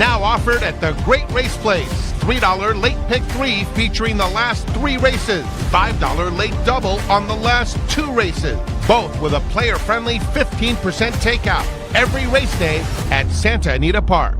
Now offered at the Great Race Place. $3 late pick 3 featuring the last 3 races. $5 late double on the last 2 races. Both with a player-friendly 15% takeout. Every race day at Santa Anita Park.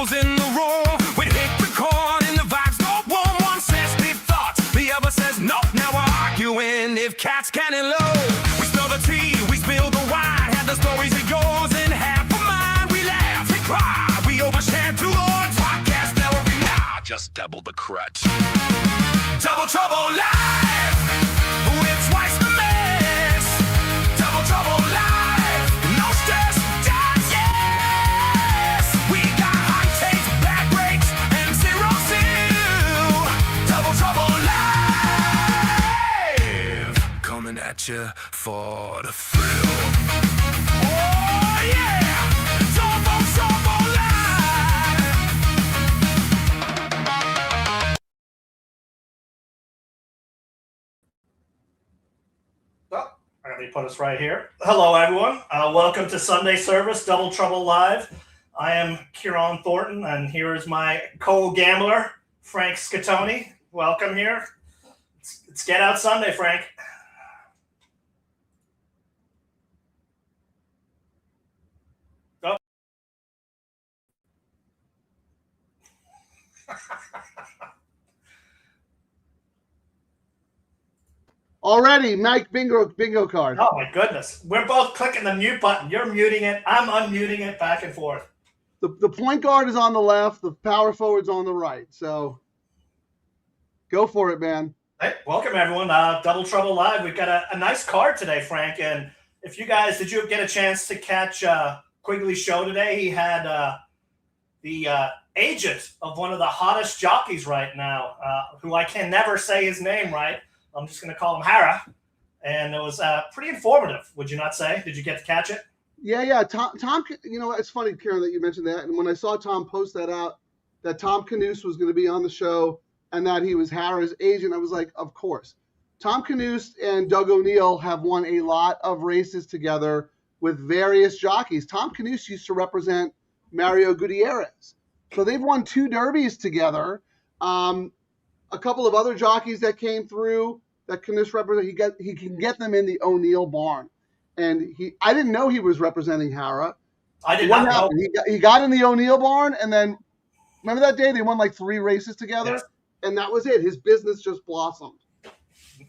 In the roar, we hit record and the vibes go warm. One says deep thoughts, the other says no. Now we're arguing if cats can and low. We spill the tea, we spill the wine. Have the stories it goes in half a mind. We laugh, we cry, we overshare too long. Podcast every now, just double the crutch. Double Trouble Live, with twice the mess. Double Trouble Live, no stress. At you for the thrill. Oh yeah, Trouble Live. Oh, let me put us right here. Hello, everyone. Welcome to Sunday Service, Double Trouble Live. I am Ciaran Thornton, and here is my co-gambler, Frank Ciaran. Welcome here. Let's get out Sunday, Frank. Already, Mike bingo card. Oh my goodness. We're both clicking the mute button. You're muting it. I'm unmuting it back and forth. The point guard is on the left. The power forward's on the right. So go for it, man. Hey, welcome everyone. Double Trouble Live. We've got a nice card today, Frank. And if you guys, did you get a chance to catch Quigley's show today? He had the agent of one of the hottest jockeys right now, who I can never say his name right. I'm just going to call him Hara. And it was pretty informative, would you not say? Did you get to catch it? Yeah. Tom, you know, it's funny, Ciaran, that you mentioned that. And when I saw Tom post that out, that Tom Knuth was going to be on the show and that he was Hara's agent, I was like, of course. Tom Knuth and Doug O'Neill have won a lot of races together with various jockeys. Tom Knuth used to represent Mario Gutierrez. So they've won 2 derbies together. A couple of other jockeys that came through that Knuth represent, he can get them in the O'Neill barn. And I didn't know he was representing Hara. I did not know. He got in the O'Neill barn, and then remember that day they won like 3 races together, yes. And that was it. His business just blossomed.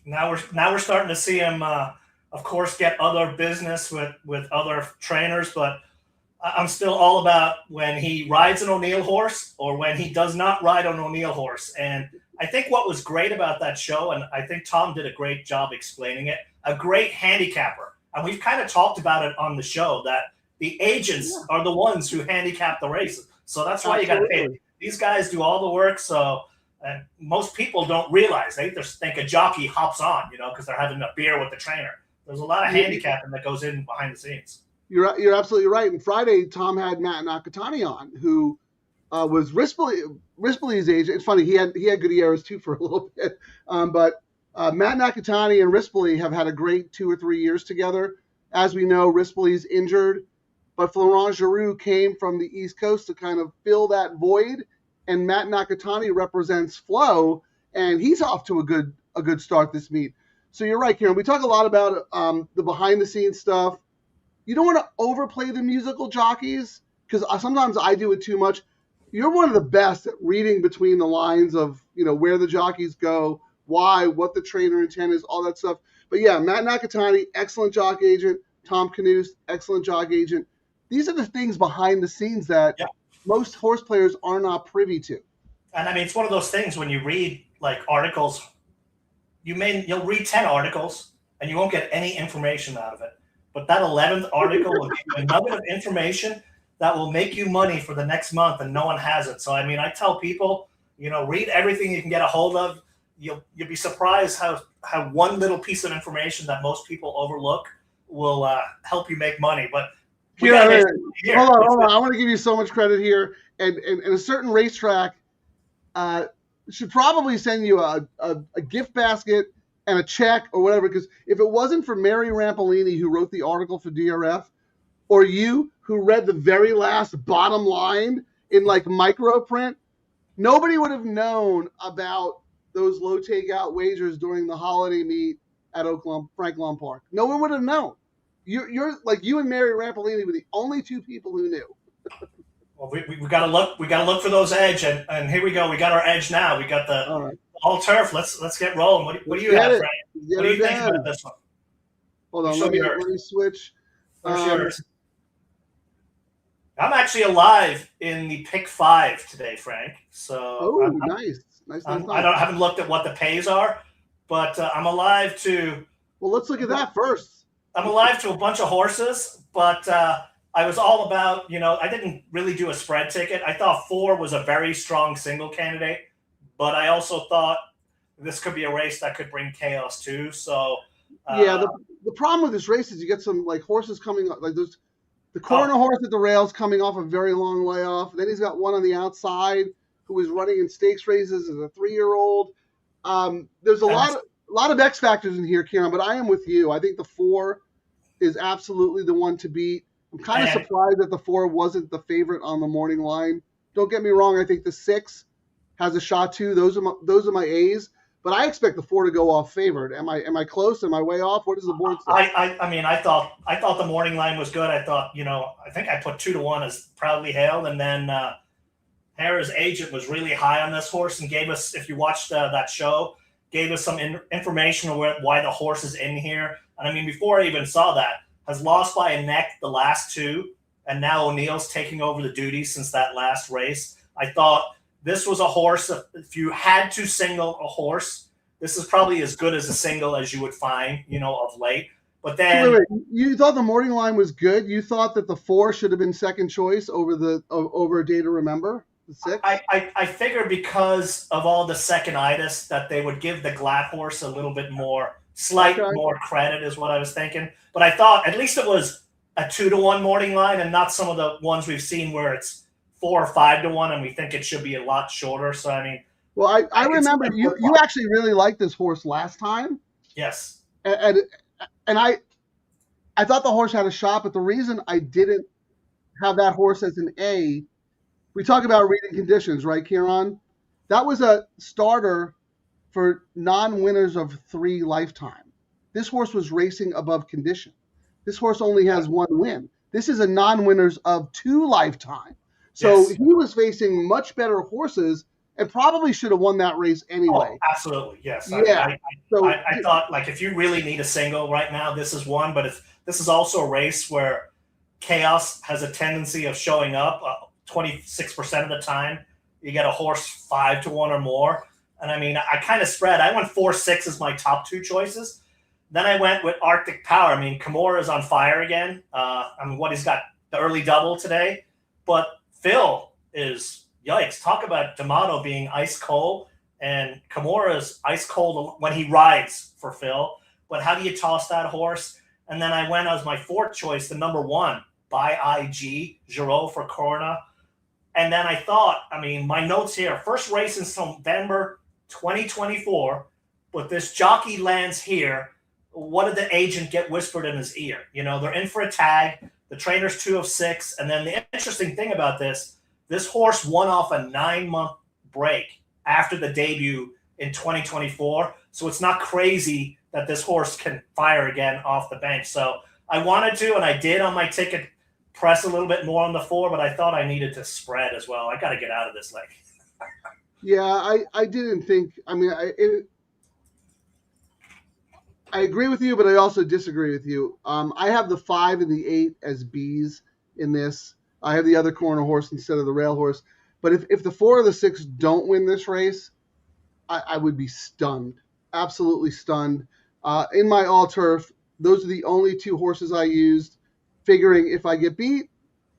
Now we're starting to see him, of course, get other business with other trainers, but I'm still all about when he rides an O'Neill horse or when he does not ride an O'Neill horse. And I think what was great about that show, and I think Tom did a great job explaining it, a great handicapper. And we've kind of talked about it on the show that the agents are the ones who handicap the races. So that's why you got to pay. These guys do all the work. So and most people don't realize. They just think a jockey hops on, because they're having a beer with the trainer. There's a lot of handicapping that goes in behind the scenes. You're absolutely right. And Friday, Tom had Matt Nakatani on, who was Rispoley's agent. It's funny, he had Gutierrez too for a little bit. But Matt Nakatani and Rispoley have had a great 2 or 3 years together. As we know, Rispoley's injured, but Florent Giroux came from the East Coast to kind of fill that void. And Matt Nakatani represents Flo, and he's off to a good start this meet. So you're right, Ciaran. We talk a lot about the behind-the-scenes stuff. You don't want to overplay the musical jockeys, because sometimes I do it too much. You're one of the best at reading between the lines of, where the jockeys go, why, what the trainer intent is, all that stuff. But yeah, Matt Nakatani, excellent jock agent. Tom Knuth, excellent jock agent. These are the things behind the scenes that most horse players are not privy to. And I mean, it's one of those things when you read like articles, you'll read 10 articles and you won't get any information out of it. But that 11th article will give you a nugget of information that will make you money for the next month, and no one has it. So, I mean, I tell people, read everything you can get a hold of. You'll be surprised how one little piece of information that most people overlook will help you make money. But hold on. I want to give you so much credit here. And a certain racetrack should probably send you a gift basket and a check or whatever, because if it wasn't for Mary Rampolini, who wrote the article for DRF, or you who read the very last bottom line in like micro print, nobody would have known about those low takeout wagers during the holiday meet at Frank Lawn Park. No one would have known. You're like, you and Mary Rampolini were the only two people who knew. Well, we got to look. We got to look for those edge, and here we go. We got our edge now. We got the all turf. Let's get rolling. What do you have, Frank? What do you think about this one? Hold on, let me switch. I'm actually alive in the pick 5 today, Frank. So nice. I haven't looked at what the pays are, but I'm alive to. Well, let's look at that first. I'm alive to a bunch of horses, but I was all about, I didn't really do a spread ticket. I thought 4 was a very strong single candidate, but I also thought this could be a race that could bring chaos too. So the problem with this race is you get some like horses coming up, like there's the corner horse at the rails coming off a very long layoff. Then he's got one on the outside who was running in stakes races as a 3-year-old. There's a lot of X factors in here, Ciaran, but I am with you. I think the 4 is absolutely the one to beat. I'm kind of surprised that the 4 wasn't the favorite on the morning line. Don't get me wrong. I think the 6 has a shot too. Those are my A's, but I expect the 4 to go off favored. Am I close? Am I way off? What does the board say? I thought the morning line was good. I thought, I think I put 2-1 as Proudly Hailed, and then Harrah's agent was really high on this horse and gave us, if you watched that show, gave us some information on why the horse is in here. And I mean, before I even saw that, has lost by a neck the last 2, and now O'Neill's taking over the duties since that last race. I thought this was a horse, if you had to single a horse, this is probably as good as a single as you would find, of late. But then wait. You thought the morning line was good? You thought that the 4 should have been second choice over A Day to Remember? The 6? I figured because of all the second-itis that they would give the Glatt horse a little bit more more credit is what I was thinking. But I thought at least it was a 2-1 morning line and not some of the ones we've seen where it's 4 or 5-1 and we think it should be a lot shorter. So, I mean. Well, I remember you actually really liked this horse last time. Yes. And I thought the horse had a shot, but the reason I didn't have that horse as an A, we talk about reading conditions, right, Ciaran? That was a starter for non-winners of 3 lifetime. This horse was racing above condition. This horse only has 1 win. This is a non-winners of 2 lifetime. So he was facing much better horses and probably should have won that race anyway. Oh, absolutely, yes. Yeah. I thought, like, if you really need a single right now, this is one. But if this is also a race where chaos has a tendency of showing up 26% of the time, you get a horse 5-1 or more. And I mean, I kind of spread. I went 4-6 as my top 2 choices. Then I went with Arctic Power. I mean, Kimura is on fire again. He's got the early double today. But Phil is, yikes. Talk about D'Amato being ice cold. And Kimura is ice cold when he rides for Phil. But how do you toss that horse? And then I went as my 4th choice, the number 1, by IG, Giraud for Corona. And then I thought, my notes here, first race in November 2024, but this jockey lands here. What did the agent get whispered in his ear? They're in for a tag. The trainer's 2 of 6. And then the interesting thing about this horse won off a 9-month break after the debut in 2024. So it's not crazy that this horse can fire again off the bench. So I wanted to, and I did on my ticket, press a little bit more on the 4, but I thought I needed to spread as well. I got to get out of this leg. Yeah, I didn't think. I agree with you, but I also disagree with you. I have the 5 and the 8 as B's in this. I have the other corner horse instead of the rail horse. But if the 4 or the 6 don't win this race, I would be stunned, absolutely stunned. In my all turf, those are the only 2 horses I used, figuring if I get beat,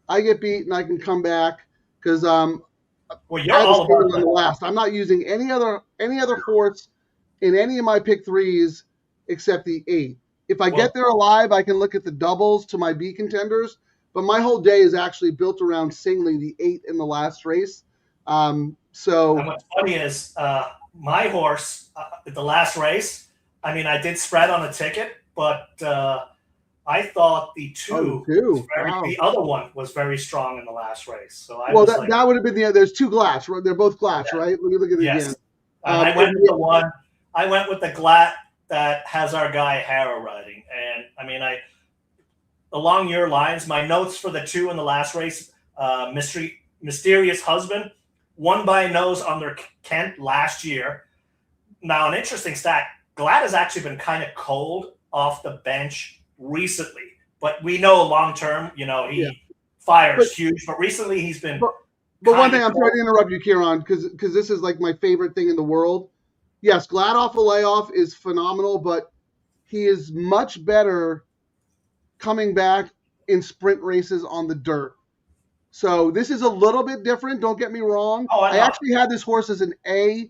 and I can come back because you're all about the last. I'm not using any other horse in any of my pick 3s except the 8. If I get there alive, I can look at the doubles to my B contenders. But my whole day is actually built around singling the 8 in the last race. So and what's funny is my horse, the last race, I mean, I did spread on a ticket, but I thought the two, Wow. the other one was very strong in the last race. So I Well, was like, that would have been there's two glass. Right? They're both glass, yeah, right? Let me look at it yes. again. And I went with the one. I went with the glat that has our guy Harrow riding, and I mean, along your lines, my notes for the two in the last race, Mysterious Husband, won by a nose under Kent last year. Now, an interesting stat, Glad has actually been kind of cold off the bench recently, but we know long-term, he fires huge, but recently he's been But one thing, I'm sorry to interrupt you, Ciaran, because this is like my favorite thing in the world. Yes, Glad off the layoff is phenomenal, but he is much better coming back in sprint races on the dirt. So this is a little bit different. Don't get me wrong. Oh, I actually had this horse as an A,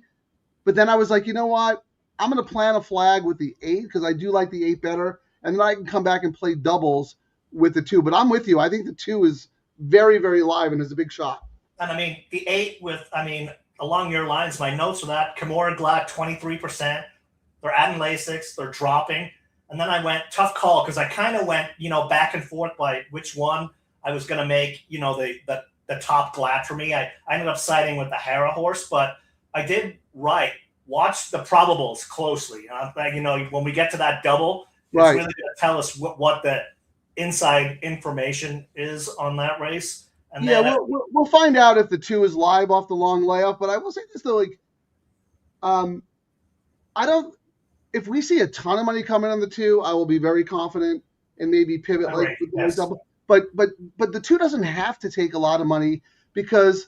but then I was like, you know what? I'm going to plant a flag with the 8 because I do like the 8 better, and then I can come back and play doubles with the 2. But I'm with you. I think the 2 is very, very live and is a big shot. And I mean, the 8 along your lines, my notes for that, Kimura Glad, 23%. They're adding Lasix. They're dropping. And then I went, tough call, because I kind of went, back and forth by which one I was going to make, the top Glad for me. I ended up siding with the Hara horse, but I did watch the probables closely. When we get to that double, it's really going to tell us what the inside information is on that race. And then, we'll find out if the 2 is live off the long layoff. But I will say this though, if we see a ton of money coming on the 2, I will be very confident and maybe pivot with the double. But the 2 doesn't have to take a lot of money, because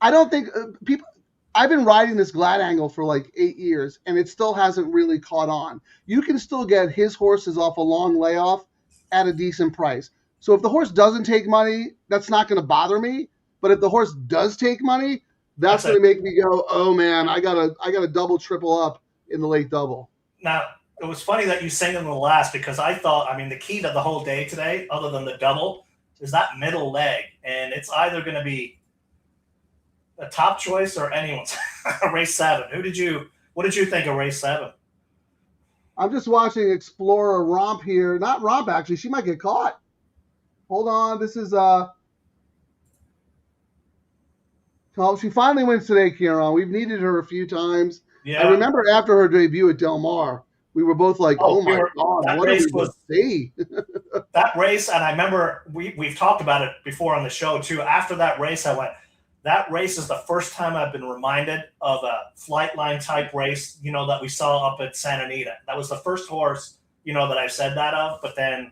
I don't think people. I've been riding this Glad angle for like 8 years, and it still hasn't really caught on. You can still get his horses off a long layoff at a decent price. So if the horse doesn't take money, that's not going to bother me. But if the horse does take money, that's going to make me go, oh man, I gotta double, triple up in the late double. Now, it was funny that you sang in the last, because I thought, the key to the whole day today, other than the double, is that middle leg. And it's either going to be a top choice or anyone's. Race 7. What did you think of race 7? I'm just watching Explorer romp here. Not romp, actually. She might get caught. Hold on. This is she finally wins today, Ciaran. We've needed her a few times. Yeah. I remember after her debut at Del Mar, we were both like, oh my God, what did we see? That race, and I remember we've talked about it before on the show too. After that race, I went, that race is the first time I've been reminded of a flight line type race, that we saw up at Santa Anita. That was the first horse, that I've said that of, but then a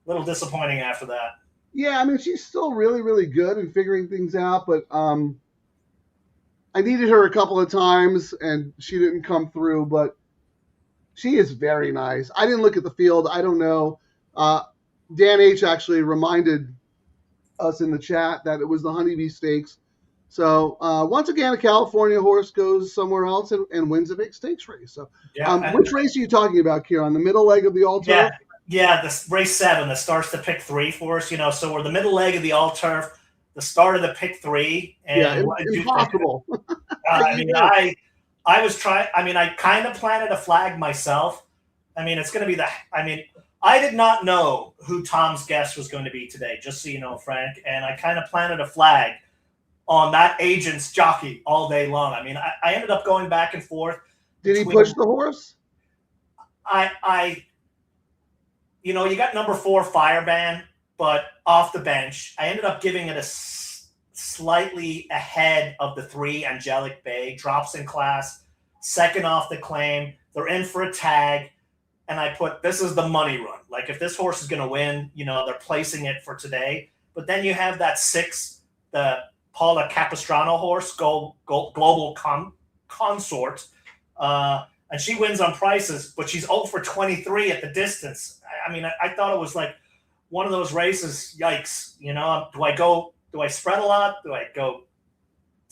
little disappointing after that. Yeah, she's still really, really good in figuring things out, but I needed her a couple of times and she didn't come through, but she is very nice. I didn't look at the field. I don't know. Dan H. actually reminded us in the chat that it was the Honeybee Stakes. So once again, a California horse goes somewhere else and wins a big stakes race. So which race are you talking about, Ciaran? The middle leg of the all turf? Yeah, this race 7 that starts to pick 3 for us. So we're the middle leg of the all turf, the start of the pick 3. And impossible. I was trying. I kind of planted a flag myself. It's going to be I did not know who Tom's guest was going to be today, just so you know, Frank. And I kind of planted a flag on that agent's jockey all day long. I ended up going back and forth. Did he push the horse? You got number 4 Fireban, but off the bench. I ended up giving it a slightly ahead of the 3 Angelic Bay, drops in class, second off the claim. They're in for a tag. And I put, this is the money run. Like, if this horse is going to win, they're placing it for today. But then you have that 6, the Paula Capistrano horse, Global Consort. And she wins on prices, but she's 0 for 23 at the distance. I thought it was like one of those races, yikes. Do I spread a lot? Do I go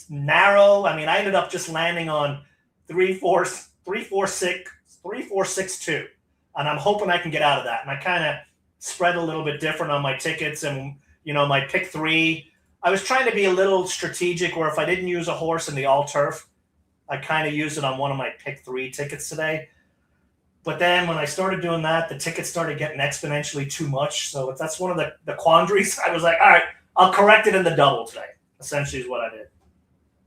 narrow? I ended up just landing on 3-4-6-2. And I'm hoping I can get out of that. And I kind of spread a little bit different on my tickets. And, my pick 3, I was trying to be a little strategic where if I didn't use a horse in the all turf, I kind of used it on one of my pick 3 tickets today. But then when I started doing that, the tickets started getting exponentially too much. So that's one of the quandaries. I was like, all right, I'll correct it in the double today, essentially is what I did.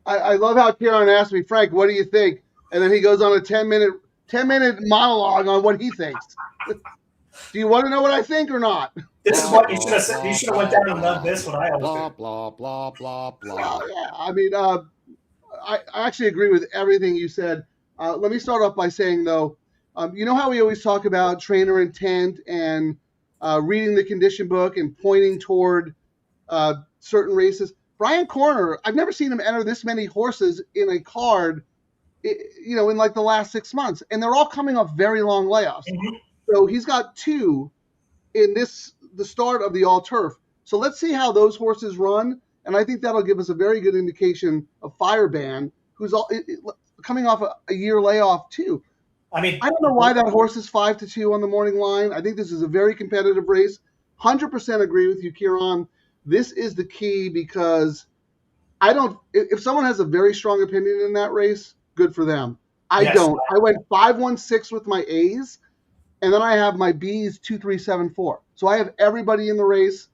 I love how Ciaran asked me, Frank, what do you think? And then he goes on a 10-minute monologue on what he thinks. Do you want to know what I think or not? This is what you should have said. You should have went down and done this, what I always Blah, do. blah, blah, blah, blah. Yeah, I mean, I actually agree with everything you said. Let me start off by saying, though, you know how we always talk about trainer intent and reading the condition book and pointing toward certain races? Brian Corner, I've never seen him enter this many horses in a card, in like the last 6 months. And they're all coming off very long layoffs. Mm-hmm. So he's got 2 in the start of the all turf. So let's see how those horses run. And I think that'll give us a very good indication of Fireban, who's coming off a year layoff too. I mean, I don't know why that horse is 5-2 on the morning line. I think this is a very competitive race. 100% agree with you, Ciaran. This is the key because if someone has a very strong opinion in that race, good for them. I don't. I went 5-1-6 with my A's, and then I have my B's 2-3-7-4. So I have everybody in the race.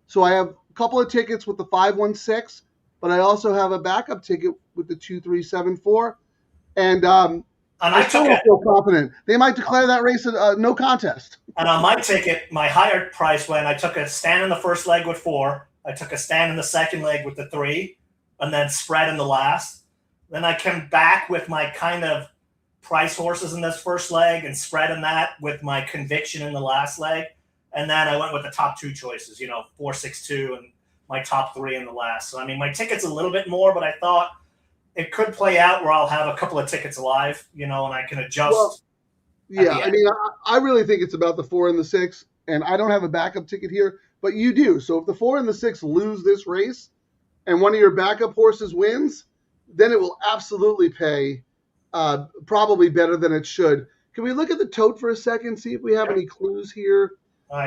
So I have a couple of tickets with the 5-1-6, but I also have a backup ticket with the 2-3-7-4. And I still don't feel confident. They might declare that race no contest. And on my ticket, my higher price when I took a stand in the first leg with 4, I took a stand in the second leg with the 3, and then spread in the last. Then I came back with my kind of price horses in this first leg and spread in that with my conviction in the last leg. And then I went with the top 2 choices, 4-6-2 and my top 3 in the last. So, I mean, my ticket's a little bit more, but I thought it could play out where I'll have a couple of tickets alive, and I can adjust. Well, yeah, I mean, I really think it's about the 4 and the 6, and I don't have a backup ticket here, but you do. So if the 4 and the 6 lose this race and one of your backup horses wins, then it will absolutely pay probably better than it should. Can we look at the tote for a second, see if we have any clues here?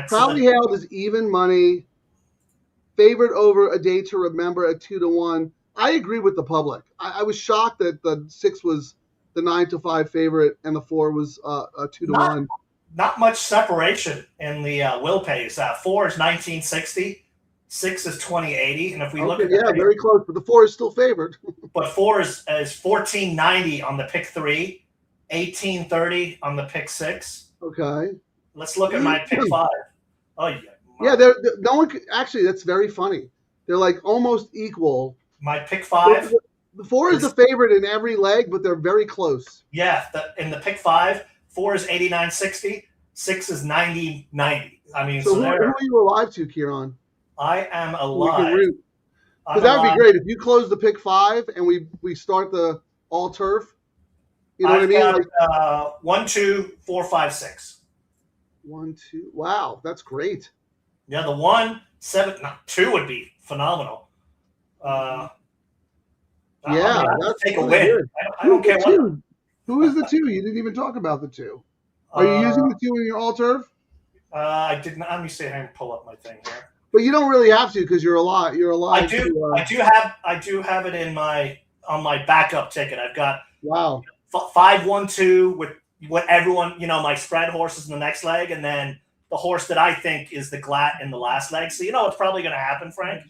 Proudly Hailed is even money, favored over A Day to Remember at 2-1. I agree with the public. I was shocked that the 6 was the 9-5 favorite and the 4 was a 2-1. Not much separation in the will pays. 4 is 1960, 6 is 2080, and if we look at very close, but the 4 is still favored. But 4 is 1490 on the pick 3, 1830 on the pick 6. Okay. Let's look at my pick 5. Oh yeah. Yeah, no one actually. That's very funny. They're like almost equal. My pick 5. The 4 is the favorite in every leg, but they're very close. Yeah, in the pick 5, 4 is 89.60, 6 is 90.90. I mean, so who are you alive to, Ciaran? I am alive. Because that would be great if you close the pick 5 and we start the all turf. You know what I mean? Got, 1, 2, 4, 5, 6. 1, 2. Wow, that's great. Yeah, the 1, 7, 2 would be phenomenal. That's take a win. I don't care what. Who is the 2? You didn't even talk about the 2. Are you using the 2 in your all turf? I did not. Let me see if I can pull up my thing here. But you don't really have to because you're alive. You're alive. I do have it in on my backup ticket. I've got 5-1-2 with what everyone my spread horses in the next leg, and then the horse that I think is the glat in the last leg. So what's probably going to happen, Frank.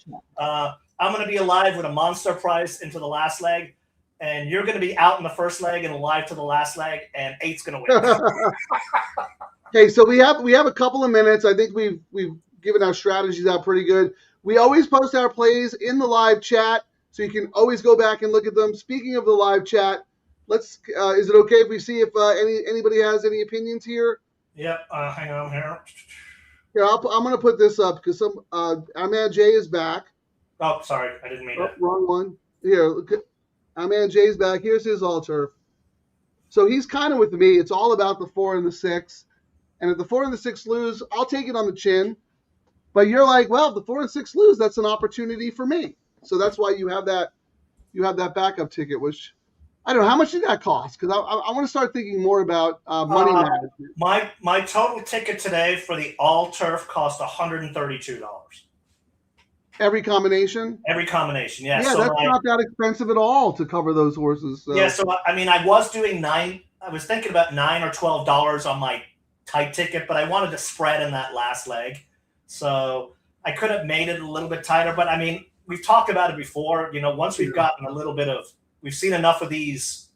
I'm going to be alive with a monster price into the last leg, and you're going to be out in the first leg and alive to the last leg, and 8's going to win. Okay, so we have a couple of minutes. I think we've given our strategies out pretty good. We always post our plays in the live chat, so you can always go back and look at them. Speaking of the live chat, is it okay if we see if anybody has any opinions here? Yep. Hang on here. Here, I'm going to put this up because our man Jay is back. Oh, sorry, I didn't mean that. Wrong one. Here, look at our man Jay's back. Here's his all turf. So he's kind of with me. It's all about the 4 and the 6. And if the 4 and the 6 lose, I'll take it on the chin. But you're like, well, if the 4 and 6 lose, that's an opportunity for me. So that's why you have that backup ticket, which I don't know. How much did that cost? Because I want to start thinking more about money management. My total ticket today for the all turf cost $132. Every combination? Every combination, yeah. Yeah, So that's not that expensive at all to cover those horses. So. yeah, so I mean, I was doing I was thinking about $9 or $12 on my tight ticket, but I wanted to spread in that last leg, so I could have made it a little bit tighter. But I mean, we've talked about it before. You know, once we've gotten a little bit of, we've seen enough of these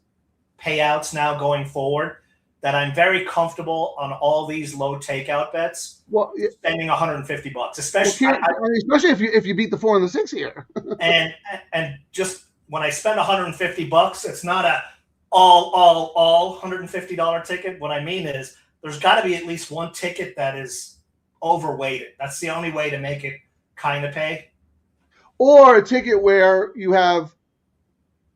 payouts now going forward that I'm very comfortable on all these low takeout bets. Well, spending $150, especially especially if you beat the 4 and the 6 here. and just when I spend $150, it's not a all $150 ticket. What I mean is there's got to be at least one ticket that is overweighted. That's the only way to make it kind of pay. Or a ticket where you have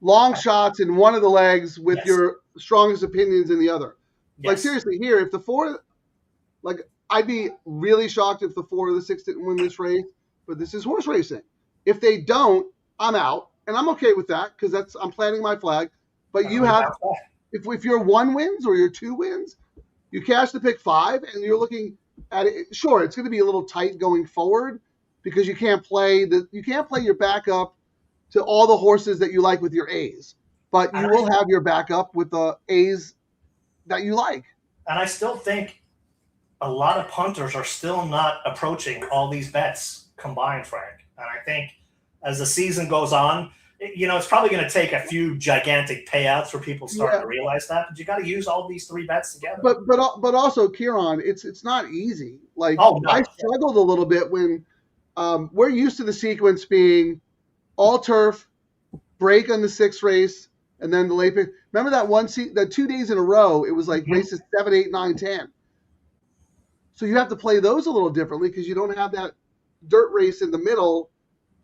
long shots in one of the legs with your strongest opinions in the other. Yes. Like seriously, here, if the 4, like I'd be really shocked if the 4 or the 6 didn't win this race, but this is horse racing. If they don't, I'm out, and I'm okay with that because I'm planting my flag. But you have, if your 1 wins or your 2 wins, you cash the pick 5, and you're looking at it. Sure, it's going to be a little tight going forward because you can't play your backup to all the horses that you like with your A's, but you will have your backup with the A's that you like. And I still think a lot of punters are still not approaching all these bets combined, Frank. And I think as the season goes on, you know, it's probably going to take a few gigantic payouts for people starting to realize that. But you got to use all these 3 bets together. But also, Ciaran, it's not easy. Like I struggled a little bit when we're used to the sequence being all turf, break on the 6th race, and then the late pick. Remember that 2 days in a row, it was like races 7, 8, 9, 10. So you have to play those a little differently because you don't have that dirt race in the middle,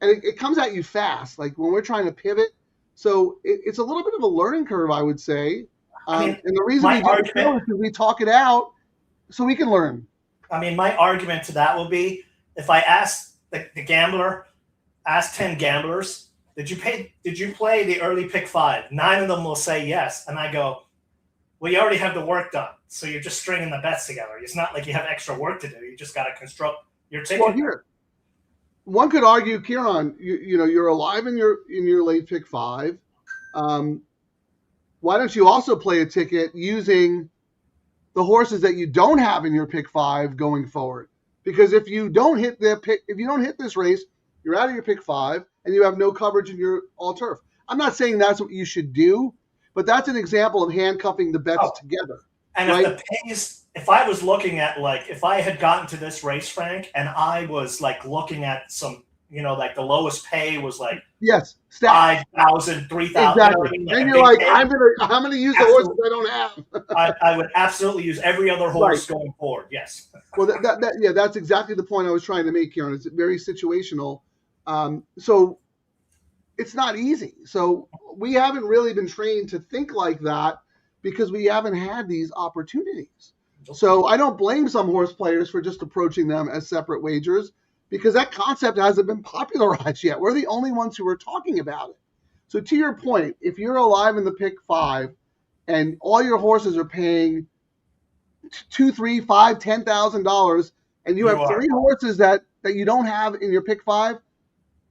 and it comes at you fast. Like when we're trying to pivot, so it's a little bit of a learning curve, I would say. And the reason we do it is because we talk it out so we can learn. I mean, my argument to that will be if I ask the gambler, ask 10 gamblers, did you play the early pick 5? 9 of them will say yes, and I go, well, you already have the work done, so you're just stringing the bets together. It's not like you have extra work to do. You just got to construct your ticket. Well, here, one could argue, Ciaran, you know, you're alive in your late pick 5. Why don't you also play a ticket using the horses that you don't have in your pick 5 going forward? Because if you don't hit this race, you're out of your pick 5, and you have no coverage in your all turf. I'm not saying that's what you should do, but that's an example of handcuffing the bets together. And if I was looking at, like, if I had gotten to this race, Frank, and I was like looking at some, you know, like the lowest pay was like 5,000, 3,000. Exactly. You know, and you're like, I'm gonna use the horses I don't have. I would absolutely use every other horse going forward. Yes. Well, that's exactly the point I was trying to make, Ciaran. It's very situational. So it's not easy. So we haven't really been trained to think like that because we haven't had these opportunities. So I don't blame some horse players for just approaching them as separate wagers because that concept hasn't been popularized yet. We're the only ones who are talking about it. So to your point, if you're alive in the pick 5 and all your horses are paying $2,000, $3,000, $5,000, $10,000, and you have 3 horses that you don't have in your pick 5,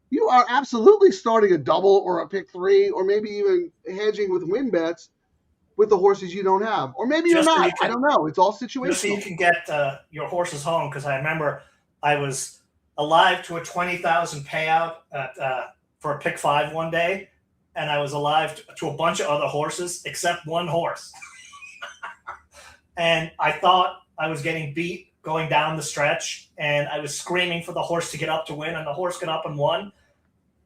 you are absolutely starting a double or a pick 3, or maybe even hedging with win bets with the horses you don't have. Or maybe you're not. I don't know. It's all situational. Just so you can get your horses home, because I remember I was alive to a $20,000 payout for a pick 5 one day, and I was alive to a bunch of other horses except one horse. And I thought I was getting beat going down the stretch, and I was screaming for the horse to get up to win, and the horse got up and won.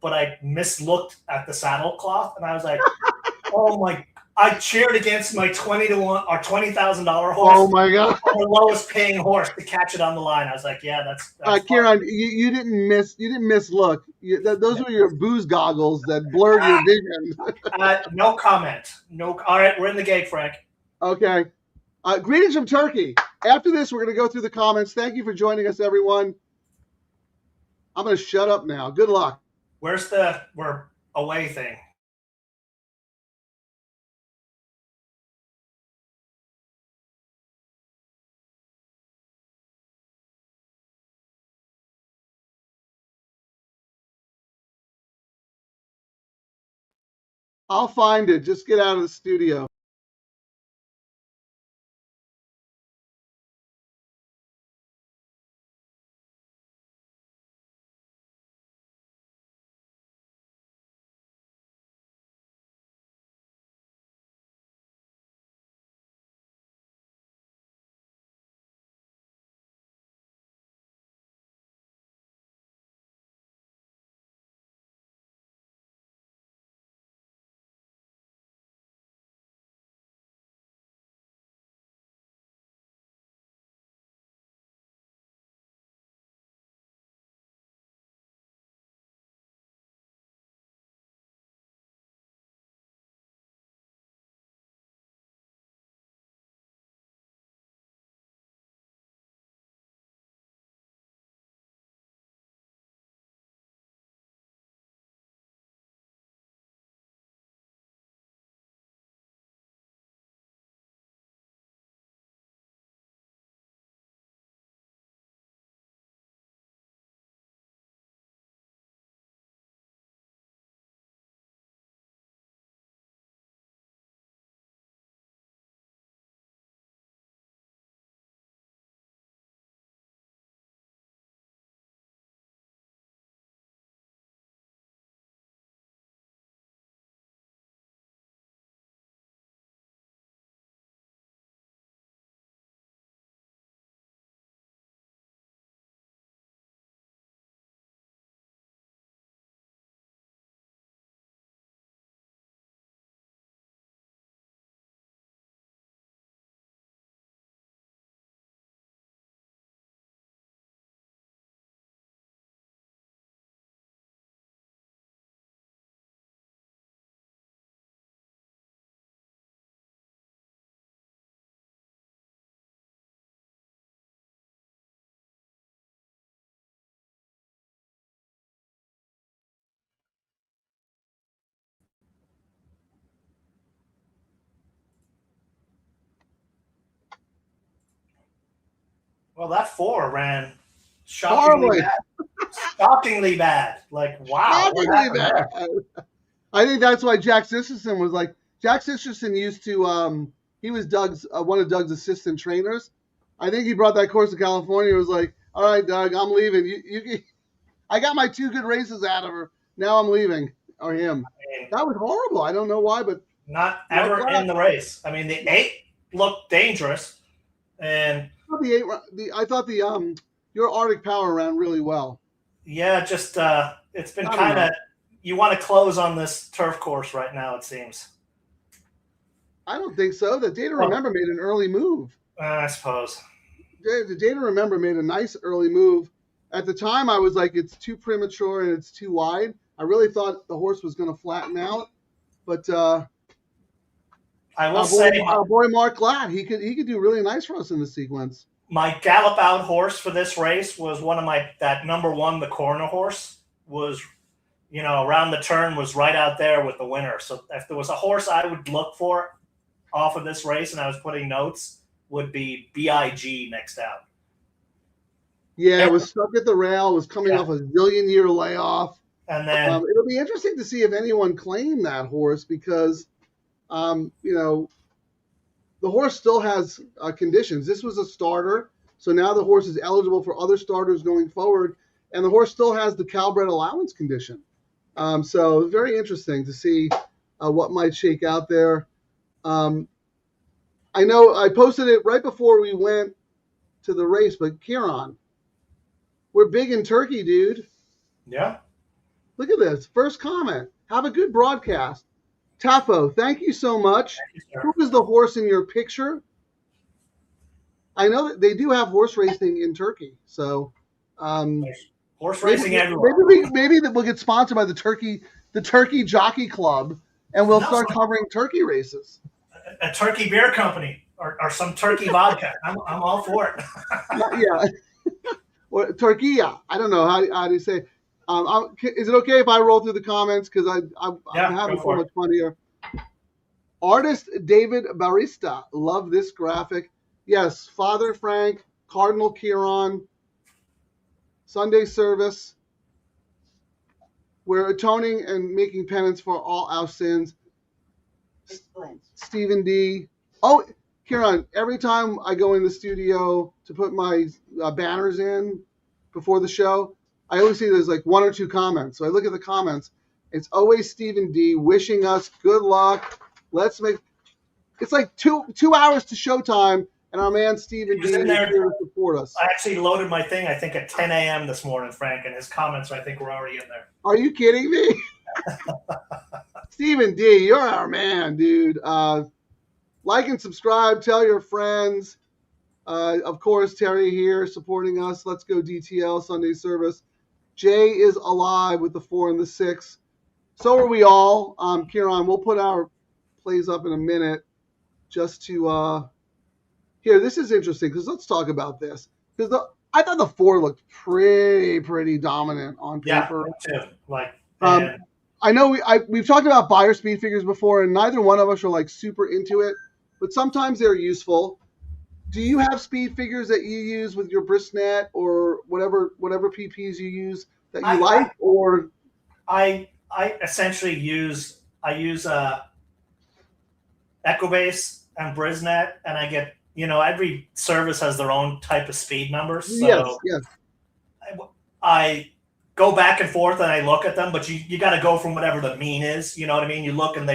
But I mislooked at the saddle cloth, and I was like, oh my, I cheered against my 20 to 1 or $20,000 horse. Oh my God. The lowest paying horse to catch it on the line. I was like, yeah, that's Ciaran, you didn't miss look. Those were your booze goggles that blurred your vision. No comment. All right, we're in the gate, Frank. Okay. Greetings from Turkey. After this, we're going to go through the comments. Thank you for joining us, everyone. I'm going to shut up now. Good luck. Where's we're away thing? I'll find it. Just get out of the studio. Well, that 4 ran shockingly Horribly. bad. Shockingly bad. Like, wow. What Shockingly happened bad. there? I think that's why Jack Sisterson was like, Jack Sisterson used to, he was Doug's, one of Doug's assistant trainers. I think he brought that course to California and was like, all right, Doug, I'm leaving. I got my 2 good races out of her. Now I'm leaving, or him. I mean, That was horrible. I don't know why, but not ever in the race. I mean, the 8 looked dangerous, and I thought your Arctic Power ran really well. yeah, just it's been I don't kind of. know. You want to close on this turf course right now, it seems. I don't think so. The Data Well- Remember made an early move. I suppose. The Data Remember made a nice early move. At the time, I was like, it's too premature and it's too wide. I really thought the horse was going to flatten out, but I will our say boy Mark Glad, he could do really nice for us in the sequence. my gallop out horse for this race was one of that number 1, the corner horse, was, around the turn, was right out there with the winner. So if there was a horse I would look for off of this race, and I was putting notes, would be BIG next out. Yeah, it was stuck at the rail, was coming off a zillion-year layoff. And then It'll be interesting to see if anyone claimed that horse because, the horse still has conditions. This was a starter, so now the horse is eligible for other starters going forward, and the horse still has the Calbred allowance condition. So very interesting to see what might shake out there. I know I posted it right before we went to the race, but Ciaran, we're big in Turkey, dude. yeah, Look at this. First comment. Have a good broadcast. Tafo, thank you so much. Who is the horse in your picture? I know that they do have horse racing in Turkey. So horse racing everywhere. maybe that we'll get sponsored by the Turkey Jockey Club, and we'll start covering turkey races. A turkey beer company or some turkey vodka. I'm all for it. Yeah. Or Turquia. I don't know how do you say. Is it okay if I roll through the comments because I'm having so much fun here. Artist David Barista, love this graphic. Yes, Father Frank, Cardinal Ciaran, Sunday service. We're atoning and making penance for all our sins. Stephen D. Oh, Ciaran, every time I go in the studio to put my banners in before the show, I always see there's like 1 or 2 comments. So I look at the comments. It's always Stephen D. wishing us good luck. Let's make. It's like two hours to showtime, and our man Stephen D. is here to support us. I actually loaded my thing, I think, at 10 a.m. this morning, Frank, and his comments, I think, were already in there. Are you kidding me? Stephen D., you're our man, dude. Like and subscribe. Tell your friends. Of course, Terry here supporting us. Let's go DTL Sunday service. Jay is alive with the 4 and the 6. So are we all. Ciaran, we'll put our plays up in a minute just to here. This is interesting because let's talk about this because I thought the 4 looked pretty dominant on paper. Yeah, me too. Like, I know we've talked about buyer speed figures before, and neither one of us are like super into it, but sometimes they're useful. Do you have speed figures that you use with your brisnet or whatever PPs you use that you like? Or I essentially use Ecobase and Brisnet, and I get, every service has their own type of speed numbers. So yes. I go back and forth and I look at them, but you got to go from whatever the mean is. You know what I mean? You look and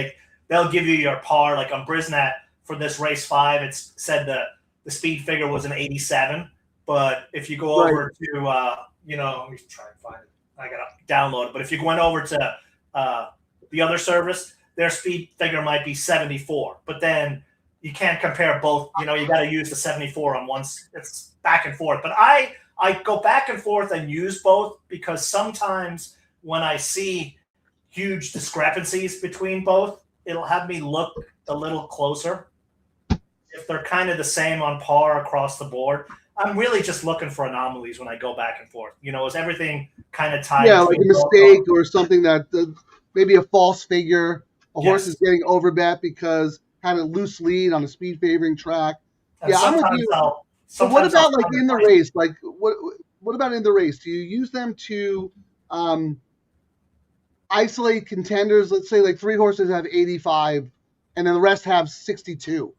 they'll give you your par. Like on Brisnet for this race 5, it's said the speed figure was an 87. But if you go over to, let me try and find it. I got to download it. But if you went over to the other service, their speed figure might be 74. But then you can't compare both. You got to use the 74 on one. It's back and forth. But I go back and forth and use both because sometimes when I see huge discrepancies between both, it'll have me look a little closer. If they're kind of the same on par across the board, I'm really just looking for anomalies when I go back and forth. Is everything kind of tied? Yeah, like a mistake or something that maybe a false figure. A horse is getting overbet because kind of loose lead on a speed favoring track. And I'm with you. So what about like in the race? Like what about in the race? Do you use them to isolate contenders? Let's say like 3 horses have 85 and then the rest have 62.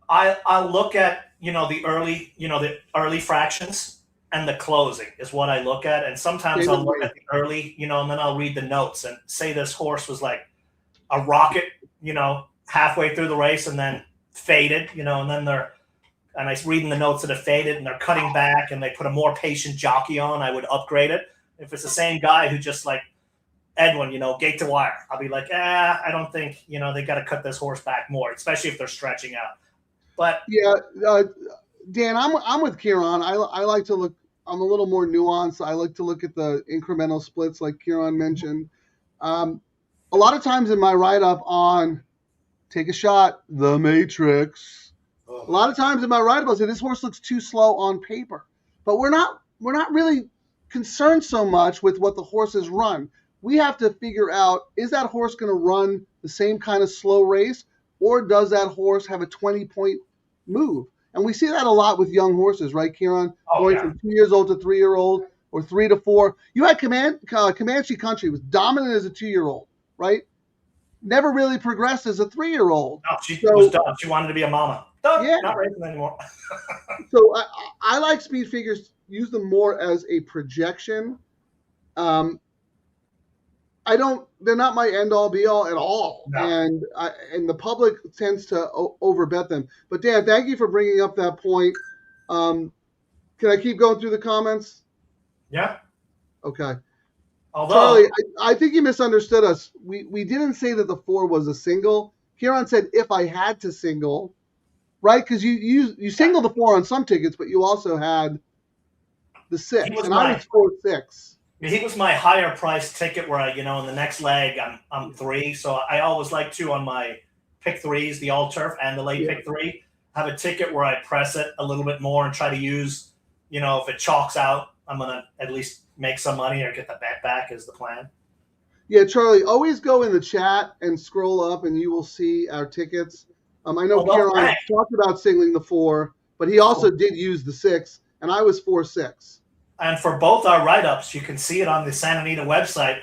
I'll look at, the early fractions and the closing is what I look at. And sometimes I'll look at the early, and then I'll read the notes and say this horse was like a rocket, halfway through the race and then faded, and then and I read in the notes that it faded and they're cutting back and they put a more patient jockey on, I would upgrade it. If it's the same guy who just like Edwin, gate to wire, I'll be like, I don't think, they got to cut this horse back more, especially if they're stretching out. But yeah, Dan, I'm with Ciaran. I like to look. I'm a little more nuanced. I like to look at the incremental splits, like Ciaran mentioned. A lot of times in my write-up on Take a Shot, The Matrix. A lot of times in my write-up, I say this horse looks too slow on paper, but we're not really concerned so much with what the horses run. We have to figure out, is that horse going to run the same kind of slow race? Or does that horse have a 20-point move? And we see that a lot with young horses, right, Ciaran? Going from 2 years old to 3-year-old or 3 to 4. You had Comanche Country was dominant as a 2-year-old, right? Never really progressed as a 3-year-old. No, she was done. She wanted to be a mama. Not racing anymore. So I like speed figures, use them more as a projection. They're not my end all be all at all. No. And the public tends to overbet them. But Dan, thank you for bringing up that point. Can I keep going through the comments? Yeah. Okay. Although, Charlie, I think you misunderstood us. We didn't say that the 4 was a single. Ciaran said if I had to single, right? Because you singled the 4 on some tickets, but you also had the 6. I was 4-6. He was my higher price ticket where in the next leg I'm 3. So I always like to on my pick 3s, the all turf and the late pick 3, have a ticket where I press it a little bit more and try to use, if it chalks out, I'm going to at least make some money or get the bet back is the plan. Yeah, Charlie, always go in the chat and scroll up and you will see our tickets. I know Ciaran talked about singling the 4, but he also did use the 6, and I was 4-6. And for both our write-ups, you can see it on the Santa Anita website.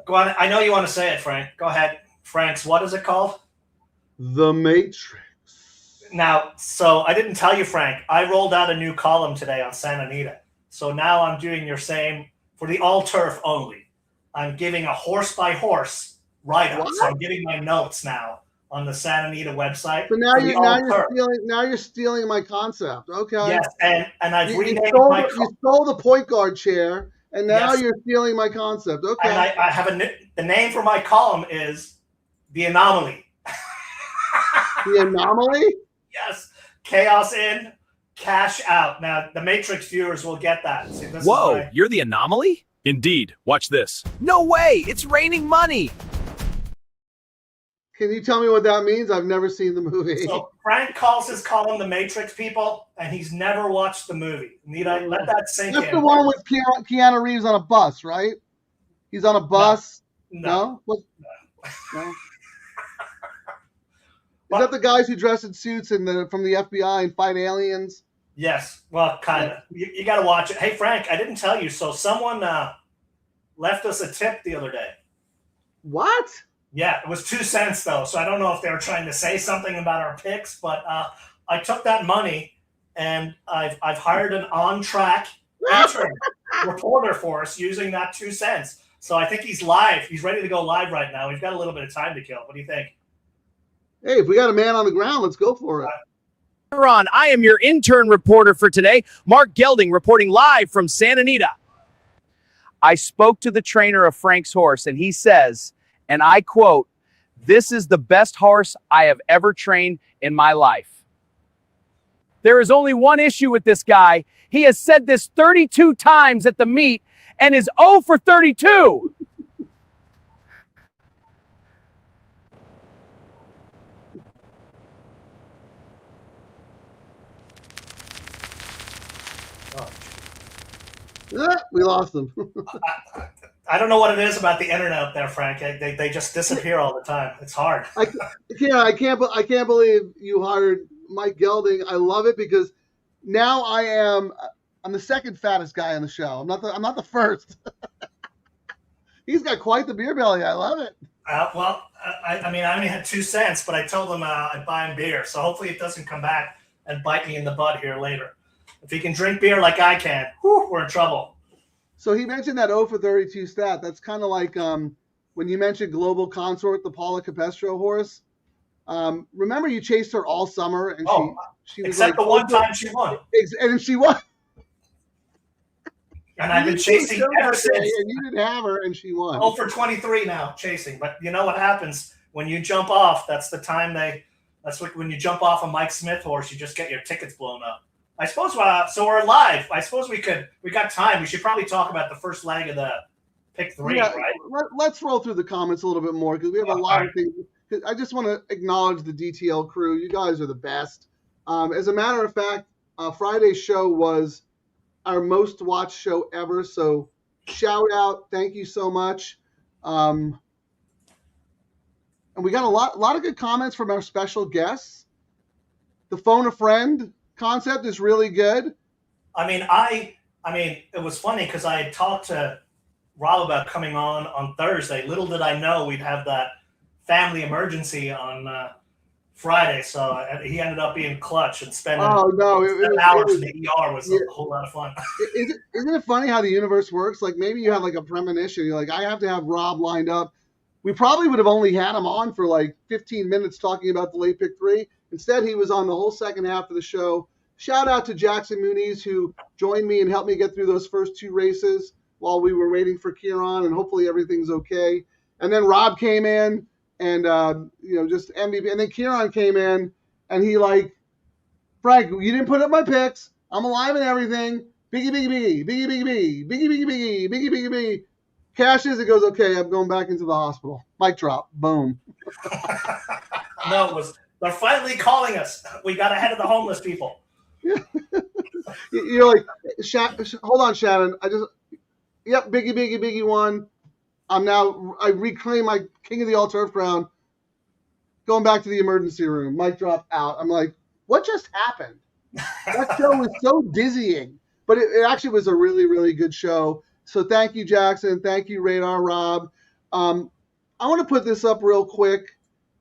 Go on. I know you want to say it, Frank. Go ahead. Frank's, what is it called? The Matrix. Now, so I didn't tell you, Frank, I rolled out a new column today on Santa Anita. So now I'm doing your same for the all turf only. I'm giving a horse by horse write-up. So I'm giving my notes now on the Santa Anita website. So now you're stealing my concept. Okay. Yes, and I've renamed you stole the point guard chair, and now you're stealing my concept. Okay. And I have the name for my column is The Anomaly. The Anomaly? Yes. Chaos in, cash out. Now, the Matrix viewers will get that. See, Whoa, you're the anomaly? Indeed. Watch this. No way! It's raining money! Can you tell me what that means? I've never seen the movie. So Frank calls his column The Matrix, people, and he's never watched the movie. Need I let that sink in? That's the one with Keanu Reeves on a bus, right? He's on a bus. No? No? Is that the guys who dress in suits from the FBI and fight aliens? Yes. Well, kind of. You got to watch it. Hey, Frank, I didn't tell you. So someone left us a tip the other day. What? Yeah, it was 2 cents, though. So I don't know if they were trying to say something about our picks, but I took that money and I've hired an on-track intern reporter for us using that 2 cents. So I think he's live. He's ready to go live right now. We've got a little bit of time to kill. What do you think? Hey, if we got a man on the ground, let's go for it. Ciaran, I am your intern reporter for today. Mark Gelding reporting live from Santa Anita. I spoke to the trainer of Frank's horse, and he says, and I quote, "This is the best horse I have ever trained in my life." There is only one issue with this guy. He has said this 32 times at the meet and is 0 for 32. We lost them. I don't know what it is about the internet up there, Frank. They just disappear all the time. It's hard. I can't believe you hired Mike Gelding. I love it because now I'm the second fattest guy on the show. I'm not the first. He's got quite the beer belly. I love it. I mean, I only had 2 cents, but I told him I'd buy him beer. So hopefully it doesn't come back and bite me in the butt here later. If he can drink beer like I can, we're in trouble. So he mentioned that 0 for 32 stat. That's kind of like when you mentioned Global Consort, the Paula Capestro horse. Remember you chased her all summer, and she was except the one time she won. And she won. And I've been chasing ever since. And you didn't have her, and she won. 0 for 23 now chasing. But you know what happens when you jump off? That's the time when you jump off a Mike Smith horse, you just get your tickets blown up. I suppose so we're live. I suppose we got time. We should probably talk about the first leg of the pick 3, right? Let's roll through the comments a little bit more because we have a lot of things. I just want to acknowledge the DTL crew. You guys are the best. As a matter of fact, Friday's show was our most watched show ever. So shout out. Thank you so much. And we got a lot of good comments from our special guests. The phone a friend concept is really good. I mean, it was funny because I had talked to Rob about coming on Thursday. Little did I know we'd have that family emergency on Friday. So he ended up being clutch and spending 7 hours in the ER was a whole lot of fun. Isn't it funny how the universe works? Like maybe you have like a premonition. You're like, I have to have Rob lined up. We probably would have only had him on for like 15 minutes talking about the late pick 3. Instead, he was on the whole second half of the show. Shout out to Jackson Muniz, who joined me and helped me get through those first 2 races while we were waiting for Ciaran, and hopefully everything's okay. And then Rob came in and, just MVP. And then Ciaran came in and he like, Frank, you didn't put up my picks. I'm alive and everything. Biggie, biggie, biggie, biggie, biggie, biggie, biggie, biggie, biggie, biggie, biggie, biggie. Cashes, it goes, okay, I'm going back into the hospital. Mic drop. Boom. No, they're finally calling us. We got ahead of the homeless people. You're like, hold on, Shannon. Biggie, biggie, biggie won. I reclaim my King of the All Turf crown. Going back to the emergency room. Mic drop out. I'm like, what just happened? That show was so dizzying, but it actually was a really, really good show. So thank you, Jackson. Thank you, Radar Rob. I want to put this up real quick.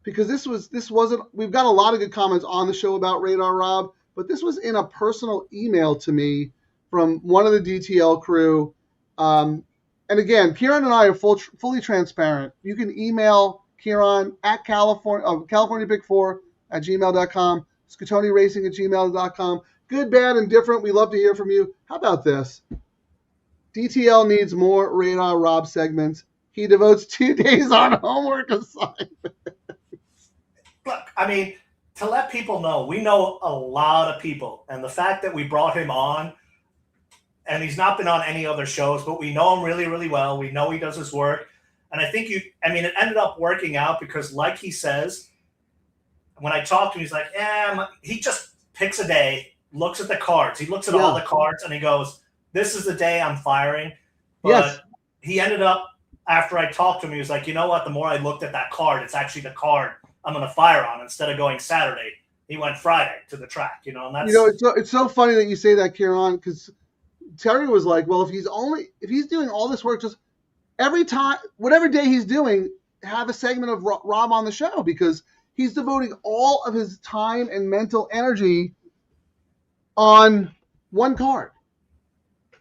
because this wasn't. We've got a lot of good comments on the show about Radar Rob, but this was in a personal email to me from one of the DTL crew. And again, Ciaran and I are fully transparent. You can email Ciaran at California Big 4 at gmail.com, Scatoni at gmail.com. Good, bad, and different. We love to hear from you. How about this? DTL needs more Radar Rob segments. He devotes 2 days on homework assignments. Look, I mean, to let people know, we know a lot of people. And the fact that we brought him on, and he's not been on any other shows, but we know him really, really well. We know he does his work. And I think it ended up working out because, like he says, when I talked to him, he's like, he just picks a day, looks at the cards. He looks at all the cards and he goes, this is the day I'm firing. But he ended up, after I talked to him, he was like, you know what? The more I looked at that card, it's actually the card I'm going to fire on. Instead of going Saturday, he went Friday to the track, and that's, it's so funny that you say that, Ciaran, because Terry was like, well, if he's doing all this work, just every time, whatever day he's doing, have a segment of Rob on the show, because he's devoting all of his time and mental energy on one card.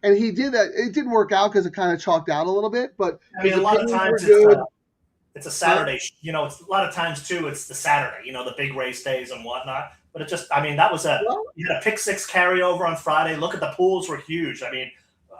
And he did that. It didn't work out because it kind of chalked out a little bit. But I mean, a lot of times it's a Saturday. It's a lot of times too. It's the Saturday. The big race days and whatnot. But it just, that was you had a pick 6 carryover on Friday. Look at the pools were huge. I mean,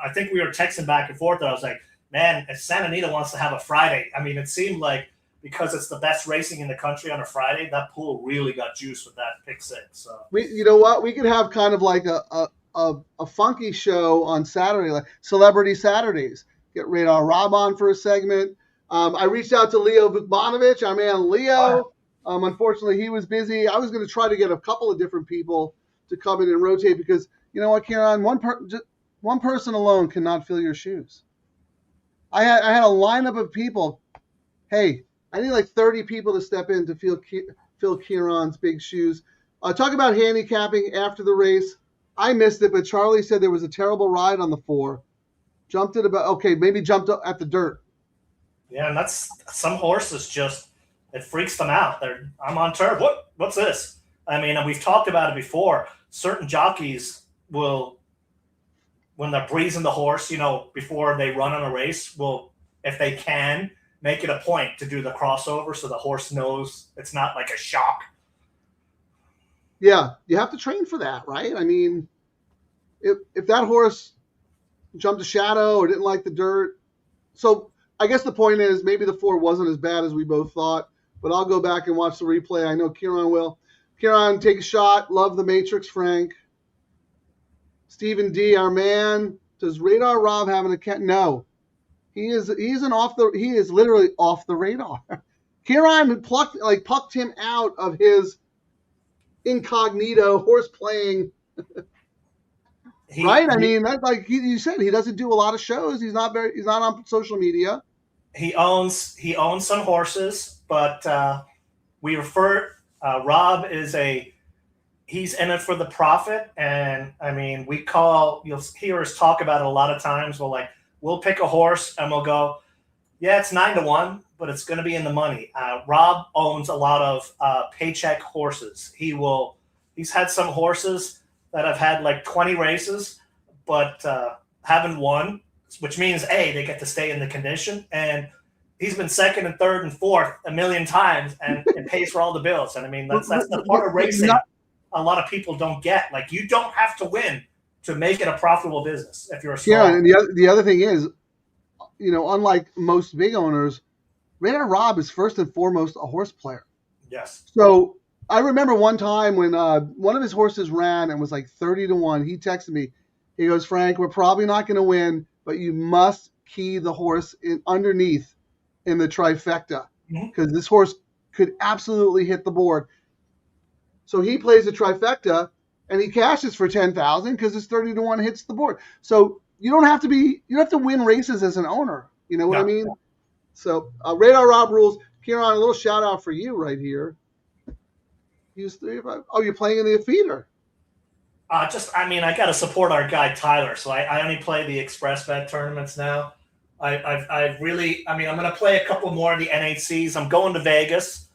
I think we were texting back and forth. And I was like, man, if Santa Anita wants to have a Friday, it seemed like because it's the best racing in the country on a Friday, that pool really got juice with that pick 6. So you know what? We could have kind of like a funky show on Saturday, like Celebrity Saturdays. Get Radar Rob on for a segment. I reached out to Leo Vukmanovich, our man Leo. Unfortunately, he was busy. I was going to try to get a couple of different people to come in and rotate because, you know what, Ciaran, one person alone cannot fill your shoes. I had a lineup of people. Hey, I need like 30 people to step in to fill Ciaran's big shoes. Talk about handicapping after the race. I missed it, but Charlie said there was a terrible ride on the 4. Jumped at maybe jumped up at the dirt. Yeah, and that's some horses just, it freaks them out. I'm on turf. What's this? And we've talked about it before. Certain jockeys will, when they're breezing the horse, before they run on a race, will, if they can, make it a point to do the crossover so the horse knows it's not like a shock. Yeah, you have to train for that, right? If that horse jumped a shadow or didn't like the dirt. So I guess the point is maybe the 4 wasn't as bad as we both thought, but I'll go back and watch the replay. I know Ciaran will. Ciaran, take a shot. Love the Matrix, Frank. Stephen D., our man. Does Radar Rob have an account? No. He is literally off the radar. Ciaran plucked him out of his incognito horse playing. Right? That's like you said, he doesn't do a lot of shows. He's not on social media. He owns some horses, but we refer Rob he's in it for the profit. And you'll hear us talk about it a lot of times. We'll pick a horse and we'll go, yeah, it's 9-1, but it's going to be in the money. Rob owns a lot of paycheck horses. He's had some horses that have had like 20 races, but haven't won, which means they get to stay in the condition. And he's been 2nd and 3rd and 4th a million times, and it pays for all the bills. And that's the part of racing a lot of people don't get. Like, you don't have to win to make it a profitable business if you're a small. Yeah, and the other thing is, unlike most big owners, Radar Rob is first and foremost a horse player. Yes. So I remember one time when one of his horses ran and was like 30-1. He texted me. He goes, Frank, we're probably not going to win, but you must key the horse underneath in the trifecta because this horse could absolutely hit the board. So he plays a trifecta and he cashes for 10,000 because his 30-1 hits the board. So you don't have to win races as an owner. You know what I mean? So Radar Rob rules. Ciaran, a little shout out for you right here. Use 3-5. Oh, you're playing in the feeder. I got to support our guy Tyler. So I only play the Express Bet tournaments now. I'm going to play a couple more of the NHCs. I'm going to Vegas.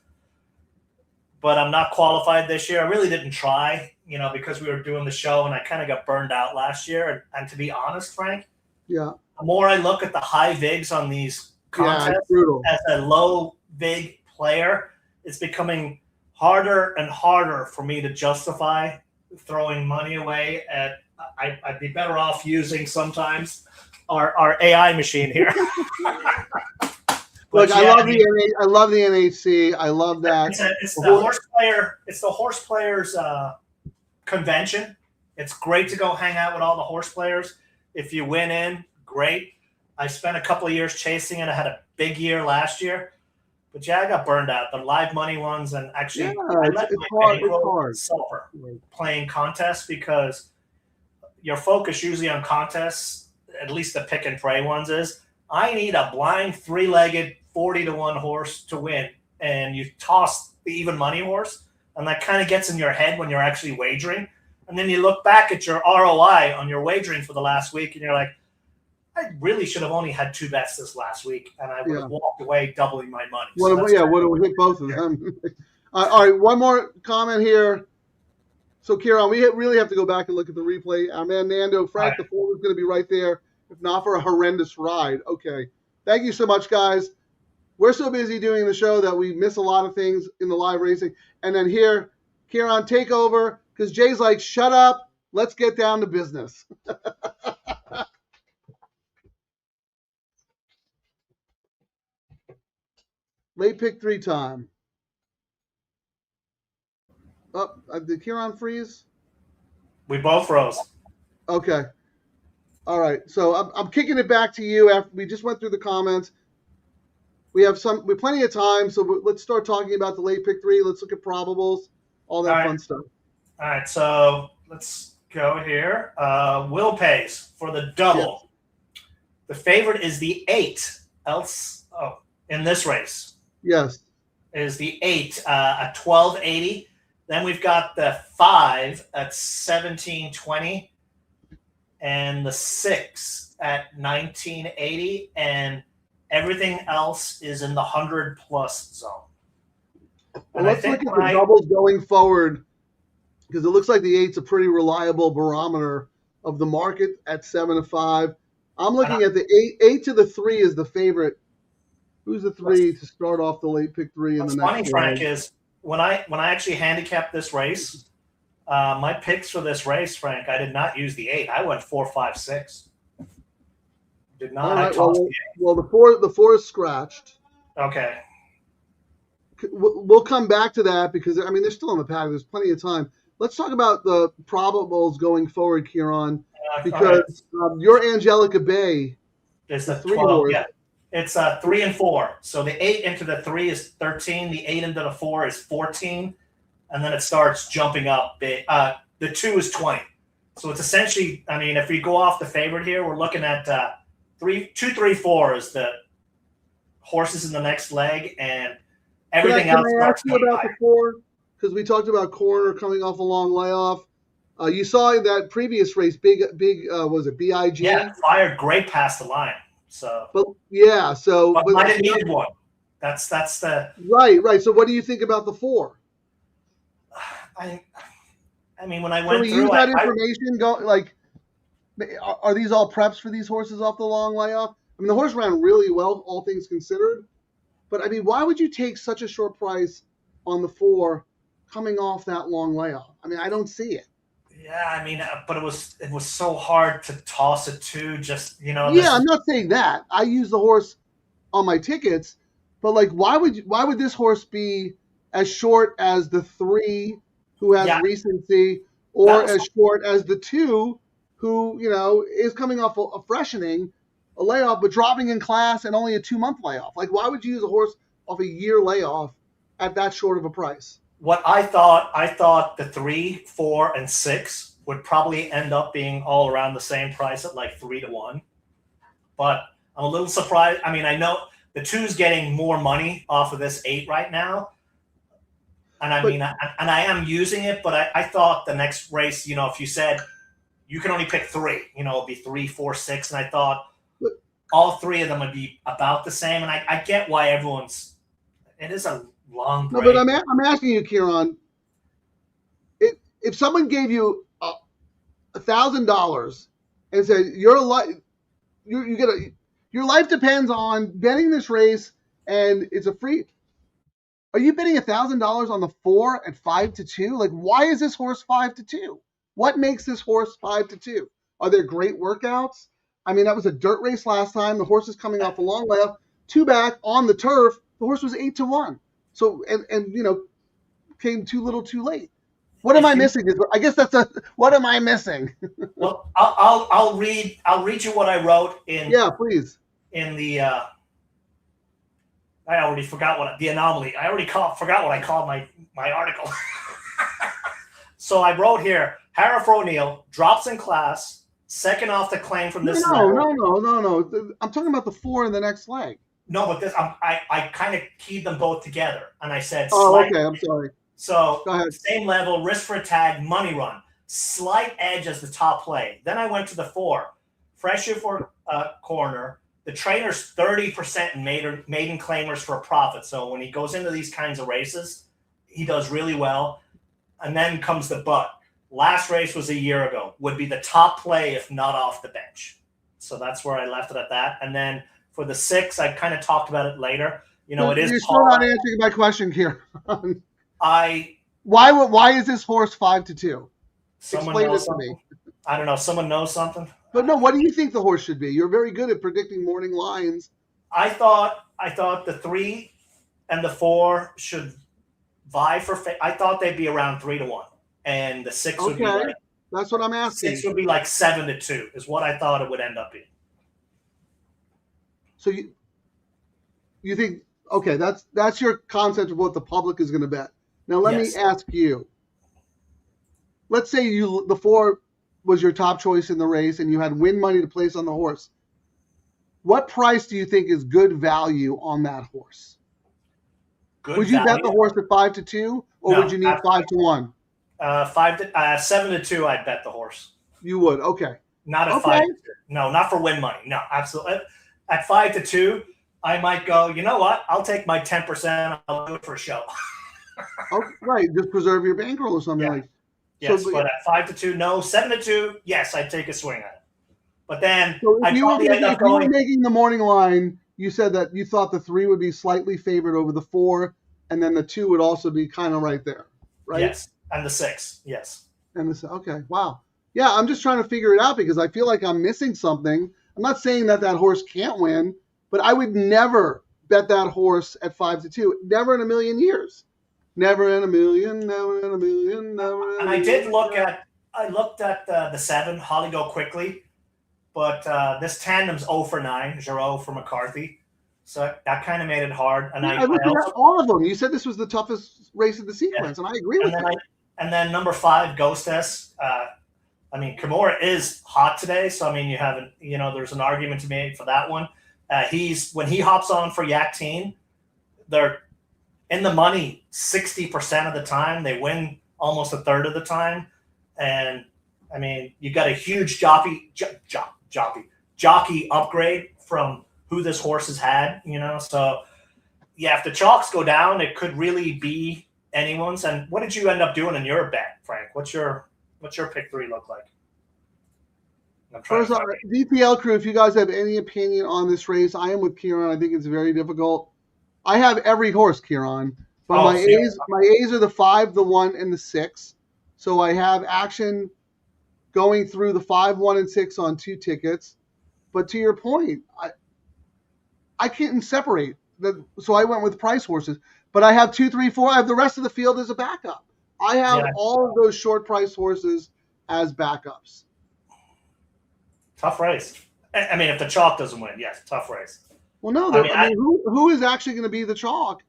but I'm not qualified this year. I really didn't try, because we were doing the show and I kind of got burned out last year. And to be honest, Frank, Yeah. the more I look at the high VIGs on these contests it's brutal. as a low VIG player, it's becoming harder and harder for me to justify throwing money away at. I'd be better off using sometimes our AI machine here. Look, I love the NHC. I love that. It's the horse player. It's the horse players convention. It's great to go hang out with all the horse players. If you win in, great. I spent a couple of years chasing it. I had a big year last year, but I got burned out. The live money ones, and actually, I let my bankroll suffer playing contests because your focus usually on contests, at least the pick and pray ones, is I need a blind 3-legged 40-1 horse to win, and you toss the even money horse, and that kind of gets in your head when you're actually wagering, and then you look back at your ROI on your wagering for the last week, and you're like, I really should have only had 2 bets this last week, and I would have walked away doubling my money. Would have hit both of them. All right, one more comment here. So, Ciaran, we really have to go back and look at the replay. Our man Nando, Frank, the 4 was going to be right there, if not for a horrendous ride. Okay. Thank you so much, guys. We're so busy doing the show that we miss a lot of things in the live racing. And then here, Ciaran, take over, because Jay's like, shut up. Let's get down to business. Late pick 3 time. Oh, did Ciaran freeze? We both froze. Okay. All right. So I'm kicking it back to you after we just went through the comments. We have plenty of time, so let's start talking about the late pick 3. Let's look at probables, all that fun stuff. All right. So let's go here. Will pays for the double. Yes. The favorite is the 8. In this race. Yes. Is the 8 at 1280. Then we've got the 5 at 1720 and the 6 at 1980, and everything else is in the 100+ zone. Well, let's look at the doubles going forward, because it looks like the 8's a pretty reliable barometer of the market at 7-5. I'm looking at the 8 to the 3 is the favorite. Who's the 3 to start off the late pick 3 in the next? What's funny, Frank, is when I actually handicapped this race, my picks for this race, Frank, I did not use the 8. I went 4, 5, 6. Did not. All right, well, the 4 is scratched. Okay. We'll come back to that because they're still on the pack. There's plenty of time. Let's talk about the probables going forward, Ciaran, because your Angelica Bay is the 12. Yeah. It's 3 and 4. So the 8 into the 3 is 13. The 8 into the 4 is 14. And then it starts jumping up. The 2 is 20. So it's essentially, if we go off the favorite here, we're looking at 2, 3, 4 is the horses in the next leg, and everything else. Can I ask you about the 4? Because we talked about Corner coming off a long layoff. You saw in that previous race, big was it BIG? Yeah, fired great past the line. So, but I didn't need one. That's the right. So, what do you think about the 4? When I went through, use that information. Are these all preps for these horses off the long layoff? The horse ran really well, all things considered. But why would you take such a short price on the 4 coming off that long layoff? I don't see it. Yeah, but it was so hard to toss it to just, Yeah, I'm not saying that. I use the horse on my tickets, but why would this horse be as short as the 3 who has recency, or as short as the 2 who, is coming off a freshening, a layoff, but dropping in class and only a 2-month layoff? Why would you use a horse off a year layoff at that short of a price? What I thought the 3, 4, and 6 would probably end up being all around the same price at 3 to 1. But I'm a little surprised. I know the 2's getting more money off of this 8 right now. And I am using it, but I thought the next race, if you said you can only pick 3, it'd be 3, 4, 6. And I thought all 3 of them would be about the same. And I get why it is a long No, break. but I'm asking you, Ciaran, if someone gave you $1,000 and said your life, your life depends on betting this race and it's a free. Are you betting $1,000 on the 4 at 5-2? Like, why is this horse 5-2? What makes this horse 5-2? Are there great workouts? I mean, that was a dirt race last time. The horse is coming off a long left, 2 back on the turf. The horse was 8-1. So and came too little, too late. What am I missing? I guess what am I missing? Well, I'll read you what I wrote in. Yeah, please. In the I already forgot the anomaly. I already forgot what I called my article. So I wrote here: Harif O'Neill drops in class, second off the claim from this level. No. I'm talking about the 4 in the next leg. No, but I kind of keyed them both together, and I said. Okay. I'm sorry. So go ahead. Same level, risk for a tag, money run, slight edge as the top play. Then I went to the 4, fresh for corner. The trainer's 30% in maiden claimers for a profit. So when he goes into these kinds of races, he does really well. And then comes the but. Last race was a year ago. Would be the top play if not off the bench. So that's where I left it at that. And then for the 6, I kind of talked about it later. It is. You're still not answering my question here. Why is this horse 5-2? Explain this to me. I don't know. Someone knows something. But no, what do you think the horse should be? You're very good at predicting morning lines. I thought the 3 and the 4 should vie for. I thought they'd be around 3-1, and the 6 would be. Like, that's what I'm asking. 6 would be like 7-2 is what I thought it would end up being. So you think that's your concept of what the public is going to bet. Now let me ask you. Let's say the 4 was your top choice in the race and you had win money to place on the horse. What price do you think is good value on that horse? Would you bet the horse at 5-2 or would you need 5-1? 7-2, I'd bet the horse. You would, okay. Not at 5-2. No, not for win money. No, absolutely. At 5-2, I might go, you know what? I'll take my 10%. I'll do it for a show. Okay, right. Just preserve your bankroll or something like that. Yes, but at 5-2, no. 7-2, yes, I'd take a swing at it. But then if you were making the morning line, you said that you thought the 3 would be slightly favored over the 4, and then the 2 would also be kind of right there, right? Yes, and the 6, yes. And okay, wow. Yeah, I'm just trying to figure it out because I feel like I'm missing something. I'm not saying that horse can't win, but I would never bet that horse at 5-2. Never in a million years. Never in a million, never in a million, never in a million. And I did looked at the 7, Holly Go Quickly, but this tandem's 0 for 9, Giroux for McCarthy. So that kind of made it hard. And I looked at all of them. You said this was the toughest race of the sequence, and I agree with you. And then number 5, Ghostess. Kimura is hot today, so you haven't. There's an argument to be made for that one. When he hops on for Yak Teen, they're in the money 60% of the time. They win almost a third of the time, and you got a huge jockey upgrade from who this horse has had. So yeah, if the chalks go down, it could really be anyone's. And what did you end up doing in your bet, Frank? What's your pick 3 look like? First off, DTL crew, if you guys have any opinion on this race, I am with Ciaran. I think it's very difficult. I have every horse, Ciaran, but my A's are the 5, the 1, and the 6. So I have action going through the 5, 1, and 6 on 2 tickets. But to your point, I can't separate. So I went with price horses. But I have 2, 3, 4. I have the rest of the field as a backup. I have all of those short price horses as backups. Tough race. If the chalk doesn't win, yes, tough race. Well, no, who is actually going to be the chalk?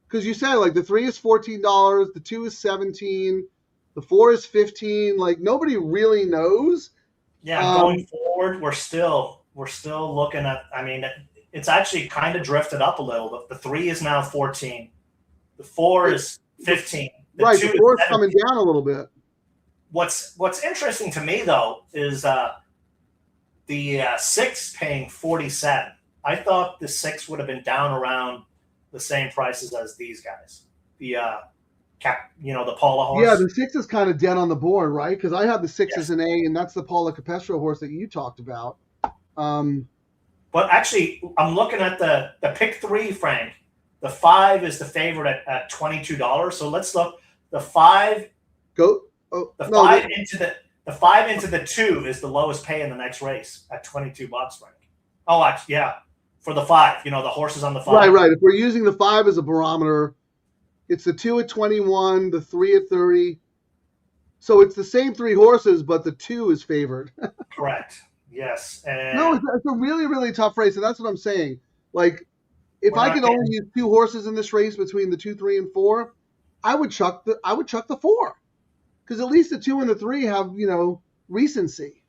Because you said the 3 is $14, the 2 is $17, the 4 is $15. Nobody really knows. Yeah, going forward, we're still looking at. It's actually kind of drifted up a little. The 3 is now 14, the 4 is 15. The 2 the 4 is coming down a little bit. What's interesting to me though is the 6 paying 47. I thought the 6 would have been down around the same prices as these guys. The the Paula horse. Yeah, the 6 is kind of dead on the board, right? Because I have the 6 Yes. as an A, and that's the Paula Capestro horse that you talked about. But actually, I'm looking at the pick 3, Frank. The 5 is the favorite at $22. So let's look. The 5 Go. Oh, the no, 5 into the 2 is the lowest pay in the next race at $22, Frank. Oh, actually, yeah. For the 5, the horses on the 5. Right. If we're using the 5 as a barometer, it's the 2 at 21, the 3 at 30. So it's the same 3 horses, but the 2 is favored. Correct. Yes. And No, it's a really, really tough race, and that's what I'm saying. Like, if We're I not could getting- only use 2 horses in this race between the 2, 3, and 4, I would chuck the 4, because at least the 2 and the 3 have recency.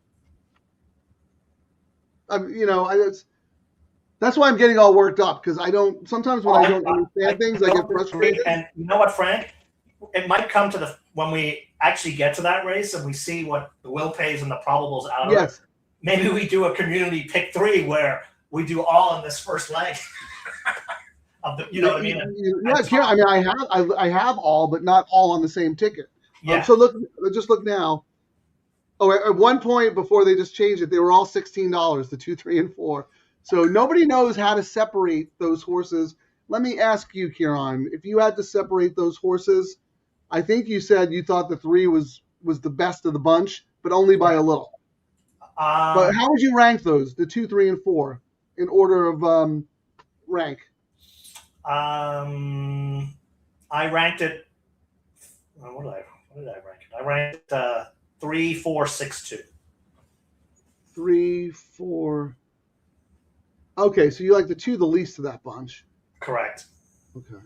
That's why I'm getting all worked up, because I don't. Sometimes when I don't understand things, I get frustrated. And you know what, Frank? It might come to when we actually get to that race and we see what the will pays and the probables out of it. Yes. Maybe we do a community pick 3 where we do all in this first leg. Of the, you know what I mean? Yeah, Ciaran, I mean, I have all, but not all on the same ticket. Yeah. So look now. Oh, at one point before they just changed it, they were all $16, the 2, 3, and 4. So nobody knows how to separate those horses. Let me ask you, Ciaran, if you had to separate those horses, I think you said you thought the 3 was the best of the bunch, but only by a little. But how would you rank those, the 2, 3, and 4, in order of rank? I ranked it. What did I rank it? I ranked 3, 4, 6, 2. 3, 4. Okay, so you like the 2 the least of that bunch. Correct. Okay.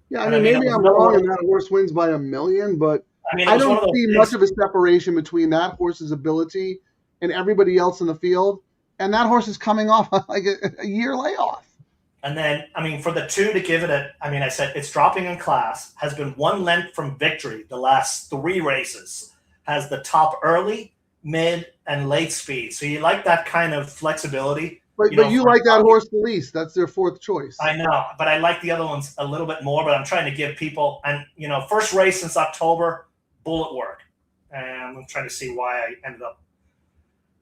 Yeah, I And mean, maybe it was I'm another wrong one- and that horse wins by a million, but I mean, it I was one of don't those see things- much of a separation between that horse's ability and everybody else in the field. And that horse is coming off like a year layoff. And then, I mean, for the 2 to give it I said it's dropping in class, has been 1 length from victory the last 3 races, has the top early, mid, and late speed. So you like that kind of flexibility. But you like that horse the least. That's their 4th choice. I know, but I like the other ones a little bit more, but I'm trying to give people, and, first race since October, bullet work. And I'm trying to see why I ended up.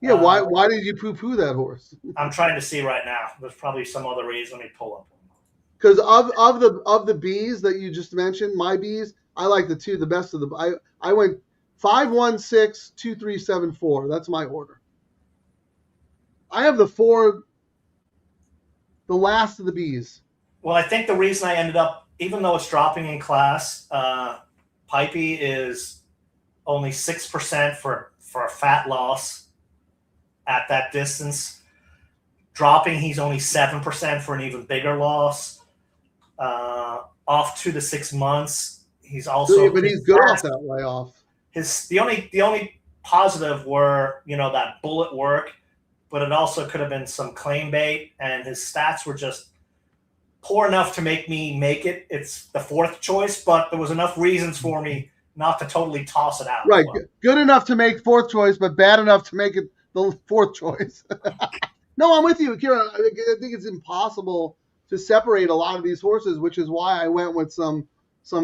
Yeah, why did you poo-poo that horse? I'm trying to see right now. There's probably some other reason. Let me pull up. Because of the Bs that you just mentioned, my Bs, I like the 2 the best of the. I went 5, 1, 6, 2, 3, 7, 4. That's my order. I have the 4, the last of the Bs. Well, I think the reason I ended up, even though it's dropping in class, Pipey is only 6% for a fat loss at that distance. Dropping, he's only 7% for an even bigger loss. Off 2 to 6 months, he's also. But he's good off that layoff. The only positive were that bullet work, but it also could have been some claim bait, and his stats were just poor enough to make me make it. It's the 4th choice, but there was enough reasons for me not to totally toss it out. Right, good enough to make 4th choice, but bad enough to make it the 4th choice. No, I'm with you, Ciaran. I think it's impossible to separate a lot of these horses, which is why I went with some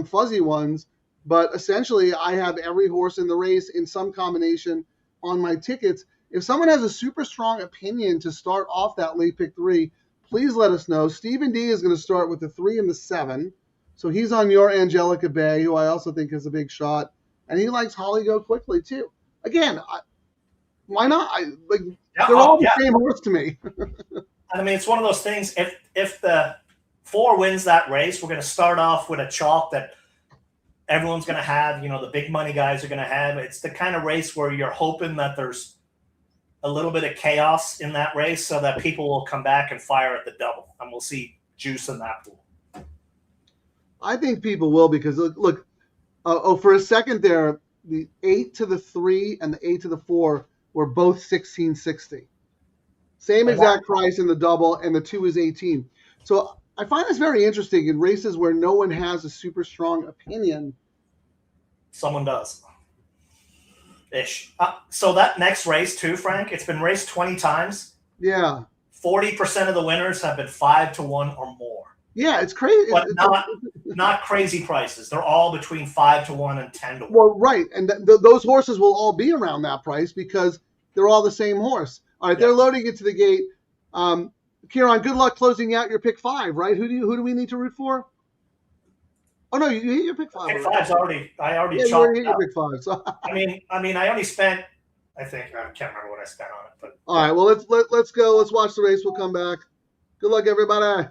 fuzzy ones. But essentially, I have every horse in the race in some combination on my tickets. If someone has a super strong opinion to start off that late pick 3, please let us know. Stephen D is going to start with the 3 and the 7. So he's on your Angelica Bay, who I also think is a big shot. And he likes Holly Go Quickly, too. Again, why not? They're all the same horse to me. I mean, it's one of those things. If the 4 wins that race, we're going to start off with a chalk that everyone's going to have. The big money guys are going to have. It's the kind of race where you're hoping that there's a little bit of chaos in that race, so that people will come back and fire at the double, and we'll see juice in that pool. I think people will, because look. For a second there, the 8 to the 3 and the 8 to the 4 were both 1660. Same exact price in the double, and the 2 is 18. So I find this very interesting in races where no one has a super strong opinion. Someone does. Ish. So that next race too, Frank, it's been raced 20 times. Yeah. 40% of the winners have been 5-1 or more. Yeah, it's crazy. But not crazy prices. They're all between 5-1 and 10-1. Well, right, and those horses will all be around that price because they're all the same horse. All right, they're loading it to the gate. Ciaran, good luck closing out your pick 5. Right? Who do we need to root for? Oh no, you hit your pick 5. Pick 5's already. I already Yeah, you chopped already hit it your up. pick 5. So. I mean, I only spent. I can't remember what I spent on it, but All right, well let's go. Let's watch the race. We'll come back. Good luck, everybody.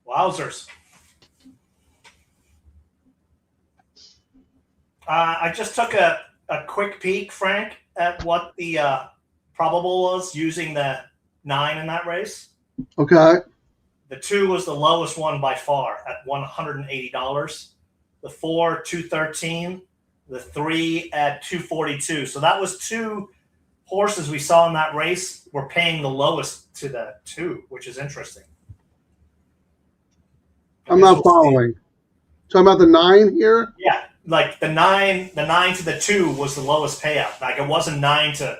wowzers. I just took a quick peek, Frank, at what the probable was using the 9 in that race. Okay. The 2 was the lowest one by far at $180. The 4, $213. The 3 at $242. So that was 2 horses we saw in that race were paying the lowest to the 2, which is interesting. I'm not following. Talking about the 9 here? Yeah, like the 9 to the 2 was the lowest payout. Like it wasn't 9 to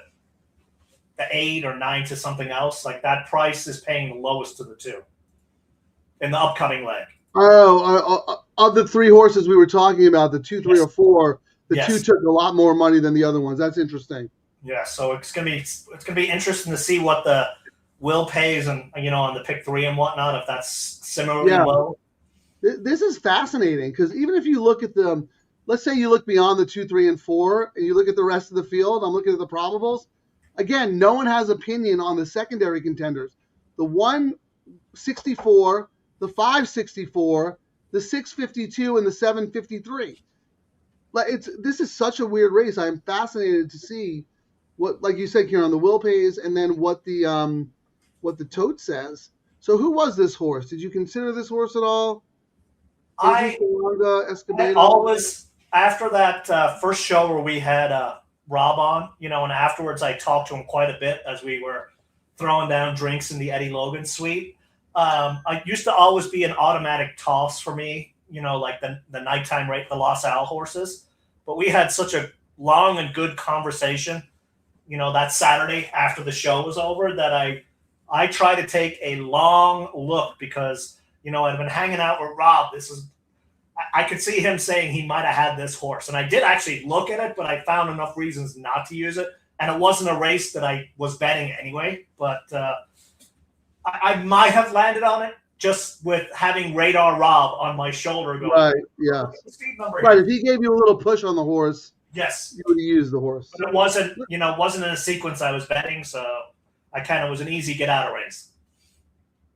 the 8 or 9 to something else. Like that price is paying the lowest to the 2 in the upcoming leg. Oh, of the 3 horses we were talking about, the 2, 3, Yes. or 4, the Yes. 2 took a lot more money than the other ones. That's interesting. Yeah, so it's gonna be interesting to see what the will pays and on the pick 3 and whatnot, if that's similarly low. This is fascinating because even if you look at them, let's say you look beyond the 2, 3, and 4, and you look at the rest of the field. I'm looking at the probables. Again, no one has opinion on the secondary contenders. The 164, the 564, the 652, and the 753. This is such a weird race. I am fascinated to see what, like you said, Ciaran, the will pays, and then what the tote says. So who was this horse? Did you consider this horse at all? I always, after that first show where we had Rob on, and afterwards I talked to him quite a bit as we were throwing down drinks in the Eddie Logan suite. I used to always be an automatic toss for me, like the nighttime rate, the Los Al horses. But we had such a long and good conversation, that Saturday after the show was over, that I try to take a long look because, I've been hanging out with Rob. I could see him saying he might have had this horse. And I did actually look at it, but I found enough reasons not to use it. And it wasn't a race that I was betting anyway. But I might have landed on it just with having Radar Rob on my shoulder going. Right. Yeah. Speed number Right. here. If he gave you a little push on the horse, Yes. you would have used the horse. But it wasn't in a sequence I was betting, so I kind of was an easy get out of race.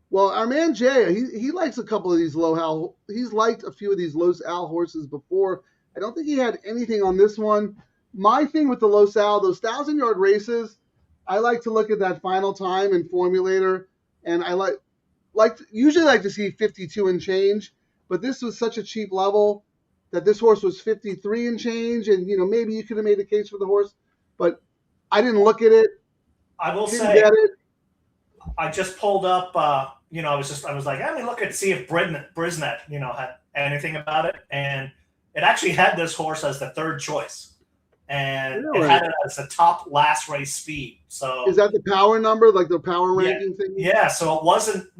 Well, our man Jay, he likes a couple of these low Al. He's liked a few of these low Al horses before. I don't think he had anything on this one. My thing with the low Al, those 1,000-yard races, I like to look at that final time and formulator, and I usually like to see 52 and change, but this was such a cheap level that this horse was 53 and change, and maybe you could have made a case for the horse, but I didn't look at it. I will Didn't say, get it. I just pulled up. I was like, let me look and see if Brisnet, had anything about it, and it actually had this horse as the third choice, and Really? it had it as the top last race speed. So Is that the power number, like the power ranking thing? yeah, so it wasn't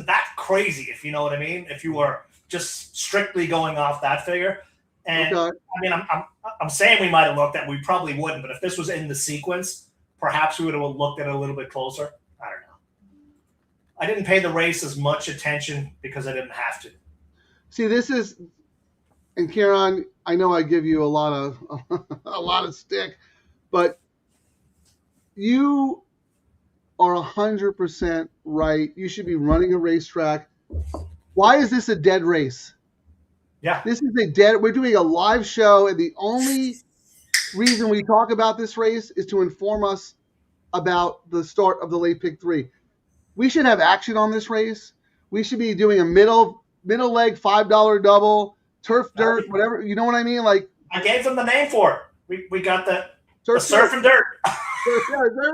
that crazy, if you know what I mean. If you were just strictly going off that figure, and Okay. I mean, I'm saying we might have looked at, we probably wouldn't, but if this was in the sequence, perhaps we would have looked at it a little bit closer. I don't know. I didn't pay the race as much attention because I didn't have to. See, this is, and Ciaran, I know I give you a lot of stick, but you are 100% right. You should be running a racetrack. Why is this a dead race? Yeah. This is a dead. We're doing a live show, and the only reason we talk about this race is to inform us about the start of the late pick 3. We should have action on this race. We should be doing a middle leg $5 double, turf dirt, whatever. You know what I mean? Like, I gave them the name for it. We got the turf surf and dirt. Surf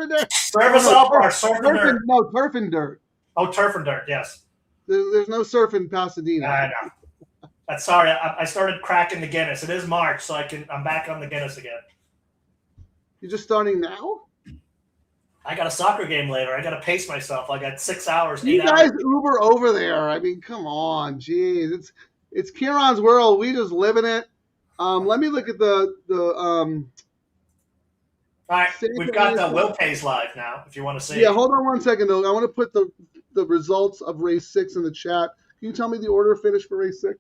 and dirt. Service up our surf and dirt. No, turf and dirt. Oh, turf and dirt, yes. There's no surf in Pasadena. I know. Sorry, I started cracking the Guinness. It is March, so I'm back on the Guinness again. You're just starting now? I got a soccer game later. I got to pace myself. I got 6 hours, 8 You hours. guys Uber over there. I mean, come on, jeez. It's Ciaran's world. We just live in it. Let me look at the All right, we've got the Will Pays live now, if you want to see. Yeah, hold on one second, though. I want to put the results of race 6 in the chat. Can you tell me the order of finish for race 6?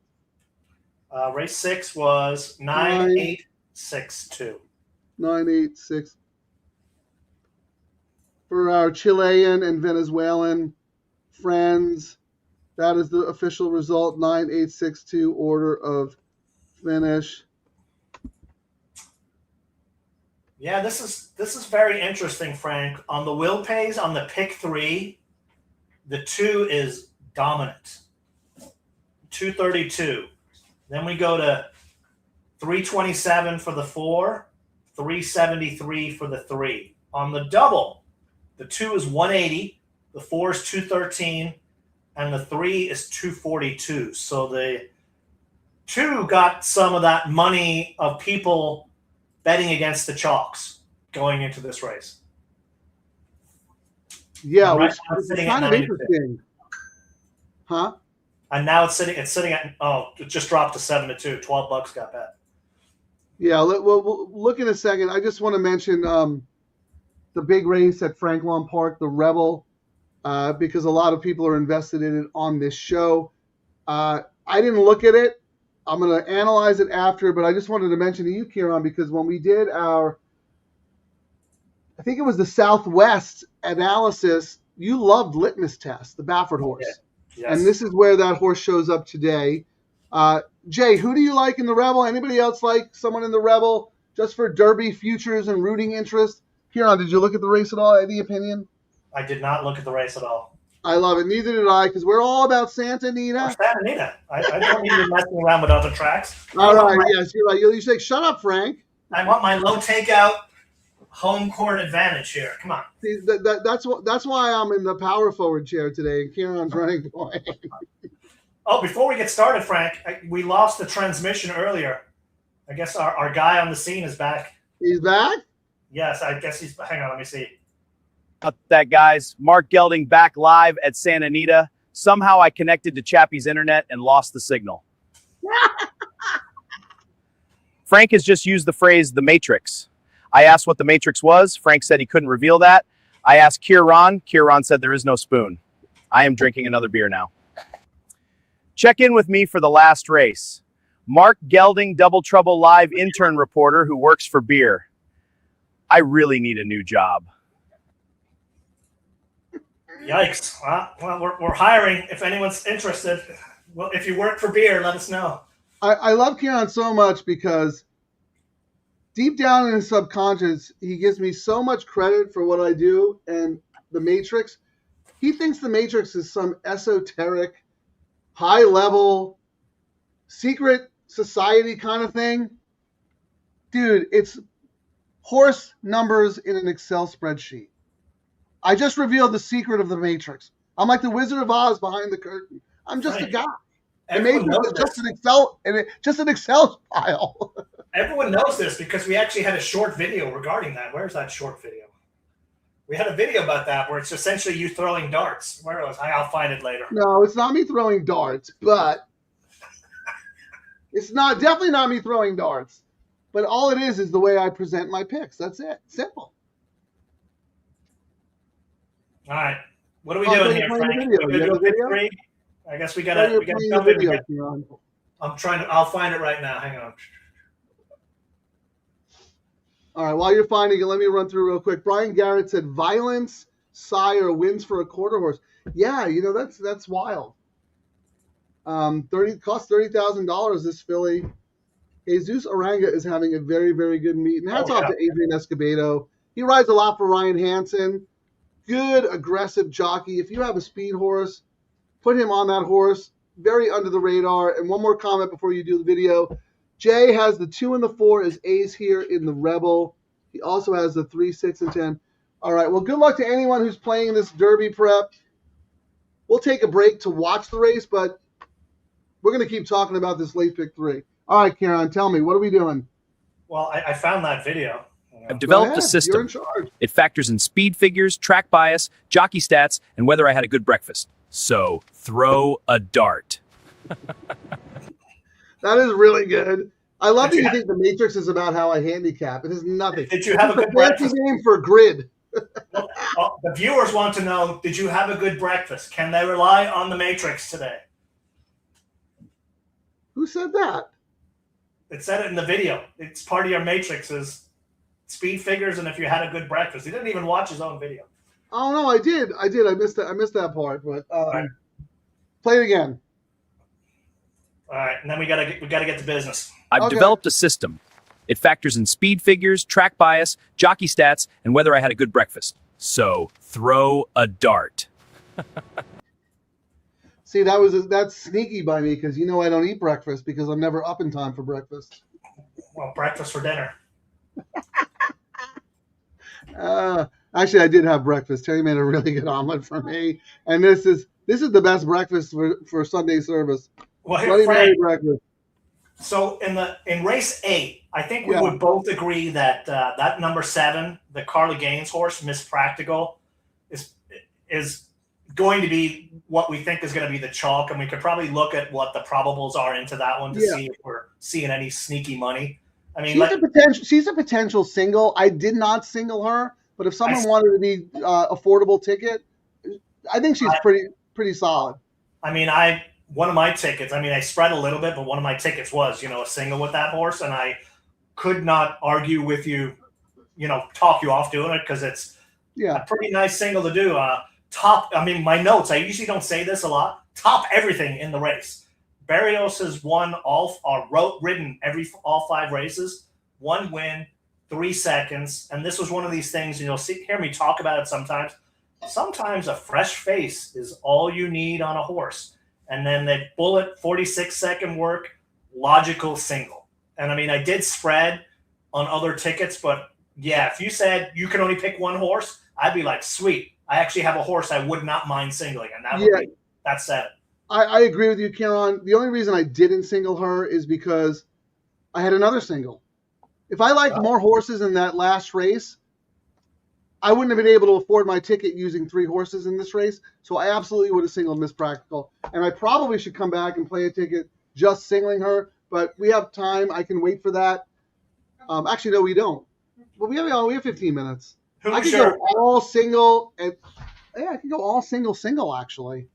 Race 6 was 9-8-6-2. 9-8-6. For our Chilean and Venezuelan friends, that is the official result, 9-8-6-2 order of finish. Yeah, this is very interesting, Frank. On the Will Pays, on the pick 3, the 2 is dominant. 232. Then we go to 327 for the 4, 373 for the 3. On the double, the 2 is 180, the 4 is 213, and the 3 is 242. So the 2 got some of that money of people betting against the chalks going into this race. Yeah, Right which now it's is sitting kind at of 92. interesting. Huh? And now it's sitting at it just dropped to 7-2. $12 got bet. Yeah, we'll look in a second. I just want to mention the big race at Franklin Park, the Rebel, because a lot of people are invested in it on this show. I didn't look at it. I'm going to analyze it after, but I just wanted to mention to you, Ciaran, because when we did I think it was the Southwest analysis, you loved Litmus Test, the Baffert horse. Yeah. Yes. And this is where that horse shows up today. Jay, who do you like in the Rebel? Anybody else like someone in the Rebel just for Derby futures and rooting interest? Ciaran, did you look at the race at all? Any opinion? I did not look at the race at all. I love it. Neither did I, because we're all about Santa Or Anita. Santa Anita. I don't need to messing around with other tracks. All right, yes, you're right. You say, shut up, Frank. I want my low takeout home court advantage here. Come on. See, that's why I'm in the power forward chair today, and Ciaran's running point. Oh, before we get started, Frank, we lost the transmission earlier. I guess our guy on the scene is back. He's back? Yes, I guess he's. Hang on, let me see. About that, guys. Mark Gelding back live at Santa Anita. Somehow I connected to Chappie's internet and lost the signal. Frank has just used the phrase "the Matrix." I asked what the Matrix was. Frank said he couldn't reveal that. I asked Ciaran. Ciaran said there is no spoon. I am drinking another beer now. Check in with me for the last race. Mark Gelding, Double Trouble Live intern reporter who works for beer. I really need a new job. Yikes. Well, we're hiring. If anyone's interested, well, if you work for beer, let us know. I love Ciaran so much because deep down in his subconscious, he gives me so much credit for what I do and the Matrix. He thinks the Matrix is some esoteric, high-level, secret society kind of thing. Dude, it's horse numbers in an Excel spreadsheet. I just revealed the secret of the Matrix. I'm like the Wizard of Oz behind the curtain. I'm just a guy. The Matrix is just an Excel file. Everyone knows this because we actually had a short video regarding that. Where's that short video? We had a video about that where it's essentially you throwing darts. Where was I? I'll find it later. No, it's not me throwing darts, but it's definitely not me throwing darts. But all it is the way I present my picks. That's it. Simple. All right. What are we doing here, Frank? Video? I guess we got to video. I'll find it right now. Hang on. All right, while you're finding it, let me run through real quick. Brian Garrett said Violence Sire wins for a quarter horse. Yeah, that's wild. Cost $30,000 this filly. Jesus Aranga is having a very, very good meet. And hats off to Adrian Escobedo. He rides a lot for Ryan Hansen. Good, aggressive jockey. If you have a speed horse, put him on that horse. Very under the radar. And one more comment before you do the video. Jay has the 2 and the 4 as A's here in the Rebel. He also has the 3, 6, and 10. All right, well, good luck to anyone who's playing this Derby prep. We'll take a break to watch the race, but we're going to keep talking about this late pick 3. All right, Ciaran, tell me, what are we doing? Well, I found that video. I've developed a system. You're in charge. It factors in speed figures, track bias, jockey stats, and whether I had a good breakfast. So throw a dart. That is really good. I love that you think the Matrix is about how I handicap. It is nothing. Did you have a good breakfast? Game for grid. Well, the viewers want to know, did you have a good breakfast? Can they rely on the Matrix today? Who said that? It said it in the video. It's part of your Matrix's speed figures and if you had a good breakfast. He didn't even watch his own video. Oh, no, I did. I missed that part. But right. Play it again. All right, and then we gotta get to business. I've developed a system. It factors in speed figures, track bias, jockey stats, and whether I had a good breakfast. So throw a dart. See, that's sneaky by me because I don't eat breakfast because I'm never up in time for breakfast. Well, breakfast for dinner. Actually, I did have breakfast. Terry made a really good omelet for me, and this is the best breakfast for Sunday service. Well, Bloody Mary breakfast. So in race 8, I think we would both agree that that number 7, the Carly Gaines horse, Miss Practical, is going to be what we think is going to be the chalk, and we could probably look at what the probables are into that one to see if we're seeing any sneaky money. I mean, she's a potential single. I did not single her, but if someone wanted to be affordable ticket, I think she's pretty solid. I mean, one of my tickets, I spread a little bit, but one of my tickets was, a single with that horse, and I could not argue with you, talk you off doing it because it's a pretty nice single to do. My notes, I usually don't say this a lot, top everything in the race. Barrios has won ridden all 5 races, 1 win, 3 seconds, and this was one of these things, you'll hear me talk about it sometimes. Sometimes a fresh face is all you need on a horse. And then the bullet 46-second work, logical single. And I did spread on other tickets, but if you said you can only pick one horse, I'd be like, sweet. I actually have a horse I would not mind singling, and that's it. I agree with you, Ciaran. The only reason I didn't single her is because I had another single. If I liked more horses in that last race, I wouldn't have been able to afford my ticket using 3 horses in this race, so I absolutely would have singled Miss Practical. And I probably should come back and play a ticket just singling her, but we have time. I can wait for that. Actually, no, we don't. Well, we have 15 minutes. I could go all single, and I could go all single actually.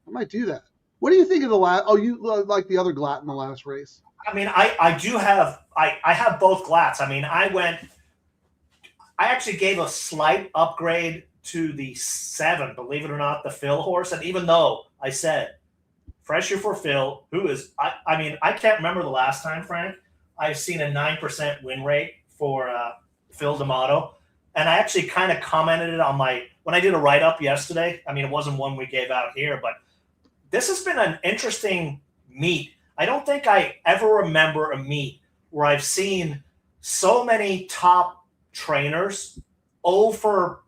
I might do that. What do you think of the last? Oh, you like the other Glatt in the last race? I mean, I do have I have both Glatts. I mean, I actually gave a slight upgrade to the 7, believe it or not, the Phil horse. And even though I said pressure for Phil, who is I mean, I can't remember the last time, Frank, I've seen a 9% win rate for Phil D'Amato. And I actually kind of commented it on when I did a write-up yesterday. I mean, it wasn't one we gave out here, but this has been an interesting meet. I don't think I ever remember a meet where I've seen so many top trainers for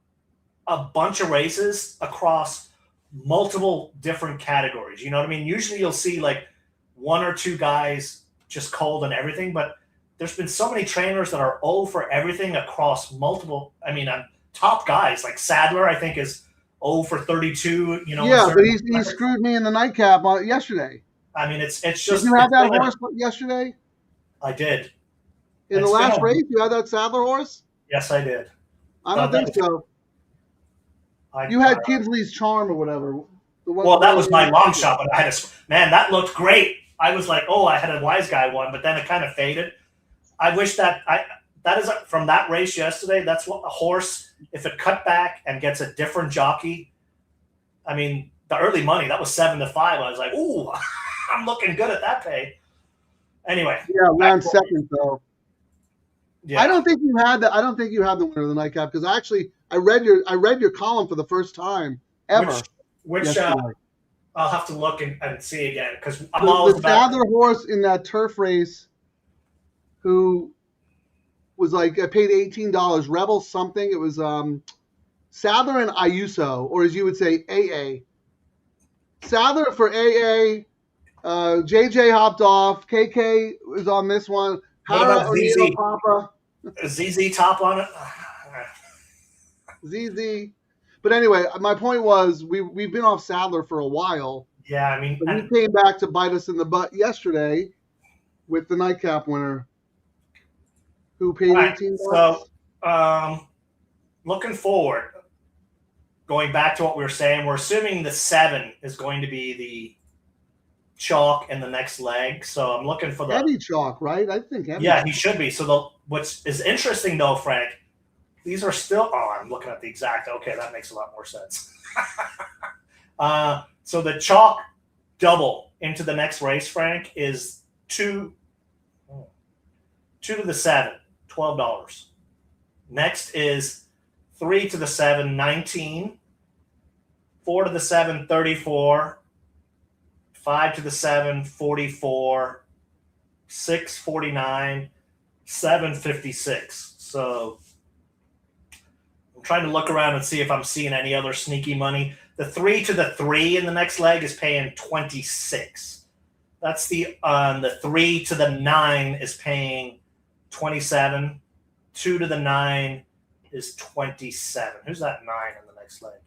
a bunch of races across multiple different categories. You know what I mean? Usually you'll see like 1 or 2 guys just cold and everything, but there's been so many trainers that are for everything across multiple. I mean, top guys like Sadler, I think is for 32. You know, yeah, but he screwed me in the nightcap yesterday. I mean, it's just. Did you have that horse yesterday? I did. In the last race, you had that Sadler horse? Yes, I did. I don't think so. You had Kinsley's Charm or whatever. Well, that was my long shot, but I had that looked great. I was like, I had a Wise Guy one, but then it kind of faded. I wish that is from that race yesterday. That's what a horse, if it cut back and gets a different jockey. I mean, the early money, that was 7-5. I was like, ooh, I'm looking good at that pay. Anyway. Yeah, round second though. Yeah. I don't think you had that. I don't think you had the winner of the nightcap because I read your column for the first time ever. Which I'll have to look and see again because I'm always the Sadler horse in that turf race, who was like I paid $18. Rebel something. It was Sadler and Ayuso, or as you would say, AA. Sadler for AA. JJ hopped off. KK was on this one. What about ZZ? Papa. ZZ top on it? ZZ. But anyway, my point was we've been off Sadler for a while. Yeah, I mean. But he came back to bite us in the butt yesterday with the nightcap winner who paid $18. So, looking forward, going back to what we were saying, we're assuming the 7 is going to be the chalk in the next leg. So I'm looking for the heavy chalk, right? I think heavy. Yeah, he should be. So what's is interesting though, Frank, these are still. Oh, I'm looking at the exact. Okay, that makes a lot more sense. So the chalk double into the next race, Frank, is 2 to the 7, $12. Next is 3 to the 7, 19. 4 to the 7, 34. 5 to the 7, 44, 6, 49, 7, 56. So I'm trying to look around and see if I'm seeing any other sneaky money. The 3 to the 3 in the next leg is paying 26. That's the 3 to the 9 is paying 27. 2 to the 9 is 27. Who's that 9 in the next leg?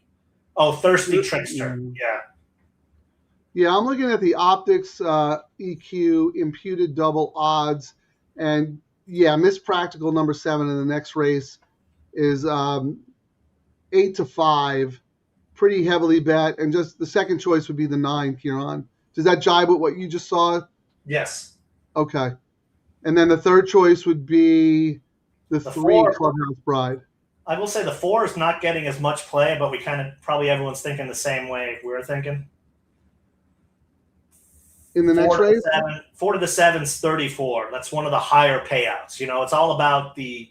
Oh, Thirsty Trickster. Yeah. Yeah, I'm looking at the optics, EQ, imputed double odds, and yeah, Miss Practical number 7 in the next race is 8 to 5, pretty heavily bet, and just the second choice would be the 9, Ciaran. Does that jibe with what you just saw? Yes. Okay, and then the third choice would be the 3 Clubhouse Bride. I will say the 4 is not getting as much play, but we kind of probably everyone's thinking the same way we were thinking. In the next race? 4 to the 7 is 34. That's one of the higher payouts. You know, it's all about the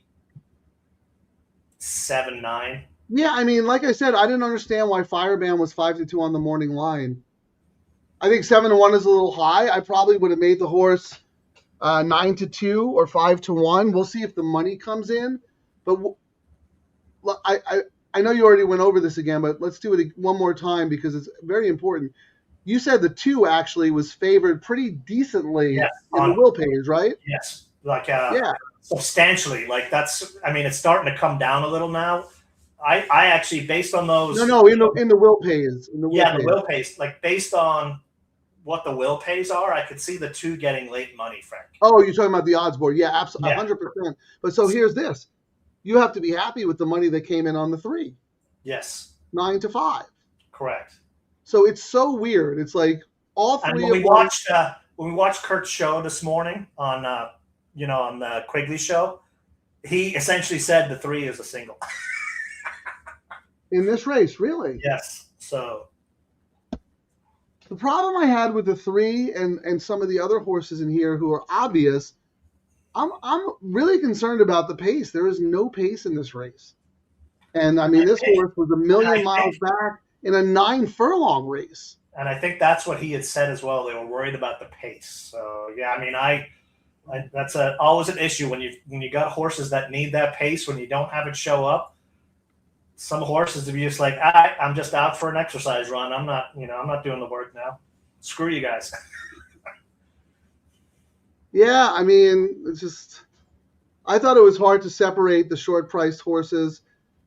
7-9. Yeah, I mean, like I said, I didn't understand why Fireman was 5 to 2 on the morning line. I think 7 to 1 is a little high. I probably would have made the horse 9 to 2 or 5 to 1. We'll see if the money comes in. But I know you already went over this again, but let's do it one more time because it's very important. You said the 2 actually was favored pretty decently in the will pays, right? Yes, like substantially. Like that's. I mean, it's starting to come down a little now. I actually, based on those. No, in the will pays. The will pays. Like based on what the will pays are, I could see the 2 getting late money, Frank. Oh, you're talking about the odds board? Yeah, absolutely, 100%. But so here's this: you have to be happy with the money that came in on the 3. Yes. 9-5. Correct. So it's so weird. It's like all And three when of we watched Kurt's show this morning on on the Quigley show, he essentially said the 3 is a single. in this race, really. Yes. So The problem I had with the 3 and some of the other horses in here who are obvious, I'm really concerned about the pace. There is no pace in this race. And I mean, this horse was a million miles back in a 9 furlong race. and I think that's what he had said as well. They were worried about the pace. So yeah, I mean, I that's always an issue when you got horses that need that pace when you don't have it show up. Some horses to be just like, I'm just out for an exercise run. I'm not doing the work now. Screw you guys. Yeah, I mean, it's just I thought it was hard to separate the short-priced horses,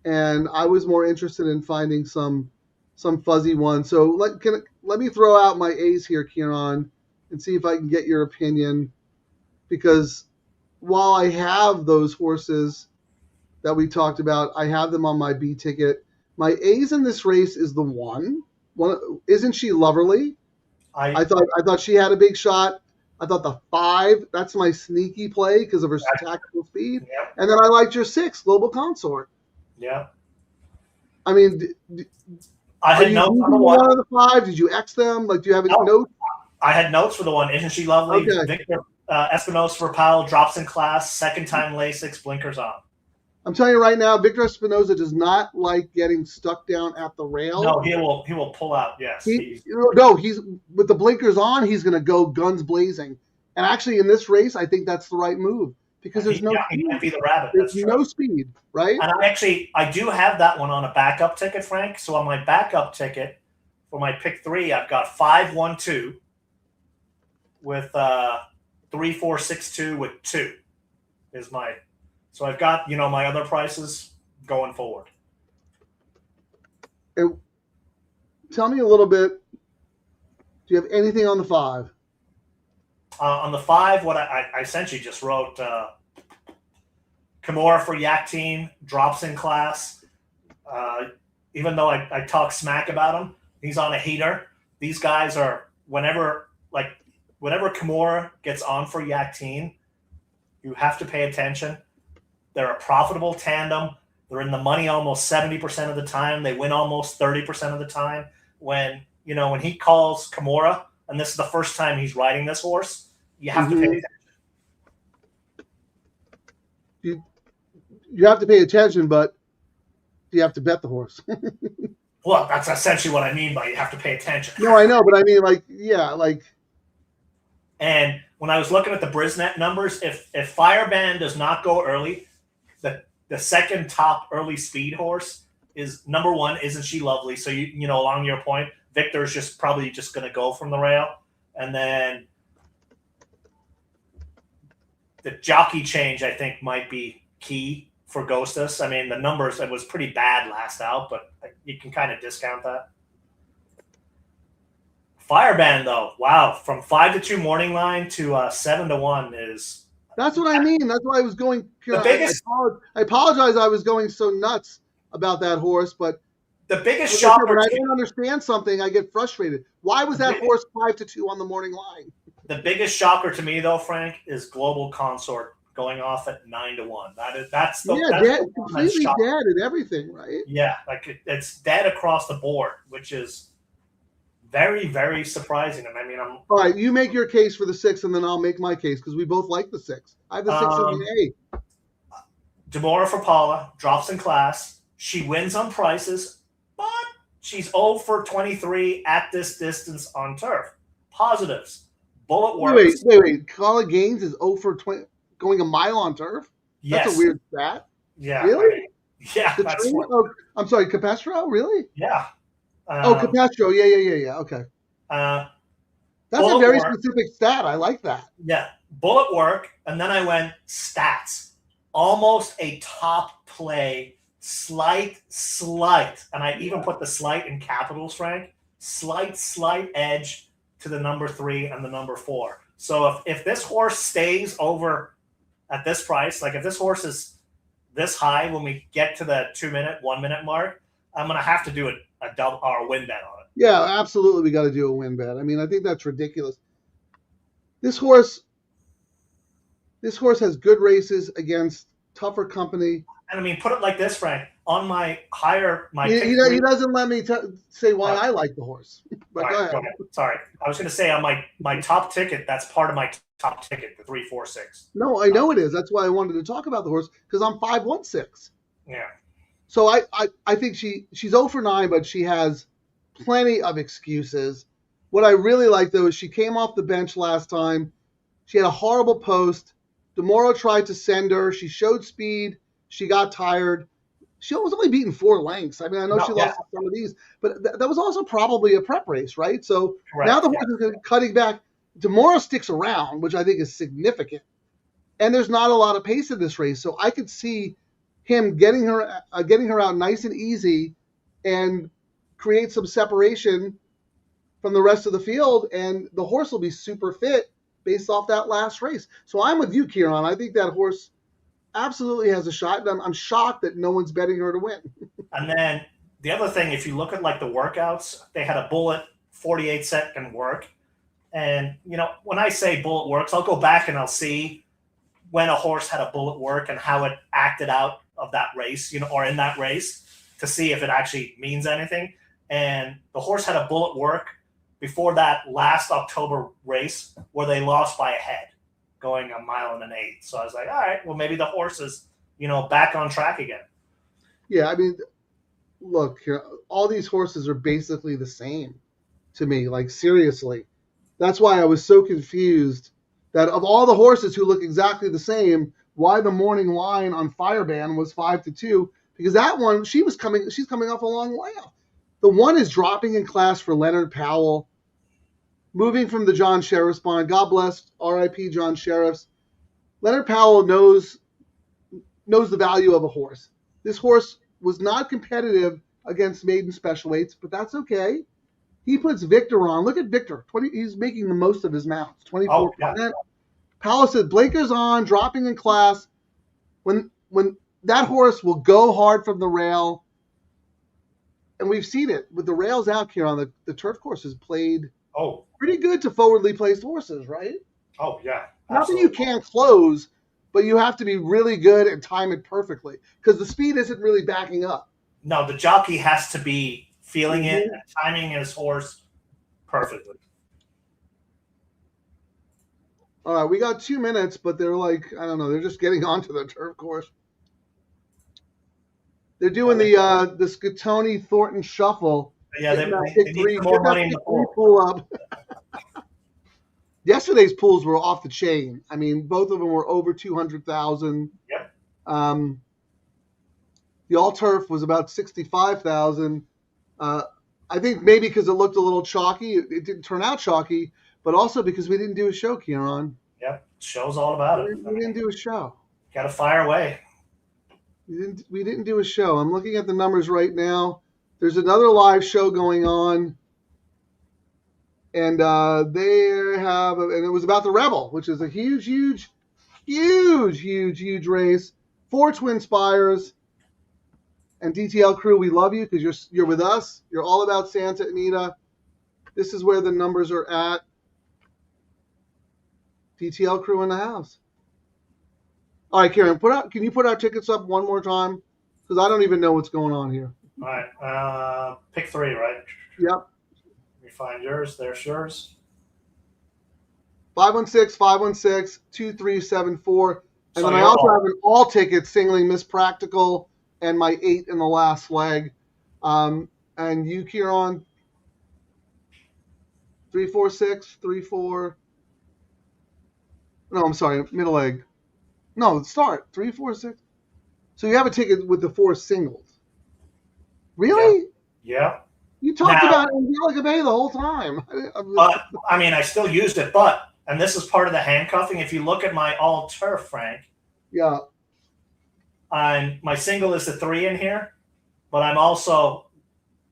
and I was more interested in finding some fuzzy ones. So let me throw out my A's here, Ciaran, and see if I can get your opinion. Because while I have those horses that we talked about, I have them on my B ticket. My A's in this race is the one. Isn't she Loverly? I thought she had a big shot. I thought the 5, that's my sneaky play because of her tactical speed. Yep. And then I liked your 6, Global Consort. Yeah. I mean, I had notes on the one. One of the 5? Did you X them? Like, do you have any notes? I had notes for the one. Isn't she lovely? Okay. Victor Espinosa for Powell drops in class. Second time Lasix, blinkers on. I'm telling you right now, Victor Espinosa does not like getting stuck down at the rail. No, he will pull out. Yes. He's with the blinkers on. He's going to go guns blazing. And actually, in this race, I think that's the right move because there's no he might be the rabbit. There's no speed, right? And I do have that one on a backup ticket, Frank. So on my backup ticket for my pick 3, I've got 5-1-2 with 3-4-6-2 with 2 is my. So I've got my other prices going forward. And tell me a little bit. Do you have anything on the 5? On the 5, what I essentially just wrote Kimura for Yak Team, drops in class. Even though I talk smack about him, he's on a heater. These guys are, whenever Kimura gets on for Yak Team, you have to pay attention. They're a profitable tandem. They're in the money almost 70% of the time. They win almost 30% of the time. When he calls Kimura, and this is the first time he's riding this horse, you have to pay attention. You have to pay attention, but you have to bet the horse. Well, that's essentially what I mean by you have to pay attention. No, I know, but I mean, And when I was looking at the Brisnet numbers, if Fireband does not go early, the second top early speed horse is number 1. Isn't she lovely? So along your point, Victor's just probably just going to go from the rail, and then the jockey change I think might be key for Ghostus. I mean, the numbers, it was pretty bad last out, but you can kind of discount that. Fireband though, wow, from 5-2 morning line to 7-1 is. That's what I mean. That's why I was going. I apologize. I was going so nuts about that horse, but the biggest shocker. When I don't understand something, I get frustrated. Why was that horse 5-2 on the morning line? The biggest shocker to me, though, Frank, is Global Consort going off at 9-1. That's completely dead at everything, right? Yeah, it's dead across the board, which is very, very surprising. And I mean, all right. You make your case for the 6, and then I'll make my case because we both like the 6. I have the 6 in the A. Demora for Paula drops in class. She wins on prices, but she's 0 for 23 at this distance on turf. Positives. Bullet works. Wait. Paula Gaines is 0 for 20 going a mile on turf? Yes. That's a weird stat. Yeah. Really? Yeah. I'm sorry, Capestro? Really? Yeah. Capestro. Yeah. Okay. That's a very specific stat. I like that. Yeah. Bullet work. And then I went stats. Almost a top play. Slight. And I even put the slight in capitals, Frank. Slight edge to the number 3 and the number 4. So if this horse stays over at this price, like if this horse is this high when we get to the 2-minute, 1-minute mark, I'm going to have to do a double or a win bet on it. Yeah, absolutely. We got to do a win bet. I mean, I think that's ridiculous. This horse has good races against tougher company. And I mean, put it like this, Frank. On my He doesn't let me say why I like the horse. But go ahead. Sorry, I was going to say on my top ticket. That's part of my top ticket, the 346. No, I know it is. That's why I wanted to talk about the horse, because I'm 516. Yeah. So I think she's 0 for 9, but she has plenty of excuses. What I really like, though, is she came off the bench last time. She had a horrible post. DeMoro tried to send her. She showed speed. She got tired. She was only beaten 4 lengths. I mean, I know she lost some of these, but that was also probably a prep race, right? So now the horse is cutting back. DeMoro sticks around, which I think is significant. And there's not a lot of pace in this race. So I could see him getting her out nice and easy and create some separation from the rest of the field, and the horse will be super fit based off that last race. So I'm with you, Ciaran. I think that horse absolutely has a shot, and I'm shocked that no one's betting her to win. And then the other thing, if you look at like the workouts, they had a bullet 48-second work. And, you know, when I say bullet works, I'll go back and I'll see when a horse had a bullet work and how it acted out of that race, you know, or in that race, to see if it actually means anything. And the horse had a bullet work before that last October race where they lost by a head, going 1 1/8 miles. So I was like, all right, well, maybe the horse is, you know, back on track again. Yeah, I mean, look, here, all these horses are basically the same to me, like seriously. That's why I was so confused that of all the horses who look exactly the same, why the morning line on Firebrand was 5-2, because that one, she's coming off a long way off. The one is dropping in class for Leonard Powell, moving from the John Sheriff's barn. God bless, R.I.P. John Sheriff's. Leonard Powell knows the value of a horse. This horse was not competitive against maiden special weights, but that's okay. He puts Victor on. Look at Victor. He's making the most of his mounts. 24%. Oh, yeah. Powell said, blinkers on, dropping in class. When that horse will go hard from the rail, and we've seen it with the rails out here on the turf course has played pretty good to forwardly placed horses, right? Oh, yeah. Not that you can't close, but you have to be really good and time it perfectly because the speed isn't really backing up. No, the jockey has to be feeling it and timing his horse perfectly. All right, we got 2 minutes, but they're like, I don't know, they're just getting onto the turf course. They're doing the Scatoni Thornton shuffle. Yeah, they need more money in the pool up. Yesterday's pools were off the chain. I mean, both of them were over 200,000. Yep. The all turf was about 65,000. I think maybe because it looked a little chalky, it didn't turn out chalky, but also because we didn't do a show, Ciaran. Yep, show's all about it. We didn't do a show. Got to fire away. We didn't do a show. I'm looking at the numbers right now. There's another live show going on, and and it was about the Rebel, which is a huge race. 4 Twin Spires. And DTL crew, we love you because you're with us. You're all about Santa Anita. This is where the numbers are at. DTL crew in the house. All right, Ciaran, can you put our tickets up one more time? Because I don't even know what's going on here. All right, pick 3, right? Yep. Let me find yours. There's yours. 516, 2374. And then I also have an all ticket singling Miss Practical and my 8 in the last leg. And you, Ciaran, 346, 34. No, I'm sorry, middle leg. No, start 346. So you have a ticket with the 4 singles. Really? Yeah. You talked about Angelica Bay the whole time. I mean, I still used it, and this is part of the handcuffing. If you look at my all turf, Frank. Yeah. My single is the 3 in here, but I'm also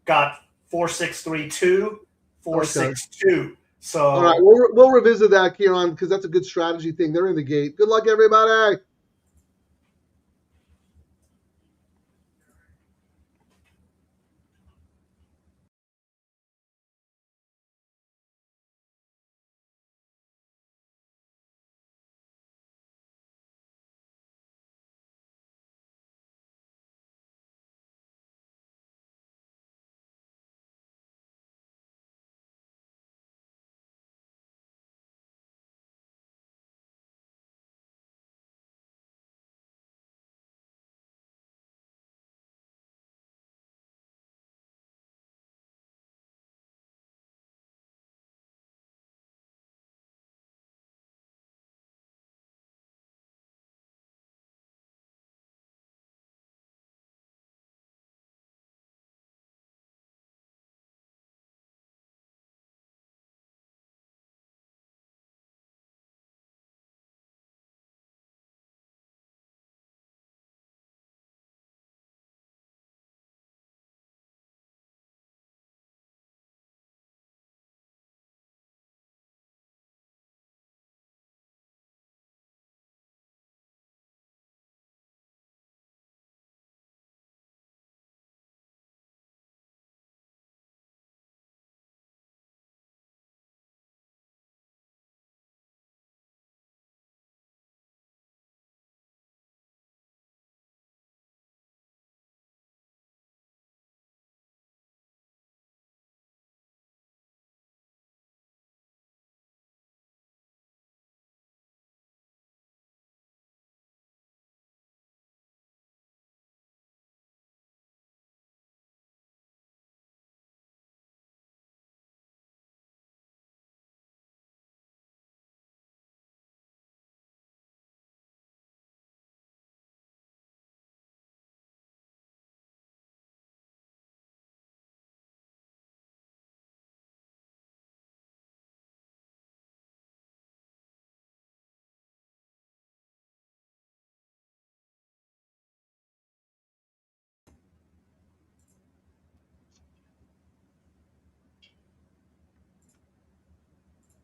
got 4632, 462. So all right, we'll revisit that, Ciaran, because that's a good strategy thing. They're in the gate. Good luck, everybody.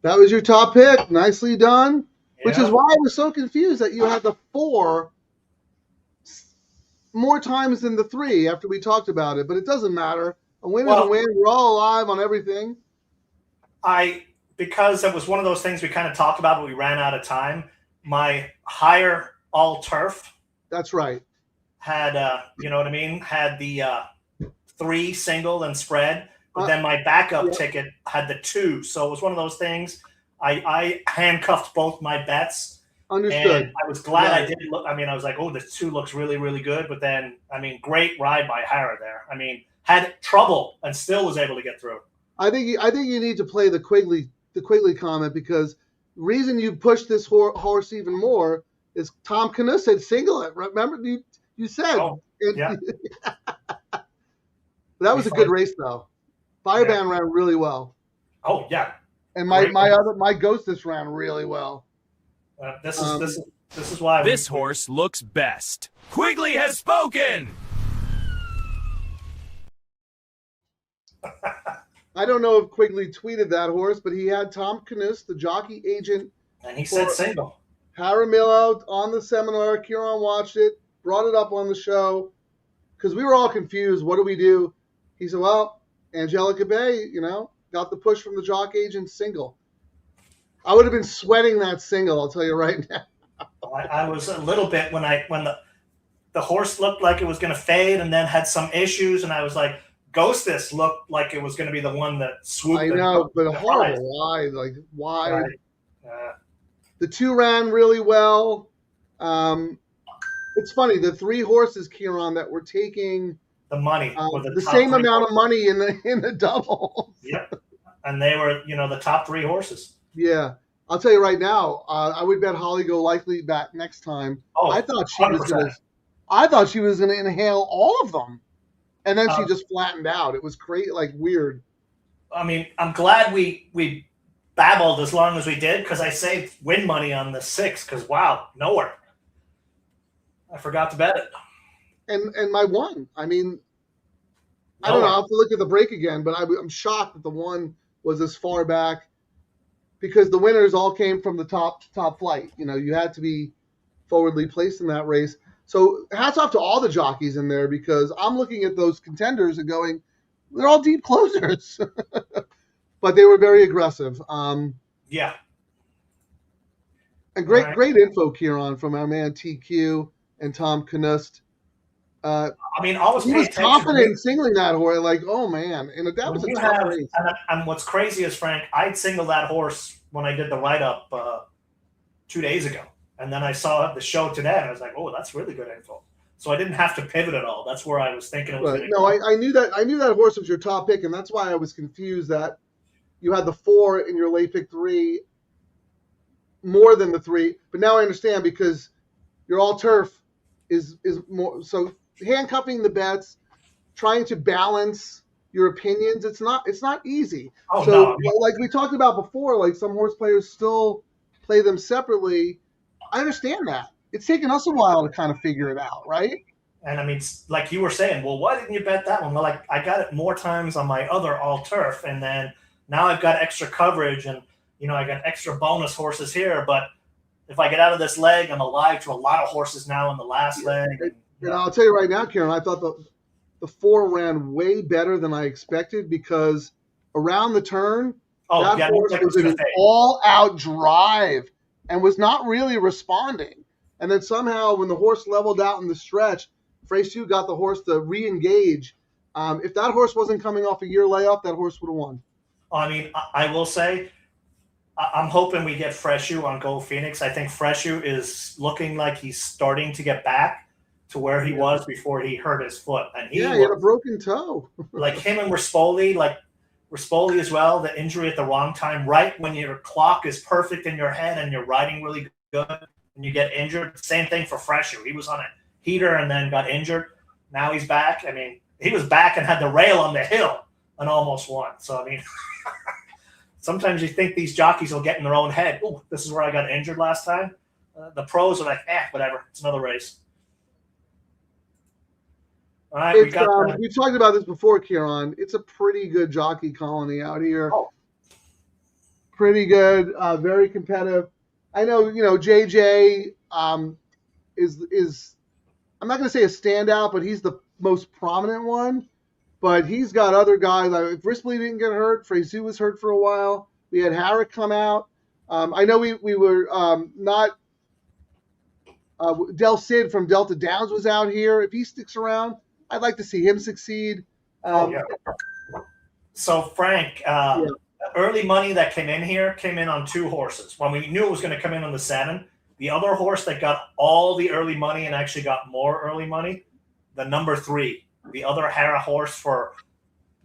That was your top pick. Nicely done. Which is Yeah. why I was so confused that you had the 4 more times than the 3 after we talked about it. But it doesn't matter. A win is a win. We're all alive on everything. Because it was one of those things we kind of talked about, but we ran out of time. My higher all turf. That's right. Had you know what I mean? Had the 3 single and spread, but then my backup ticket had the 2. So it was one of those things. I handcuffed both my bets. Understood. And I was glad I didn't look. I mean, I was like, oh, the 2 looks really, really good. But then, I mean, great ride by Hara there. I mean, had trouble and still was able to get through. I think you need to play the Quigley comment, because the reason you pushed this horse even more is Tom Knuth said single it. Remember you said. Oh, yeah. That was a good race though. Firebrand ran really well. Oh yeah. And my Ghostess ran really well. This is why This horse looks best. Quigley has spoken. I don't know if Quigley tweeted that horse, but he had Tom Knuth, the jockey agent, and he said single. Jaramillo on the seminar. Ciaran watched it, brought it up on the show, because we were all confused. What do we do? He said, well, Angelica Bay, got the push from the jock agent single. I would have been sweating that single, I'll tell you right now. I was a little bit when the horse looked like it was going to fade and then had some issues, and I was like, Ghostess looked like it was going to be the one that swooped. I know, but a horrible ride. Like, why? Right. The 2 ran really well. It's funny, the 3 horses, Ciaran, that were taking the money, the same amount of money in the doubles. Yep, and they were the top 3 horses. Yeah, I'll tell you right now, I would bet Holly Go Likely back next time. Oh, I thought she was gonna inhale all of them, and then she just flattened out. It was crazy, like weird. I mean, I'm glad we babbled as long as we did, because I saved win money on the 6. Because wow, nowhere. I forgot to bet it. And my 1. I mean, I don't know. I'll have to look at the break again, but I'm shocked that the 1 was as far back, because the winners all came from the top flight. You had to be forwardly placed in that race. So hats off to all the jockeys in there, because I'm looking at those contenders and going, they're all deep closers. But they were very aggressive. Yeah. And great info, Ciaran, from our man TQ and Tom Knuth. I mean, always he was confident in singling that horse. Like, oh man, and that was a tough race. And what's crazy is, Frank, I'd singled that horse when I did the write-up 2 days ago, and then I saw the show today, and I was like, oh, that's really good info. So I didn't have to pivot at all. That's where I was thinking it was going to go. I knew that horse was your top pick, and that's why I was confused that you had the 4 in your late pick 3 more than the 3. But now I understand, because your all turf is more so. Handcuffing the bets, trying to balance your opinions, it's not easy. Oh, so no. Like we talked about before, like some horse players still play them separately. I understand that. It's taken us a while to kind of figure it out, right? And I mean, like you were saying, well, why didn't you bet that one? Well, like I got it more times on my other all turf, and then now I've got extra coverage, and I got extra bonus horses here. But if I get out of this leg, I'm alive to a lot of horses now in the last leg. And I'll tell you right now, Ciaran, I thought the 4 ran way better than I expected, because around the turn, that horse was in an all-out drive and was not really responding. And then somehow, when the horse leveled out in the stretch, Freysu got the horse to re-engage. If that horse wasn't coming off a year layoff, that horse would have won. I mean, I will say, I'm hoping we get Freysu on Go Phoenix. I think Freysu is looking like he's starting to get back to where he was before he hurt his foot. And he had a broken toe. Like him and Rispoli, as well, the injury at the wrong time, right when your clock is perfect in your head and you're riding really good and you get injured. Same thing for Freysu. He was on a heater and then got injured. Now he's back. I mean, he was back and had the rail on the hill and almost won. So, I mean, sometimes you think these jockeys will get in their own head. Oh, this is where I got injured last time. The pros are like, whatever. It's another race. All right, we've talked about this before, Ciaran. It's a pretty good jockey colony out here. Oh. pretty good, very competitive. I know, JJ is I'm not going to say a standout, but he's the most prominent one. But he's got other guys. Like if Rispoli didn't get hurt, Frezu was hurt for a while. We had Harrick come out. I know we were not. Del Cid from Delta Downs was out here. If he sticks around, I'd like to see him succeed. Yeah. So Frank, early money that came in on 2 horses. When we knew it was going to come in on the 7, the other horse that got all the early money and actually got more early money, the number 3, the other Hara horse for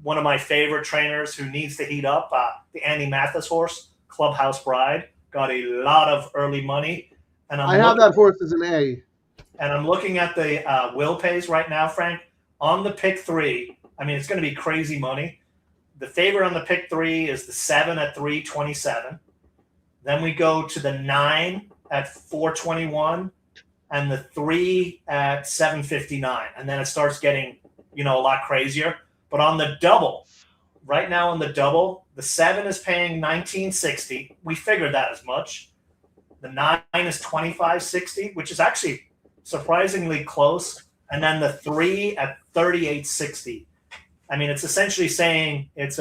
one of my favorite trainers who needs to heat up, the Andy Mathis horse, Clubhouse Bride, got a lot of early money. And I have that horse as an A. And I'm looking at the will pays right now, Frank. On the pick 3, I mean, it's going to be crazy money. The favorite on the pick 3 is the 7 at 327. Then we go to the 9 at 421 and the 3 at 759. And then it starts getting, a lot crazier. But on the double, right now on the double, the 7 is paying $19.60. We figured that as much. The 9 is $25.60, which is actually surprisingly close. And then the 3 at $38.60. I mean, it's essentially saying it's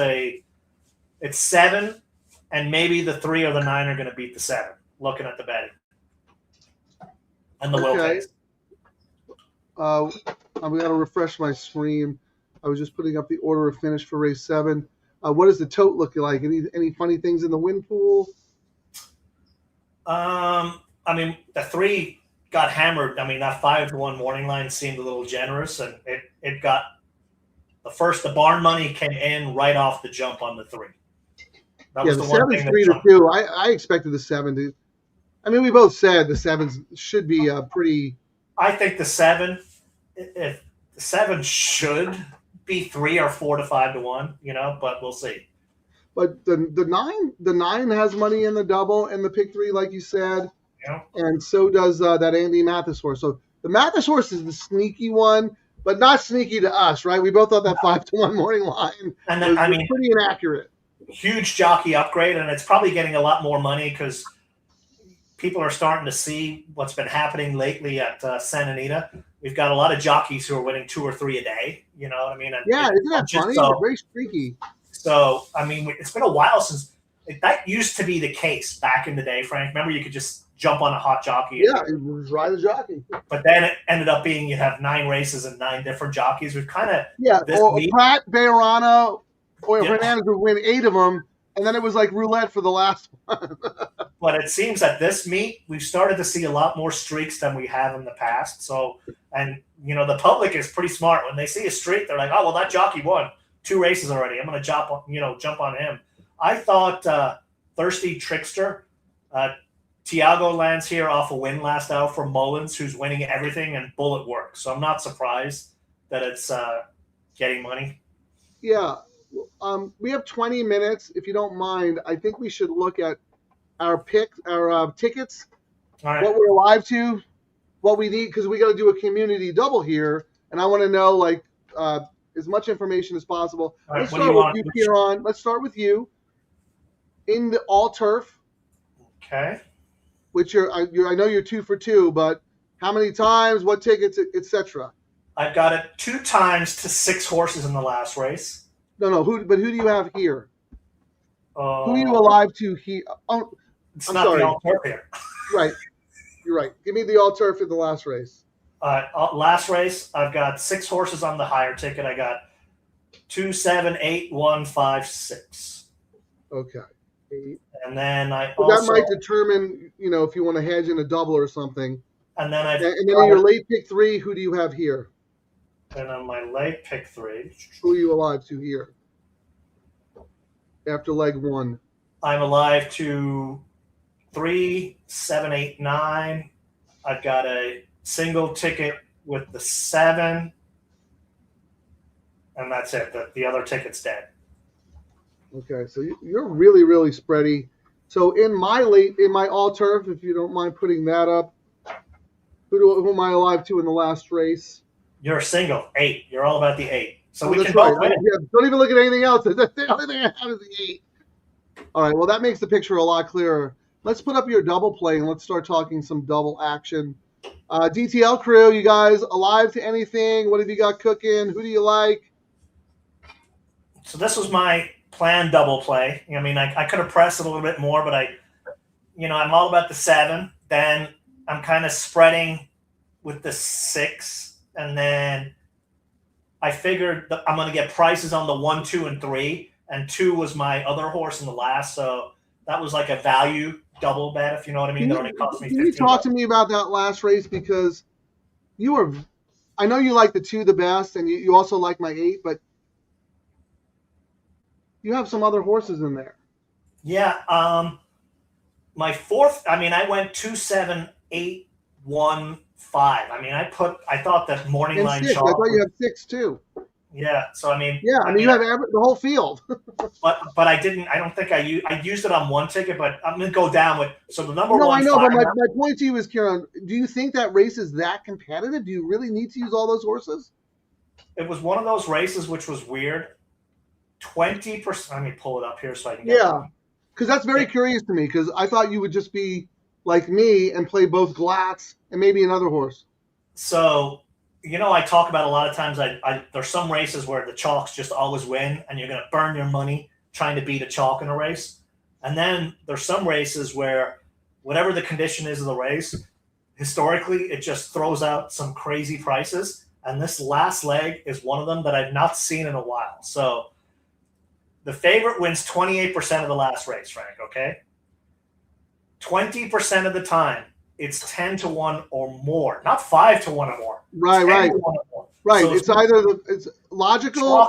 7, and maybe the 3 or the 9 are going to beat the 7. Looking at the betting and the will pays. I'm going to refresh my screen. I was just putting up the order of finish for race 7. What does the tote look like? Any funny things in the win pool? I mean, the 3 got hammered. I mean, that 5-1 morning line seemed a little generous, and it got the barn money came in right off the jump on the 3. That was the 7's 3-2. I expected the 7 to. I mean, we both said the 7s should be pretty. I think the 7, if the 7 should be 3 or 4 to 5-1, but we'll see. But the 9 has money in the double and the pick 3, like you said. Yeah. And so does that Andy Mathis horse. So the Mathis horse is the sneaky one, but not sneaky to us, right? We both thought that 5-1 morning line and then, was pretty inaccurate. Huge jockey upgrade, and it's probably getting a lot more money because people are starting to see what's been happening lately at Santa Anita. We've got a lot of jockeys who are winning 2 or 3 a day. You know what I mean? And isn't that funny? It's very streaky. So, I mean, it's been a while since that used to be the case back in the day, Frank. Remember, you could just jump on a hot jockey. Yeah, it was ride a jockey. But then it ended up being you have 9 races and 9 different jockeys. We've kind of Pratt, Bejarano, or Hernandez would win 8 of them, and then it was like roulette for the last one. But it seems at this meet we've started to see a lot more streaks than we have in the past. So, and the public is pretty smart. When they see a streak, they're like, "Oh, well, that jockey won 2 races already. I'm going to jump on him." I thought Thirsty Trickster, Tiago lands here off a win last out from Mullins, who's winning everything, and Bullet works. So I'm not surprised that it's getting money. Yeah. We have 20 minutes. If you don't mind, I think we should look at our tickets, All right. what we're alive to, what we need, because we got to do a community double here, and I want to know as much information as possible. All right, Let's start with you, Ciaran. Let's start with you in the all turf. Okay. Which I know you're 2 for 2, but how many times, what tickets, etc. I've got it 2 times to 6 horses in the last race. No. Who do you have here? Who are you alive to here? Oh, it's I'm not sorry. the all turf here. Right. You're right. Give me the all turf in the last race. Last race, I've got 6 horses on the higher ticket. I got 2, 7, 8, 1, 5, 6. Okay. 8. And then that might determine, if you want to hedge in a double or something. And then in your late pick 3, who do you have here? And on my late pick 3, who are you alive to here? After leg 1, I'm alive to 3, 7, 8, 9. I've got a single ticket with the 7, and that's it. The other ticket's dead. Okay, so you're really, really spready. So in my all turf, if you don't mind putting that up, who am I alive to in the last race? You're a single 8. You're all about the 8. So we can right. both win. Yeah, don't even look at anything else. The only thing I have is the 8. All right, well, that makes the picture a lot clearer. Let's put up your double play and let's start talking some double action. DTL crew, you guys alive to anything? What have you got cooking? Who do you like? So this was my planned double play. I mean, I could have pressed it a little bit more, but I'm all about the 7. Then I'm kind of spreading with the 6, and then I figured that I'm going to get prices on the 1, 2, and 3, and 2 was my other horse in the last, so that was like a value double bet, if you know what I mean. That only cost me 15 Can you talk to me about that last race, because I know you like the 2 the best, and you also like my 8, but you have some other horses in there. Yeah, my 4th. I mean, I went 2, 7, 8, 1, 5. I mean, I thought that morning And line 6. chalk. I thought you had 6 too. Yeah, so I mean. Yeah, I mean you have the whole field. but I didn't. I don't think I used it on one ticket, but I'm gonna go down with. So the number No, one. I know, but my point to you is, Ciaran, do you think that race is that competitive? Do you really need to use all those horses? It was one of those races which was weird. 20%. Let me pull it up here so I can. Yeah, because that's very curious to me. Because I thought you would just be like me and play both Glatz and maybe another horse. So, I talk about a lot of times. There's some races where the chalks just always win, and you're gonna burn your money trying to beat a chalk in a race. And then there's some races where whatever the condition is of the race, historically it just throws out some crazy prices. And this last leg is one of them that I've not seen in a while. So the favorite wins 28% of the last race, Frank, okay? 20% of the time, it's 10 to 1 or more, not 5 to 1 or more. Right. Right. So it's either it's logical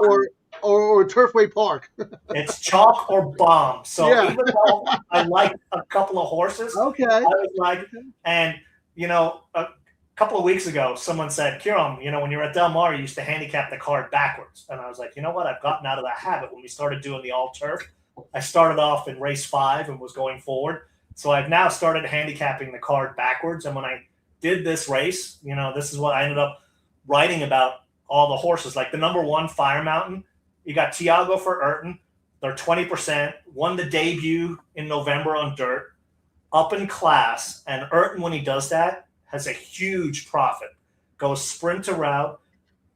or Turfway Park. It's chalk or bomb. So yeah. Even though I like a couple of horses, okay. I was like, and a couple of weeks ago, someone said, Ciaran, when you were at Del Mar, you used to handicap the card backwards. And I was like, you know what? I've gotten out of that habit. When we started doing the all turf, I started off in race 5 and was going forward. So I've now started handicapping the card backwards. And when I did this race, this is what I ended up writing about all the horses. Like the number 1, Fire Mountain, you got Tiago for Urton. They're 20%. Won the debut in November on dirt. Up in class. And Urton, when he does that, has a huge profit. Goes sprint to route.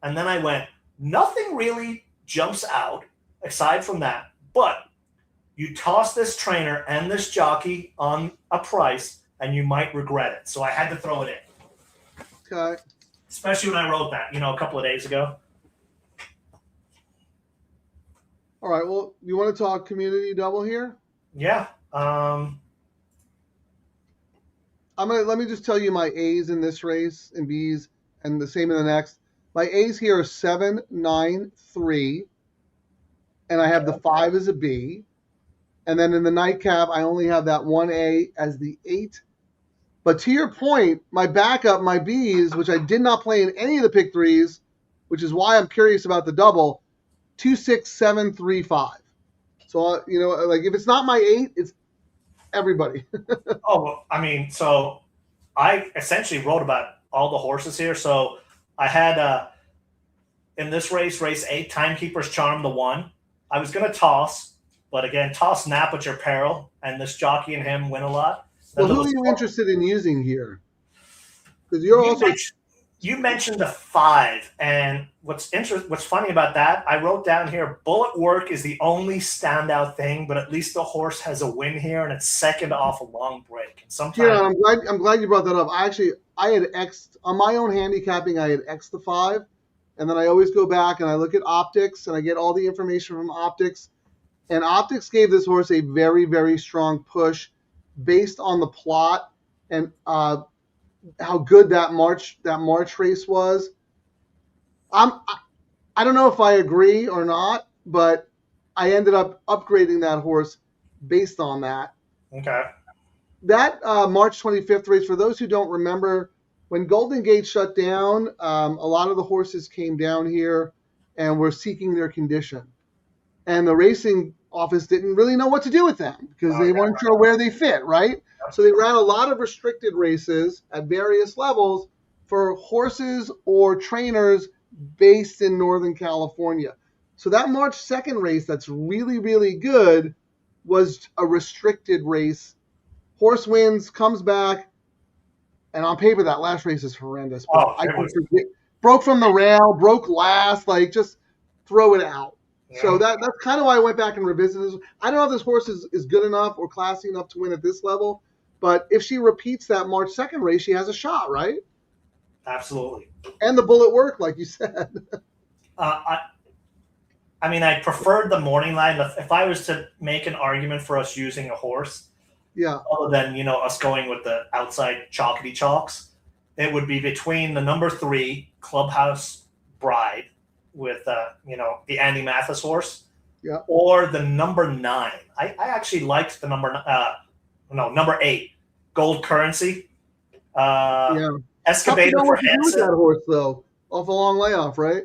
And then I went, nothing really jumps out aside from that. But you toss this trainer and this jockey on a price, and you might regret it. So I had to throw it in. Okay. Especially when I wrote that, a couple of days ago. All right. Well, you want to talk community double here? Yeah. Let me just tell you my A's in this race and B's, and the same in the next. My A's here are 7, 9, 3, and I have the 5 as a B. And then in the nightcap, I only have that 1A as the 8. But to your point, my backup, my B's, which I did not play in any of the pick 3s, which is why I'm curious about the double, 2, 6, 7, 3, 5. So, like if it's not my 8, it's everybody. So I essentially wrote about all the horses here. So I had in this race 8, Timekeeper's Charm, the 1. I was going to toss, but again, toss Nap at your peril, and this jockey and him win a lot. Well, who are you interested in using here? Because you're also. You mentioned the 5, and what's funny about that, I wrote down here, Bullet Work is the only standout thing, but at least the horse has a win here, and it's second off a long break. And sometimes, yeah, I'm glad you brought that up. I had X'd on my own handicapping. I had X'd the 5, and then I always go back and I look at optics, and I get all the information from optics. And optics gave this horse a very, very strong push based on the plot and how good that March race was. I don't know if I agree or not, but I ended up upgrading that horse based on that. Okay. That March 25th race, for those who don't remember, when Golden Gate shut down, a lot of the horses came down here and were seeking their condition. And the racing office didn't really know what to do with them because they weren't sure where they fit, right? So they ran a lot of restricted races at various levels for horses or trainers based in Northern California. So that March 2nd race that's really, really good was a restricted race. Horse wins, comes back, and on paper that last race is horrendous. But Oh, I it can was- forget. Broke from the rail, broke last, like just throw it out. So Yeah. that's kind of why I went back and revisited this. I don't know if this horse is good enough or classy enough to win at this level, but if she repeats that March 2nd race, she has a shot, right? Absolutely. And the bullet worked, like you said. I mean, I preferred the morning line. If I was to make an argument for us using a horse, Yeah. other than us going with the outside chalkety chalks, it would be between the number 3 Clubhouse Bride with the Andy Mathis horse, Yeah. or the number 9. I actually liked the number 8 Gold Currency. Yeah. Excavator Tough to know for what to do with that Hansen. horse, though. Off a long layoff, right?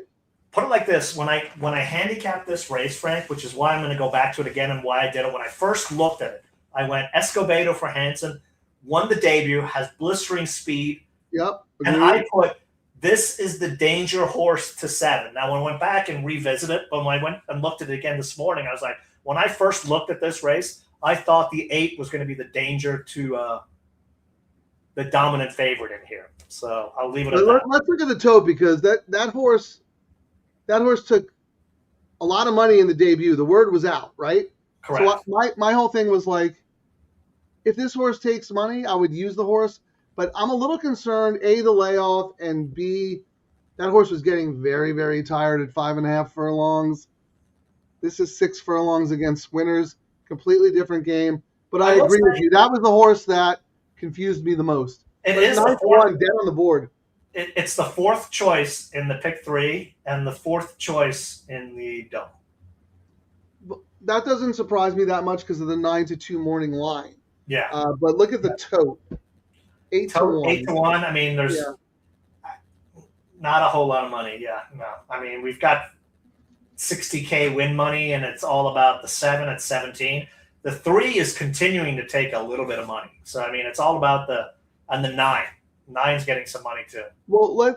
Put it like this: when I handicapped this race, Frank, which is why I'm going to go back to it again and why I did it. When I first looked at it, I went Escobedo for Hansen, won the debut, has blistering speed, Yep. and agreed. I put this is the danger horse to 7. Now, when I went back and revisited it, but when I went and looked at it again this morning, I was like, when I first looked at this race, I thought the 8 was going to be the danger to the dominant favorite in here. So I'll leave it at that. Let's look at the tote, because that horse took a lot of money in the debut. The word was out, right? Correct. So my whole thing was like, if this horse takes money, I would use the horse. But I'm a little concerned, A, the layoff, and B, that horse was getting very, very tired at 5.5 furlongs. This is 6 furlongs against winners. Completely different game. But I will agree with say- you. That was the horse that confused me the most. It But is the 9 to fourth. 1, dead on the board. It's the 4th choice in the pick 3 and the 4th choice in the double. That doesn't surprise me that much because of the 9 to 2 morning line. Yeah. But look at the tote. 8 to 1. 8 to 1. I mean, there's not a whole lot of money. Yeah. No. I mean, we've got $60K win money, and it's all about the 7 at 17. The 3 is continuing to take a little bit of money. So, I mean, it's all about the 9. 9's getting some money too. Well,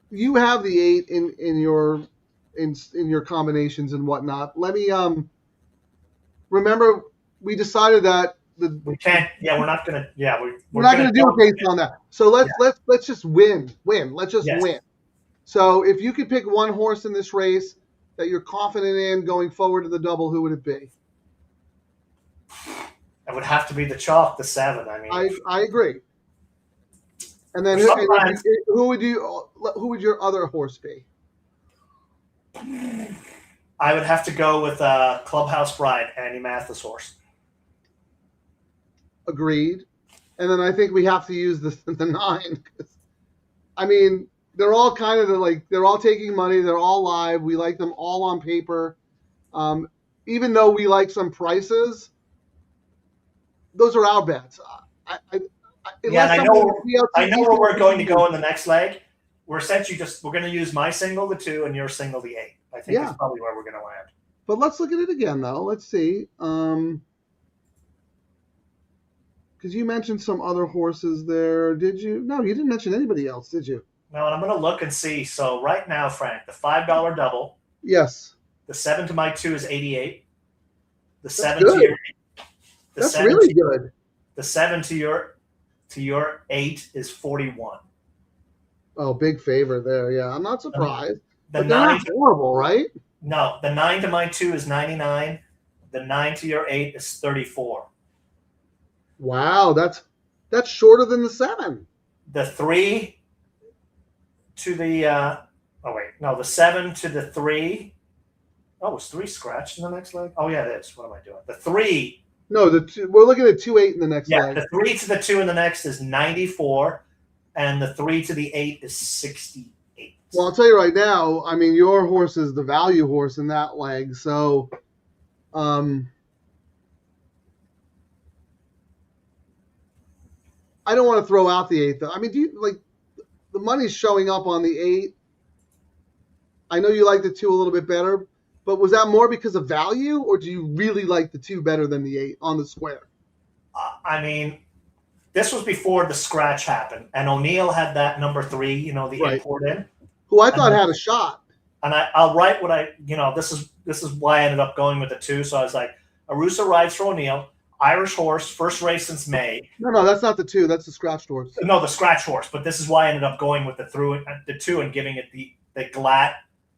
you have the 8 in your combinations and whatnot. Let me remember we decided that We can't. Yeah, we're not gonna. Yeah, we're not going to do it based on that. So let's just win. Let's just Yes. win. So if you could pick one horse in this race that you're confident in going forward to the double, who would it be? It would have to be the chalk, the 7. I mean, I agree. And then Sometimes- who would your other horse be? I would have to go with Clubhouse Bride, Andy Mathis horse. Agreed. And then I think we have to use the 9. I mean, they're all kind of they're all taking money. They're all live. We like them all on paper. Even though we like some prices, those are our bets. Yeah, and I know where we're going to go in the next leg. We're essentially we're going to use my single, the 2, and your single, the 8. I think that's probably where we're going to land. But let's look at it again, though. Let's see. Because you mentioned some other horses there. Did you? No, you didn't mention anybody else, did you? No, and I'm going to look and see. So right now, Frank, the $5 double, Yes. the 7 to my 2 is 88. The That's 7 good. to your That's really good. The 7 to your 8 is 41. Oh, big favor there. Yeah, I'm not surprised. The But they're 9 not horrible, right? No, the 9 to my 2 is 99. The 9 to your 8 is 34. Wow, that's shorter than the 7. The 3 to the the 7 to the 3. Oh, was 3 scratched in the next leg? Oh yeah, it is. What am I doing? The 3. No, we're looking at 2-8 in the next Yeah, leg. the 3 to the 2 in the next is 94, and the 3 to the 8 is 68. Well, I'll tell you right now, I mean, your horse is the value horse in that leg. So, I don't want to throw out the 8, though. I mean, do you like the money's showing up on the 8? I know you like the 2 a little bit better, but was that more because of value, or do you really like the 2 better than the 8 on the square? I mean, this was before the scratch happened, and O'Neill had that number 3, the Right. import in. Who I thought had a shot. And I'll write what this is why I ended up going with the 2. So I was like, Arusa rides for O'Neill. Irish horse, first race since May. No, that's not the 2. That's the scratched horse. No, the scratch horse. But this is why I ended up going with the 2 and giving it the Glatt.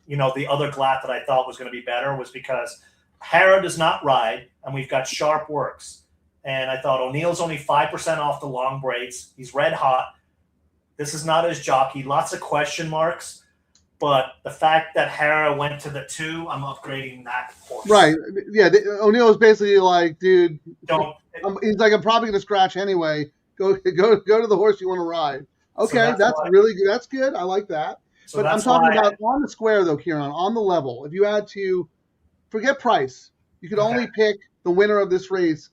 The other Glatt that I thought was going to be better was because Hara does not ride, and we've got Sharp Works. And I thought O'Neill's only 5% off the long braids. He's red hot. This is not his jockey. Lots of question marks. But the fact that Hara went to the 2, I'm upgrading that horse. Right. Yeah. O'Neill was basically like, dude, Don't. he's like, I'm probably going to scratch anyway. Go to the horse you want to ride. Okay, So that's really good. That's good. I like that. So But I'm that's talking why about on the square, though, Ciaran, on the level. If you had to forget price, you could only pick the winner of this race.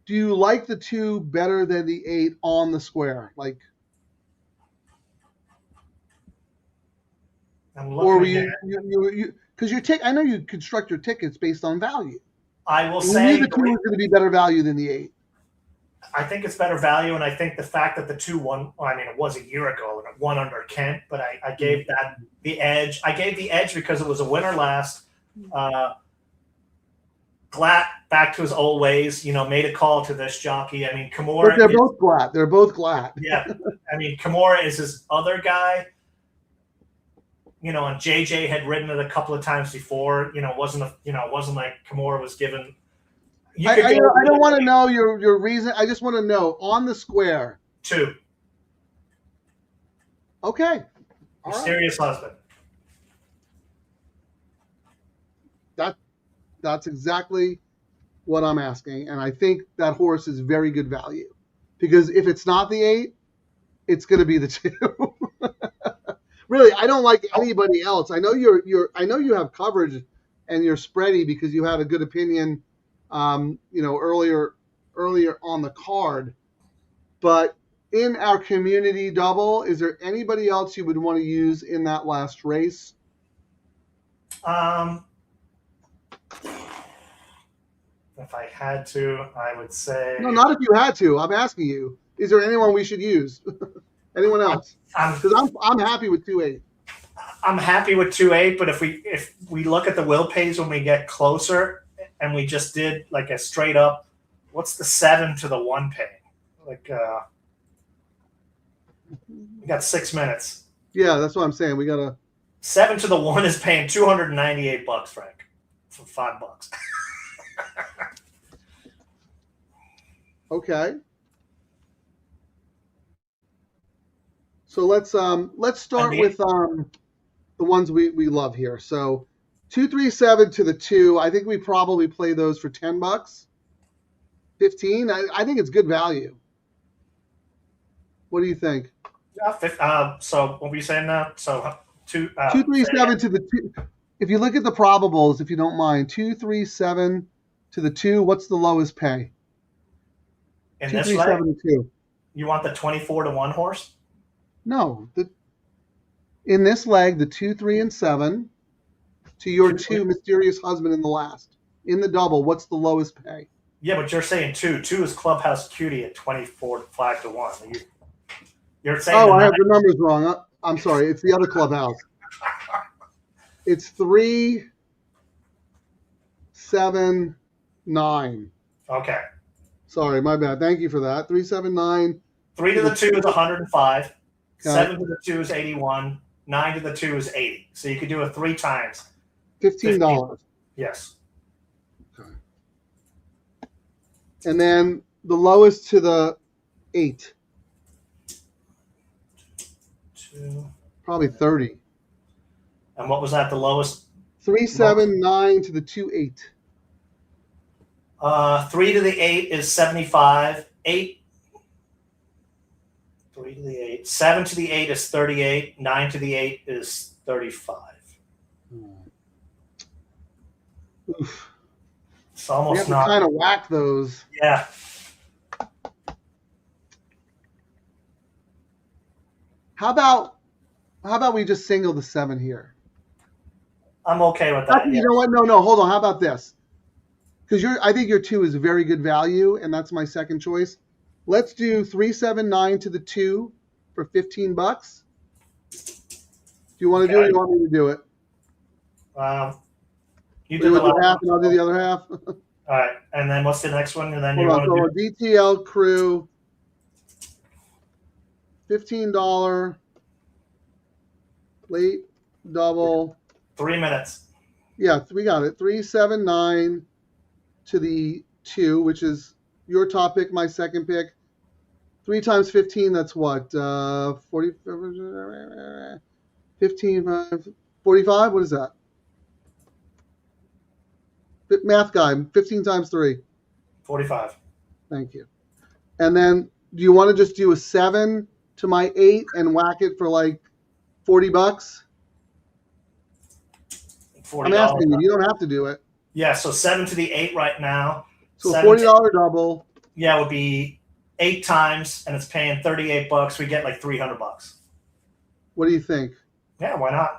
Do you like the 2 better than the 8 on the square? Like, I'm or were looking you because I know you construct your tickets based on value. I will You say knew the 2 was going to be better value than the 8. I think it's better value, and I think the fact that the 2 won. Well, I mean, it was a year ago, and it won under Kent, but I gave that the edge. I gave the edge because it was a winner last. Glatt back to his old ways. Made a call to this jockey. I mean, Kimura. But they're both Glatt. They're both Glatt. Yeah, I mean, Kimura is his other guy. And JJ had ridden it a couple of times before. It wasn't like Kimura was given. I don't want to know your reason. I just want to know on the square. 2. Okay. All Mysterious Husband. That's exactly what I'm asking, and I think that horse is very good value because if it's not the 8, it's going to be the 2. Really, I don't like anybody else. I know I know you have coverage and you're spready because you had a good opinion, earlier on the card. But in our community double, is there anybody else you would want to use in that last race? If I had to, I would say No, not if you had to. I'm asking you. Is there anyone we should use? Anyone else? Because I'm happy with 2-8. I'm happy with 2-8, but if we look at the will pays when we get closer, and we just did like a straight up, what's the 7 to the 1 pay? Like we got 6 minutes. Yeah, that's what I'm saying. We gotta 7 to the 1 is paying $298, Frank, for $5. Okay. So let's start with the ones we love here. So 237 to the 2. I think we probably play those for $10, 15. I think it's good value. What do you think? So what were you saying now? So 237 to the 2. If you look at the probables, if you don't mind, 237 to the 2. What's the lowest pay? In this leg, 237 to 2. you want the 24 to 1 horse? No, in this leg, the 2, 3, and 7 to your 2 Mysterious Husband in the last. In the double, what's the lowest pay? Yeah, but you're saying 2. 2 is Clubhouse Cutie at 5 to 1. You're saying I have the numbers wrong. I'm sorry. It's the other Clubhouse. It's 3, 7, 9. Okay. Sorry, my bad. Thank you for that. 3, 7, 9. 3 to the 2 is 105. Okay. 7 to the 2 is 81. 9 to the 2 is 80. So you could do it 3 times. $15. Yes. Okay. And then the lowest to the 8. 2. Probably 30. And what was that? The lowest? 3, 7, 9 to the 2, 8. 3 to the 8 is 75. 8. 3 to the 8. 7 to the 8 is 38. 9 to the 8 is 35. Oof. It's almost We have not. to kind of whack those. Yeah. How about we just single the 7 here? I'm okay with that. You know what? No, hold on. How about this? Because I think your 2 is a very good value, and that's my second choice. Let's do 3, 7, 9 to the 2 for $15. Do you want to do it? Or you want me to do it? You You do do the half, and I'll do the other half. All right, and then what's the next one? And then you Hold on. want to So DTL crew, $15 late double. 3 minutes. Yeah, we got it. 379 to the 2, which is your top pick, my second pick. 3 times 15, that's what? 40, 15, 45? What is that? Math guy, 15 times 3. 45. Thank you. And then do you want to just do a 7 to my 8 and whack it for like $40? $40. I'm asking you. You don't have to do it. Yeah, so 7 to the 8 right now. So Seven $40 double. Yeah, would be 8 times, and it's paying $38. We get like $300. What do you think? Yeah, why not?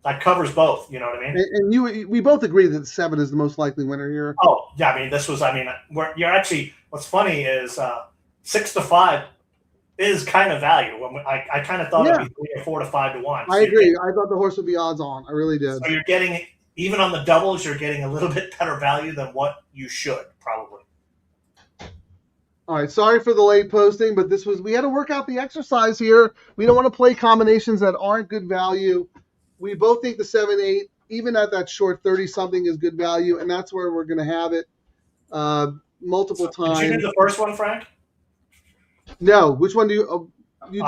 That covers both. You know what I mean? And we both agree that 7 is the most likely winner here. Oh, yeah. I mean, you're actually. What's funny is 6 to 5 is kind of value. I kind of thought it'd be 3 or 4 to 5 to 1. I agree. I thought the horse would be odds on. I really did. So you're getting, even on the doubles, you're getting a little bit better value than what you should probably. All right, sorry for the late posting, but we had to work out the exercise here. We don't want to play combinations that aren't good value. We both think the 7-8, even at that short 30-something, is good value, and that's where we're going to have it multiple times. Did you do the first one, Frank? No. Which one do you? You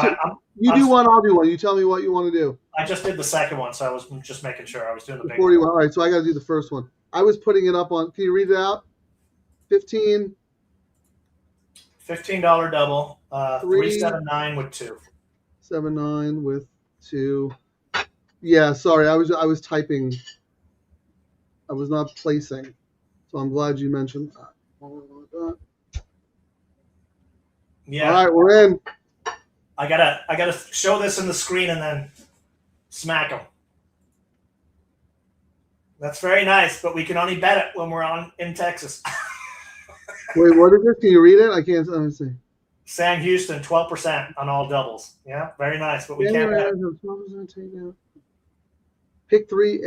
do one, I'll do one. You tell me what you want to do. I just did the second one, so I was just making sure. I was doing the big 41. one. All right, so I got to do the first one. I was putting it up on. Can you read it out? 15. $15 double. 379 with 2. 79 with 2. Yeah, sorry, I was typing. I was not placing, so I'm glad you mentioned that. Yeah. All right, we're in. I gotta show this in the screen and then smack them. That's very nice, but we can only bet it when we're in Texas. Wait, what is this? Can you read it? I can't. Let me see. Sam Houston, 12% on all doubles. Yeah, very nice, but we can't bet it. Pick 3.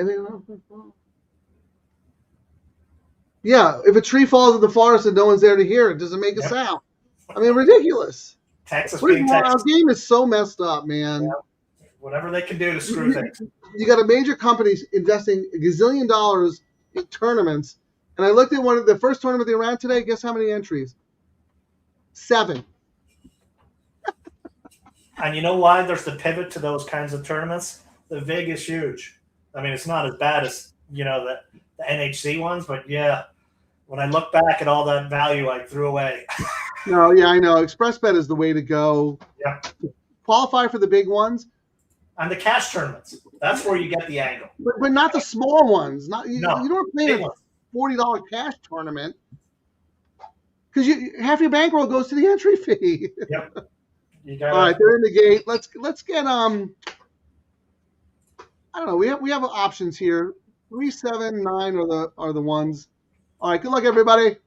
Yeah, if a tree falls in the forest and no one's there to hear it, does it make a sound? I mean, ridiculous. Texas Our being Texas. game is so messed up, man. Yeah. Whatever they can do to screw things. You got a major company investing a gazillion dollars in tournaments, and I looked at one of the first tournament they ran today. Guess how many entries? 7. And you know why there's the pivot to those kinds of tournaments? The VIG is huge. I mean, it's not as bad as the NHC ones, but yeah, when I look back at all that value I threw away. No, yeah, I know. Express bet is the way to go. Yeah. Qualify for the big ones. And the cash tournaments. That's where you get the angle. But not the small ones. You don't play big a ones. $40 cash tournament because half your bankroll goes to the entry fee. Yep. All right, they're in the gate. Let's get I don't know. We have options here. 3, 7, 9 are the ones. All right. Good luck, everybody.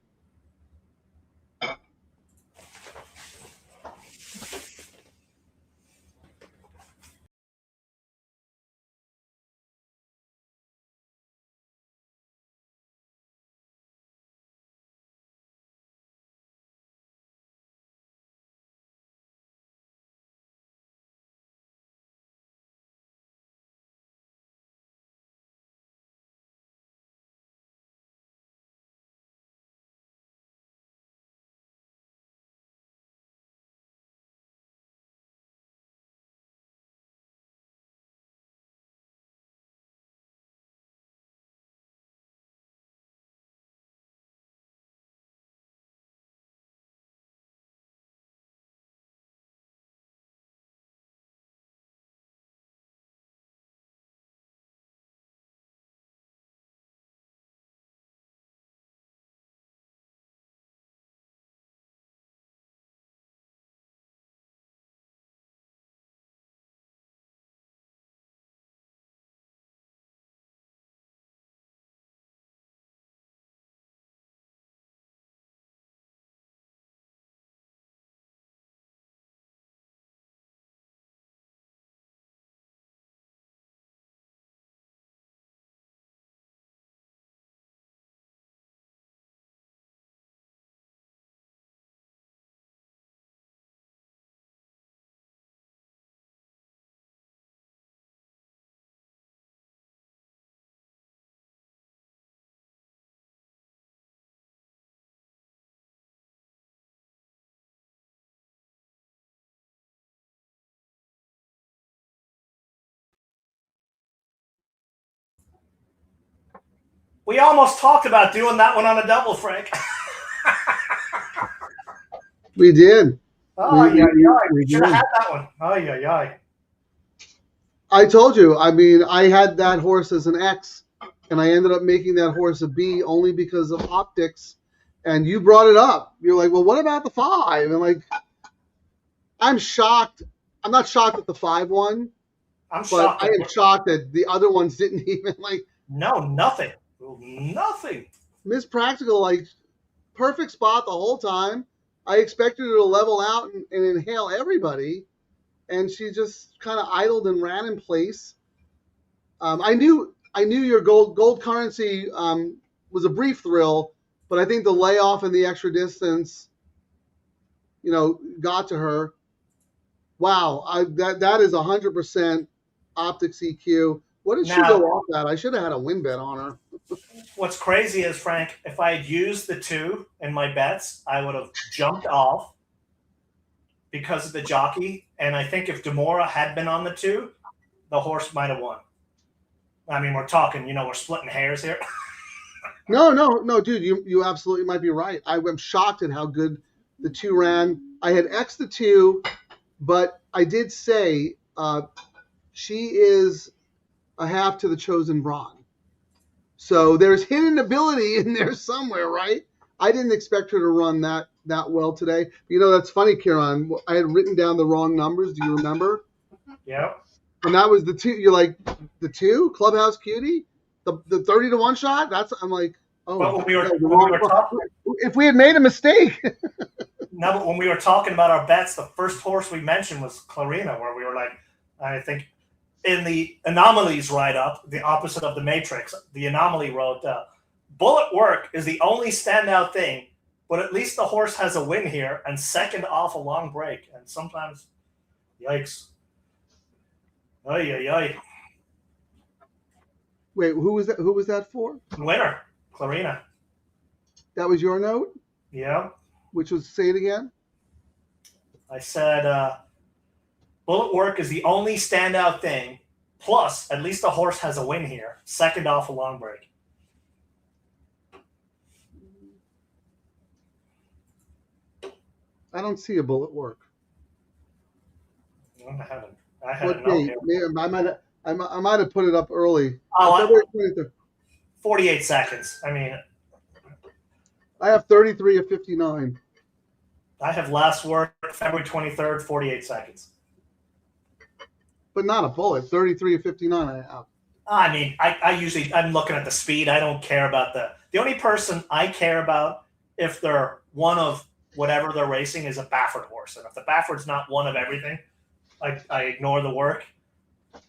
We almost talked about doing that one on a double, Frank. We did. Oh, We should have did. had that one. Oh, yeah. I told you. I mean, I had that horse as an X, and I ended up making that horse a B only because of optics. And you brought it up. You're like, well, what about the 5? And like, I'm shocked. I'm not shocked at the 5 one, I'm but shocked. I am shocked that the other ones didn't even like. No, nothing. Miss Practical, like, perfect spot the whole time. I expected her to level out and inhale everybody, and she just kind of idled and ran in place. I knew your gold currency was a brief thrill, but I think the layoff and the extra distance, got to her. Wow, that is 100% optics EQ. What did she go off at? I should have had a win bet on her. What's crazy is, Frank, if I had used the 2 in my bets, I would have jumped off because of the jockey. And I think if Demora had been on the 2, the horse might have won. I mean, we're talking, we're splitting hairs here. No, dude, you absolutely might be right. I'm shocked at how good the 2 ran. I had X the 2, but I did say she is a half to the chosen brawn. So there's hidden ability in there somewhere, right? I didn't expect her to run that well today. That's funny, Ciaran. I had written down the wrong numbers. Do you remember? Yeah. And that was the 2. You're like, the 2? Clubhouse Cutie? The 30-1 shot? I'm like, oh. But when we were talking, if we had made a mistake. No, but when we were talking about our bets, the first horse we mentioned was Clarina, where we were like, I think in the anomalies write-up, the opposite of the Matrix, the anomaly wrote, Bullet Work is the only standout thing, but at least the horse has a win here and second off a long break. And sometimes, yikes. Ay. Wait, who was that? Who was that for? Winner, Clarina. That was your note? Yeah. Which was, say it again? I said, Bullet Work is the only standout thing. Plus, at least the horse has a win here. Second off a long break. I don't see a Bullet Work. I haven't. I had What a note date? here. I might have put it up early. Oh, 48 seconds. I mean, I have 33 of 59. I have last work February 23rd, 48 seconds. But not a bullet. 33 of 59 I have. I mean, I'm looking at the speed. I don't care about the only person I care about if they're one of whatever they're racing is a Baffert horse. And if the Baffert's not one of everything, I ignore the work.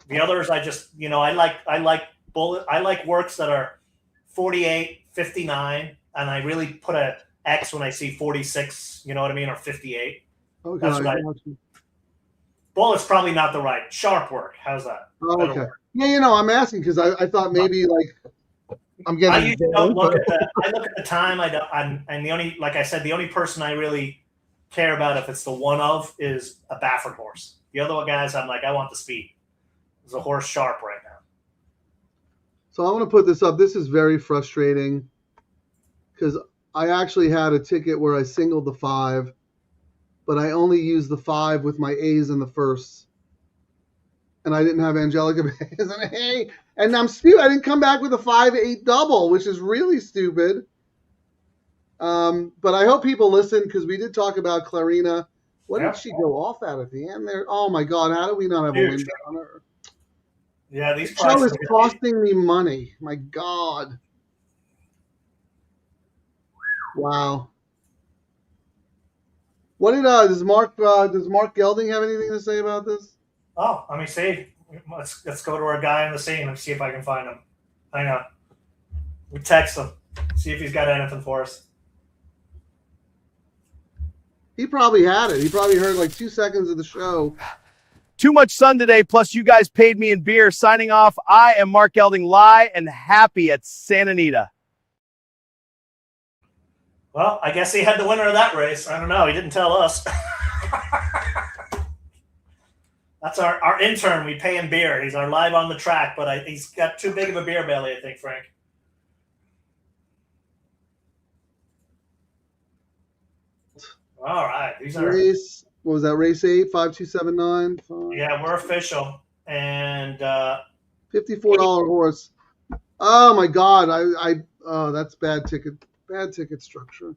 The others, I just, I like works that are 48, 59, and I really put a X when I see 46, you know what I mean, or 58. Okay. That's what Bullet's probably not the right. Sharp work. How's that? Oh, okay. Yeah, I'm asking because I thought maybe I'm getting. I usually don't look at I look at the time. And the only, like I said, the only person I really care about if it's the one of is a Baffert horse. The other guys, I'm like, I want the speed. There's a horse sharp right now. So I want to put this up. This is very frustrating because I actually had a ticket where I singled the 5, but I only used the 5 with my A's in the first. And I didn't have Angelica Bay as an A. And I didn't come back with a 5-8 double, which is really stupid. But I hope people listen because we did talk about Clarina. What did she go off at the end there? Oh, my God. How do we not have a win bet on her? Yeah, these The show is costing me money. My God. Wow. What does Mark Gelding have anything to say about this? Oh, let me see. Let's go to our guy in the scene and see if I can find him. Hang on. We text him. See if he's got anything for us. He probably had it. He probably heard like 2 seconds of the show. Too much sun today, plus you guys paid me in beer. Signing off, I am Mark Gelding, live and happy at Santa Anita. Well, I guess he had the winner of that race. I don't know. He didn't tell us. That's our intern. We pay in beer. He's our live on the track, but he's got too big of a beer belly, I think, Frank. All right. These are Race, what was that? Race 8, 5279. yeah, we're official. And $54 horse. Oh my God. Oh, that's bad ticket structure.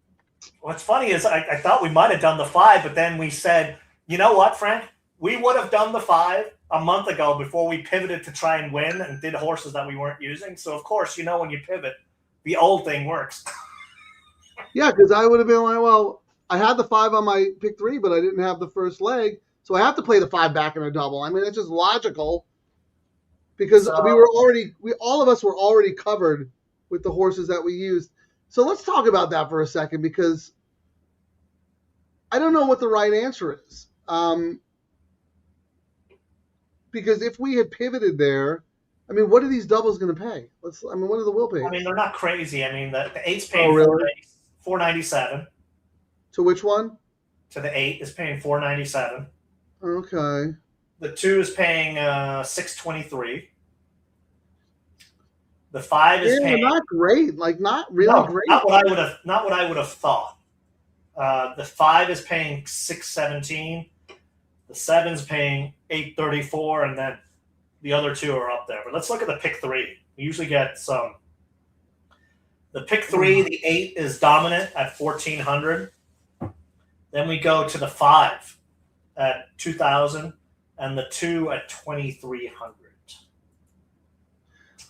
what's funny is I thought we might have done the 5, but then we said, you know what, Frank? We would have done the 5 a month ago before we pivoted to try and win and did horses that we weren't using. So of course, when you pivot, the old thing works. Yeah, because I would have been like, well, I had the 5 on my pick 3, but I didn't have the first leg, so I have to play the 5 back in a double. I mean, it's just logical because all of us were already covered with the horses that we used. So let's talk about that for a second because I don't know what the right answer is. Because if we had pivoted there, I mean, what are these doubles going to pay? What are the will pays? I mean, they're not crazy. I mean, the 8's paying $497. To which one? To the 8 is paying $497. Okay. The 2 is paying $623. The 5 is paying not great. Like not really great. Not what I would have thought. The 5 is paying $617. The 7's paying $834, and then the other 2 are up there. But let's look at the pick 3. We usually get some. The pick 3, the 8 is dominant at $1,400. Then we go to the 5 at $2,000, and the 2 at $2,300.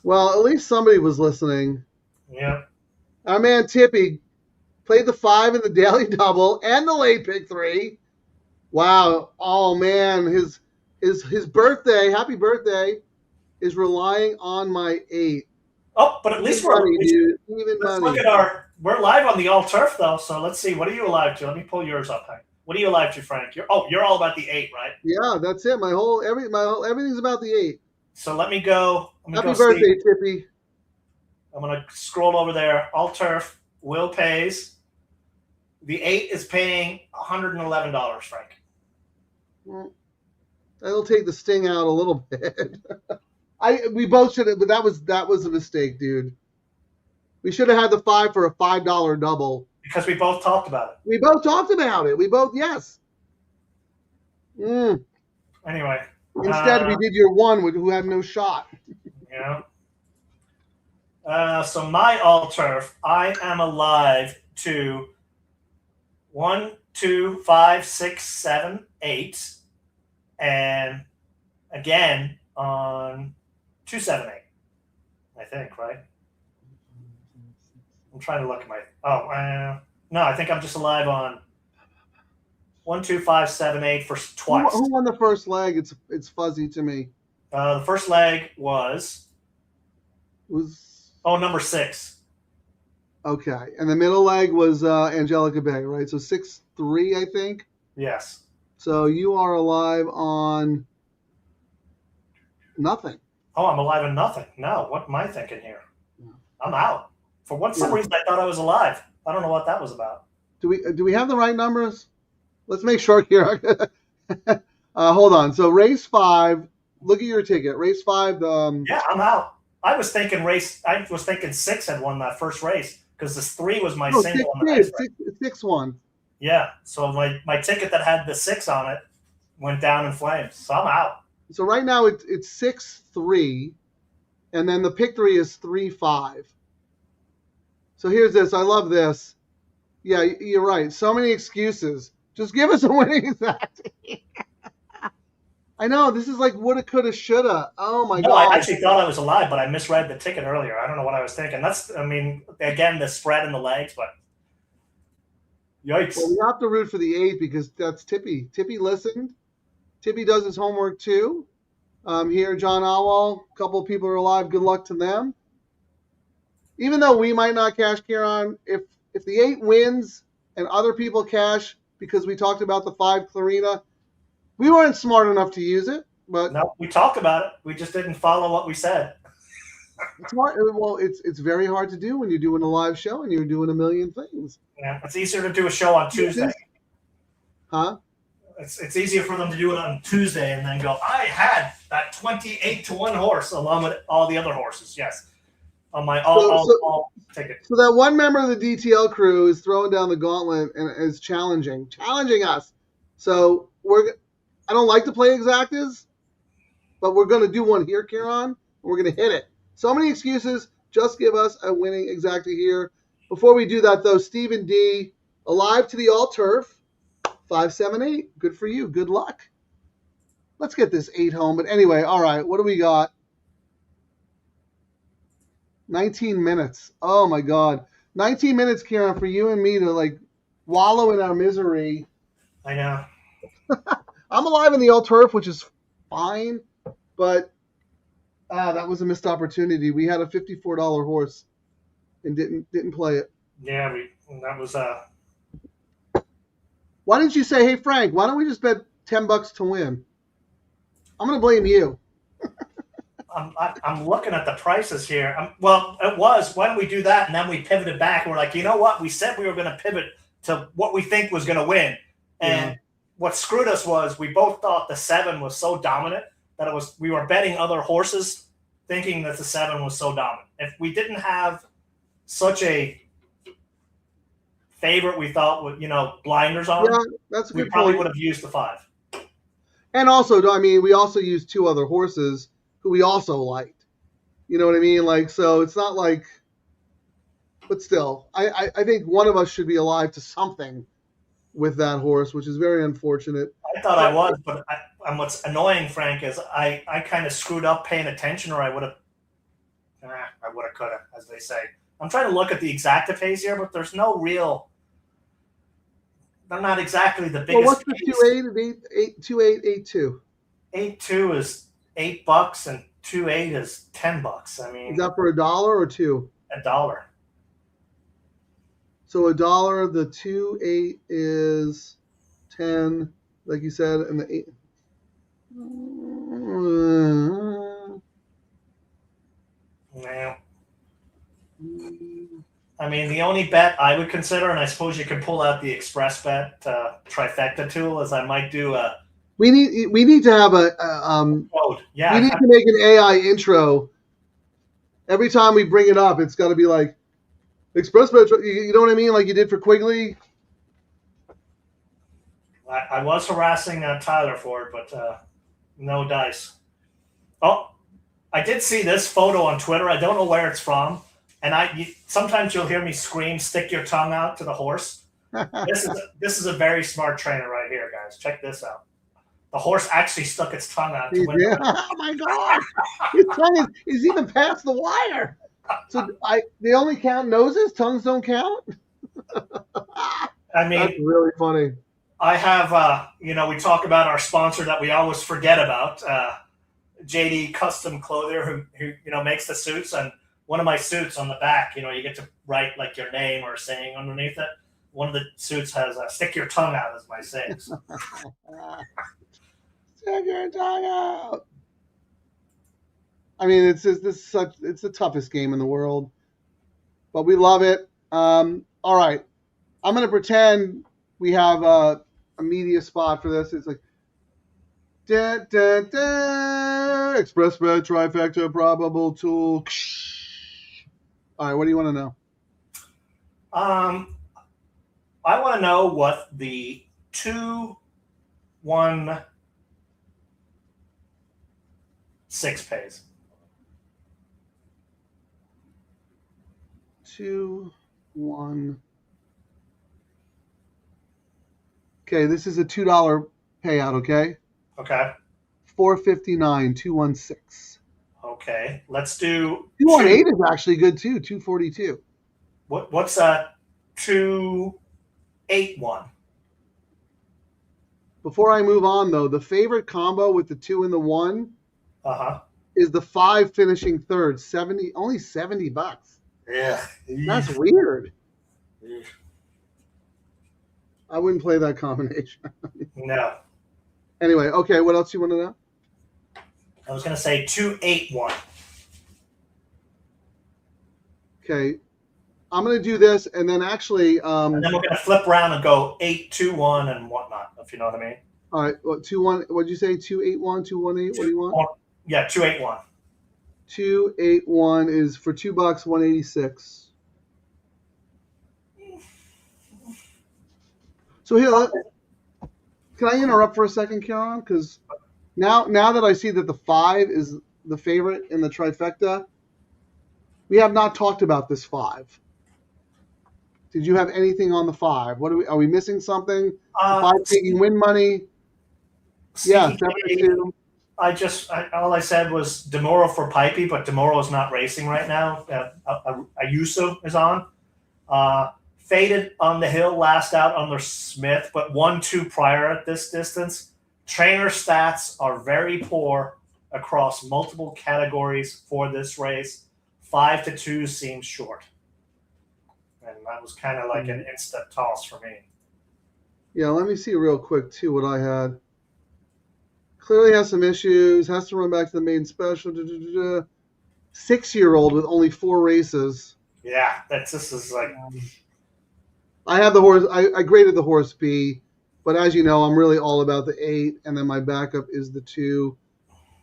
Well, at least somebody was listening. Yeah. Our man Tippy played the 5 in the daily double and the late pick 3. Wow. Oh man, his birthday, happy birthday, is relying on my 8. Oh, but at least we're money, dude. Even let's money. look at we're live on the all turf though, so let's see. What are you alive to? Let me pull yours up, Hank. What are you alive to, Frank? You're all about the 8, right? Yeah, that's it. Everything's about the 8. So let me go. Happy birthday, Tippy. I'm gonna scroll over there. All turf, will pays. The 8 is paying $111, Frank. Well, that'll take the sting out a little bit. We both should have, but that was a mistake, dude. We should have had the 5 for a $5 double. Because we both talked about it. We both talked about it. Yes. Anyway. Instead, we did your 1 who had no shot. Yeah. So my all turf, I am alive to 1, 2, 5, 6, 7, 8, and again on 2, 7, 8. I think, right? I'm trying to look at my. No, I think I'm just alive on 1, 2, 5, 7, 8 for twice. Who won the first leg? It's fuzzy to me. The first leg was number 6. Okay, and the middle leg was Angelica Bay, right? So 6-3, I think. Yes. So you are alive on nothing. Oh, I'm alive on nothing. No, what am I thinking here? I'm out. For some reason, I thought I was alive. I don't know what that was about. Do we have the right numbers? Let's make sure here. Hold on. So race 5. Look at your ticket. Race 5. Yeah, I'm out. I was thinking 6 had won that first race because this 3 was my single on the next race. 6-1. Yeah. So my ticket that had the 6 on it went down in flames. So I'm out. So right now it's 6-3, and then the pick 3 is 3-5. So here's this. I love this. Yeah, you're right. So many excuses. Just give us a winning exact. I know. This is like woulda, coulda, shoulda. Oh, my God. I actually thought I was alive, but I misread the ticket earlier. I don't know what I was thinking. Again, the spread in the legs, but yikes. Well, we have to root for the 8 because that's Tippy. Tippy listened. Tippy does his homework, too. Here, John Alwal, a couple of people are alive. Good luck to them. Even though we might not cash, Ciaran, if the 8 wins and other people cash because we talked about the 5 Clarina, we weren't smart enough to use it. But no, we talked about it. We just didn't follow what we said. It's hard. Well, it's very hard to do when you're doing a live show and you're doing a million things. Yeah, it's easier to do a show on Tuesday. Huh? It's easier for them to do it on Tuesday and then go, I had that 28-1 horse along with all the other horses. Yes. on my So- all ticket. So that one member of the DTL crew is throwing down the gauntlet and is challenging us. So I don't like to play exactas, but we're going to do one here, Ciaran. We're going to hit it. So many excuses. Just give us a winning exacta here. Before we do that, though, Stephen D, alive to the all-turf, 578. Good for you. Good luck. Let's get this 8 home. But anyway, all right, what do we got? 19 minutes. Oh, my God. 19 minutes, Ciaran, for you and me to, like, wallow in our misery. I know. I'm alive in the all-turf, which is fine, but that was a missed opportunity. We had a $54 horse and didn't play it. Yeah, that was Why didn't you say, hey, Frank, why don't we just bet $10 to win? I'm going to blame you. I'm looking at the prices here. Well, it was when we do that, and then we pivoted back. And we're like, you know what? We said we were going to pivot to what we think was going to win. And what screwed us was we both thought the 7 was so dominant that we were betting other horses thinking that the 7 was so dominant. If we didn't have such a favorite we thought with, blinders on, that's a we good probably point. would have used the 5. And also, I mean, we also used 2 other horses who we also liked. You know what I mean? Like, so it's not like, but still, I think one of us should be alive to something with that horse, which is very unfortunate. I thought I was, but what's annoying, Frank, is I kind of screwed up paying attention, or I would have, could have, as they say. I'm trying to look at the exacta pays here, but there's no real. They're not exactly the biggest. Well, what's the 2.8 2.882? 8.2 is $8 and 2.8 is $10. I mean, Is that for $1 or $2? $1. So $1, the 2.8 is 10, like you said, and the 8. Yeah. I mean, the only bet I would consider, and I suppose you can pull out the express bet trifecta tool, is I might do a. We need to have a code. Yeah. we need to make an AI intro. Every time we bring it up, it's got to be like express bet. You know what I mean? Like you did for Quigley. I was harassing Tyler for it, but no dice. Oh, I did see this photo on Twitter. I don't know where it's from. And sometimes you'll hear me scream, stick your tongue out to the horse. This is a very smart trainer right here, guys. Check this out. The horse actually stuck its tongue out to win. Yeah. Oh, my God. His tongue is even past the wire. So they only count noses? Tongues don't count? I mean, that's really funny. I have, we talk about our sponsor that we always forget about, JD Custom Clothier, who makes the suits. And one of my suits on the back, you get to write like your name or saying underneath it. One of the suits has stick your tongue out as my sayings. Stick your tongue out. I mean, it's the toughest game in the world, but we love it. All right, I'm gonna pretend we have a media spot for this. It's like, da, da, da, express bet trifecta probable tool. All right, what do you want to know? I want to know what the 2-1-6 pays. 2, 1. Okay, this is a $2 payout. Okay. Okay. 459, 216. Okay. Let's do 218 is actually good too. 242. What's that? 2-8-1. Before I move on, though, the favorite combo with the 2 and the 1 is the 5 finishing third. Only $70. Yeah. That's weird. I wouldn't play that combination. No. Anyway, okay, what else you want to know? I was going to say 2-8-1. Okay. I'm going to do this, and then actually... and then we're going to flip around and go 8-2-1 and whatnot, if you know what I mean. All right, 2-1. What did you say? 2-8-1, 2-1-8? What do you want? Yeah, 2-8-1. 281 is for $2, 186. So here, can I interrupt for a second, Ciaran? Because now that I see that the 5 is the favorite in the trifecta, we have not talked about this 5. Did you have anything on the 5? What are we missing something? The 5 taking win money. Yeah, 7-2. All I said was Demoro for Pipey, but Demoro is not racing right now. Ayuso is on. Faded on the hill last out under Smith, but 1-2 prior at this distance. Trainer stats are very poor across multiple categories for this race. 5-2 seems short. And that was kind of like an instant toss for me. Yeah, let me see real quick, too, what I had. Clearly has some issues. Has to run back to the main special. 6-year-old with only 4 races. Yeah, this is like... I have the horse. I graded the horse B, but as you know, I'm really all about the 8, and then my backup is the 2.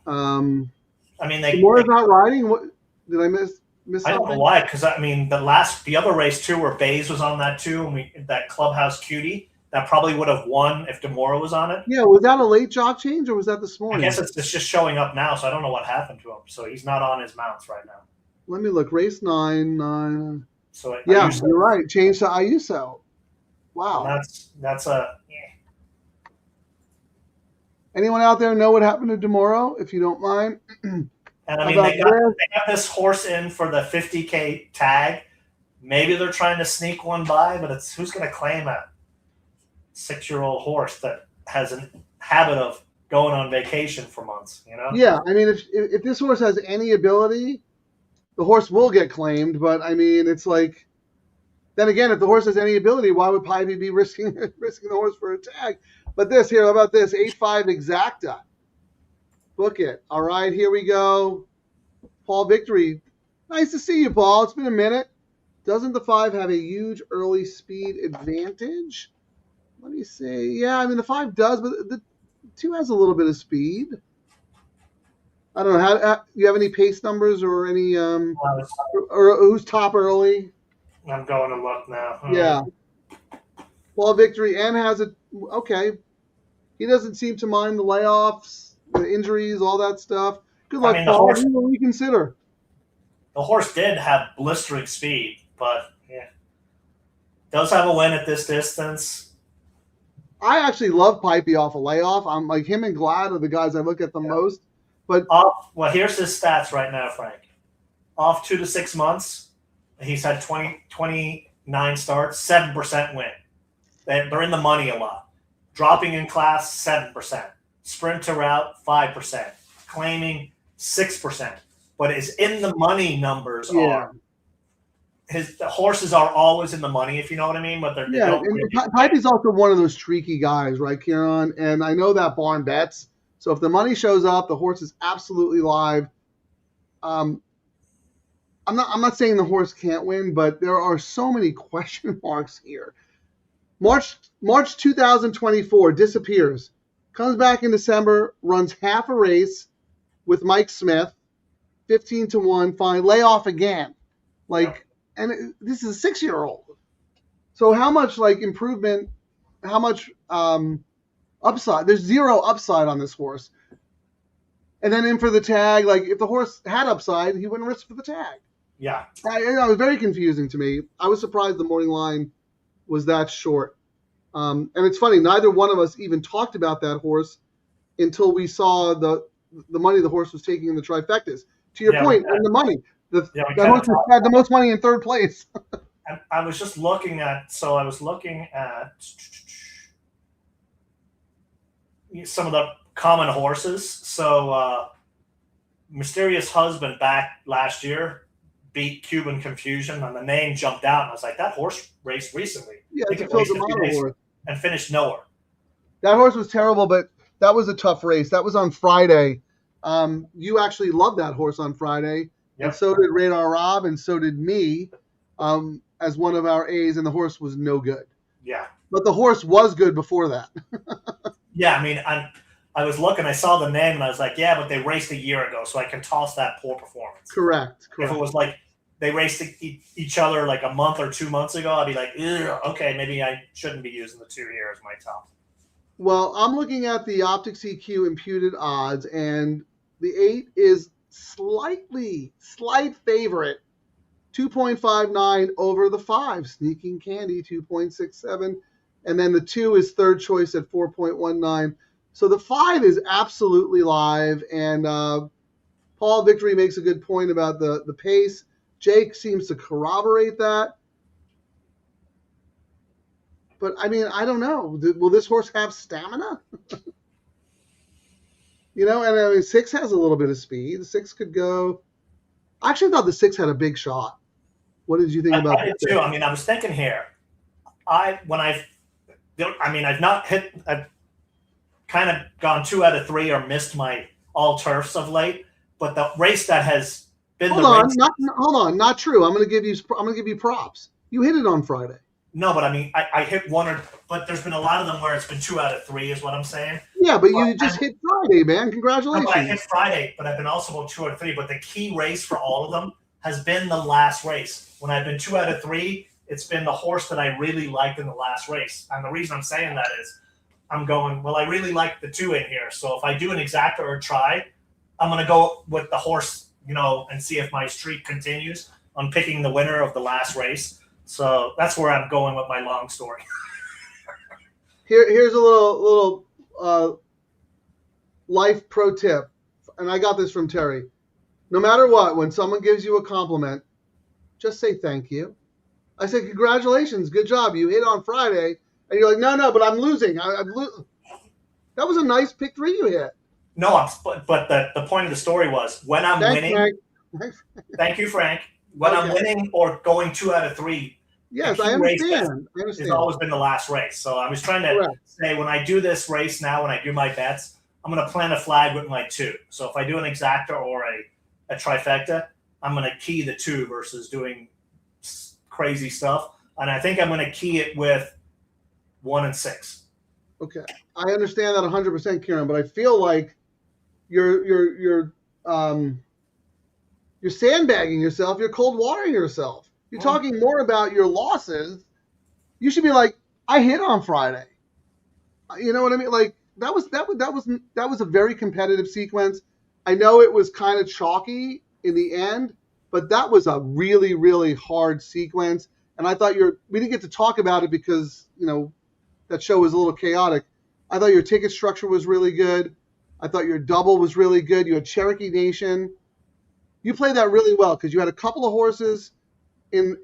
Demora's not riding. What did I miss? I don't know why, because the other race too, where Bays was on that too, and that Clubhouse Cutie, that probably would have won if Demora was on it. Yeah, was that a late jock change or was that this morning? I guess it's just showing up now, so I don't know what happened to him. So he's not on his mounts right now. Let me look. Race 9. So yeah, you're right. Change to Ayuso. Wow. That's a. Anyone out there know what happened to Demoro? If you don't mind. And they got this horse in for the 50K tag. Maybe they're trying to sneak one by, but it's who's going to claim a 6-year-old horse that has a habit of going on vacation for months, you know? Yeah, if this horse has any ability, the horse will get claimed, but it's like, then again, if the horse has any ability, why would Pivy be risking the horse for a tag? But how about this? 8-5 exacta. Book it. All right, here we go. Paul Victory. Nice to see you, Paul. It's been a minute. Doesn't the 5 have a huge early speed advantage? Let me see. Yeah, the 5 does, but the 2 has a little bit of speed. I don't know. How you have any pace numbers or any or who's top early? I'm going to look now. Yeah. Paul Victory and has a okay. He doesn't seem to mind the layoffs, the injuries, all that stuff. Good luck, Paul. We will reconsider. The horse did have blistering speed, but does have a win at this distance. I actually love Pipey off a layoff. I'm like him and Glad are the guys I look at the most. But here's his stats right now, Frank. Off 2 to 6 months, he's had 29 starts, 7% win. They're in the money a lot. Dropping in class, 7%. Sprint to route, 5%. Claiming, 6%. But his in the money numbers are the horses are always in the money, if you know what I mean. But they're Pipey's also one of those streaky guys, right, Ciaran? And I know that barn bets. So if the money shows up, the horse is absolutely live. I'm not saying the horse can't win, but there are so many question marks here. March 2024 disappears, comes back in December, runs half a race with Mike Smith, 15-1, fine, lay off again. And this is a 6-year-old. So how much improvement? How much upside? There's zero upside on this horse. And then in for the tag, if the horse had upside, he wouldn't risk for the tag. Yeah. It was very confusing to me. I was surprised the morning line was that short. And it's funny, neither one of us even talked about that horse until we saw the money the horse was taking in the trifectas. To your point, and the money. That horse had the most money in third place. I was just looking at some of the common horses. So Mysterious Husband back last year beat Cuban Confusion, and the name jumped out, and I was like, that horse raced recently. Yeah, it's a Phil D'Amato horse. And finished nowhere. That horse was terrible, but that was a tough race. That was on Friday. You actually loved that horse on Friday, and so did Radar Rob, and so did me as one of our A's, and the horse was no good. Yeah. But the horse was good before that. Yeah, I was looking, I saw the name, and I was like, yeah, but they raced a year ago, so I can toss that poor performance. Correct. If it was like they raced each other like a month or 2 months ago, I'd be like, okay, maybe I shouldn't be using the 2 here as my top. Well, I'm looking at the Optics EQ imputed odds, and the 8 is slight favorite, 2.59 over the 5. Sneaking Candy, 2.67. And then the 2 is third choice at 4.19. So the 5 is absolutely live. And Paul Victory makes a good point about the pace. Jake seems to corroborate that. But, I mean, I don't know. Will this horse have stamina? You know, and I mean, 6 has a little bit of speed. 6 could go. I actually thought the 6 had a big shot. What did you think about that? Too. I mean, I was thinking here. I've not hit. I've kind of gone 2 out of 3 or missed my all turfs of late. But the race that has been hold on, not true. I'm going to give you props. You hit it on Friday. No, but I mean, I hit one but there's been a lot of them where it's been 2 out of 3 is what I'm saying. Yeah, but you just hit Friday, man. Congratulations. No, I hit Friday, but I've been also about 2 out of 3. But the key race for all of them has been the last race. When I've been 2 out of 3, it's been the horse that I really liked in the last race. And the reason I'm saying that is I'm going, well, I really like the 2 in here. So if I do an exacta or a try, I'm going to go with the horse, you know, and see if my streak continues on picking the winner of the last race. So that's where I'm going with my long story. Here's a little life pro tip, and I got this from Terry. No matter what, when someone gives you a compliment, just say thank you. I said, congratulations, good job. You hit on Friday, and you're like, no, but I'm losing. That was a nice pick 3 you hit. No, but the point of the story was when I'm winning. Frank. Thank you, Frank. When I'm winning or going 2 out of 3. Yes, I understand. It's always been the last race. So I was trying to say when I do this race now, when I do my bets, I'm going to plant a flag with my 2. So if I do an exacta or a trifecta, I'm going to key the 2 versus doing crazy stuff. And I think I'm going to key it with 1 and 6. Okay, I understand that 100%, Ciaran, but I feel like you're sandbagging yourself. You're cold watering yourself. You're talking more about your losses. You should be like, I hit on Friday. You know what I mean? Like that was a very competitive sequence. I know it was kind of chalky in the end, but that was a really, really hard sequence. And I thought we didn't get to talk about it because, you know, that show was a little chaotic. I thought your ticket structure was really good. I thought your double was really good. You had Cherokee Nation. You played that really well because you had a couple of horses in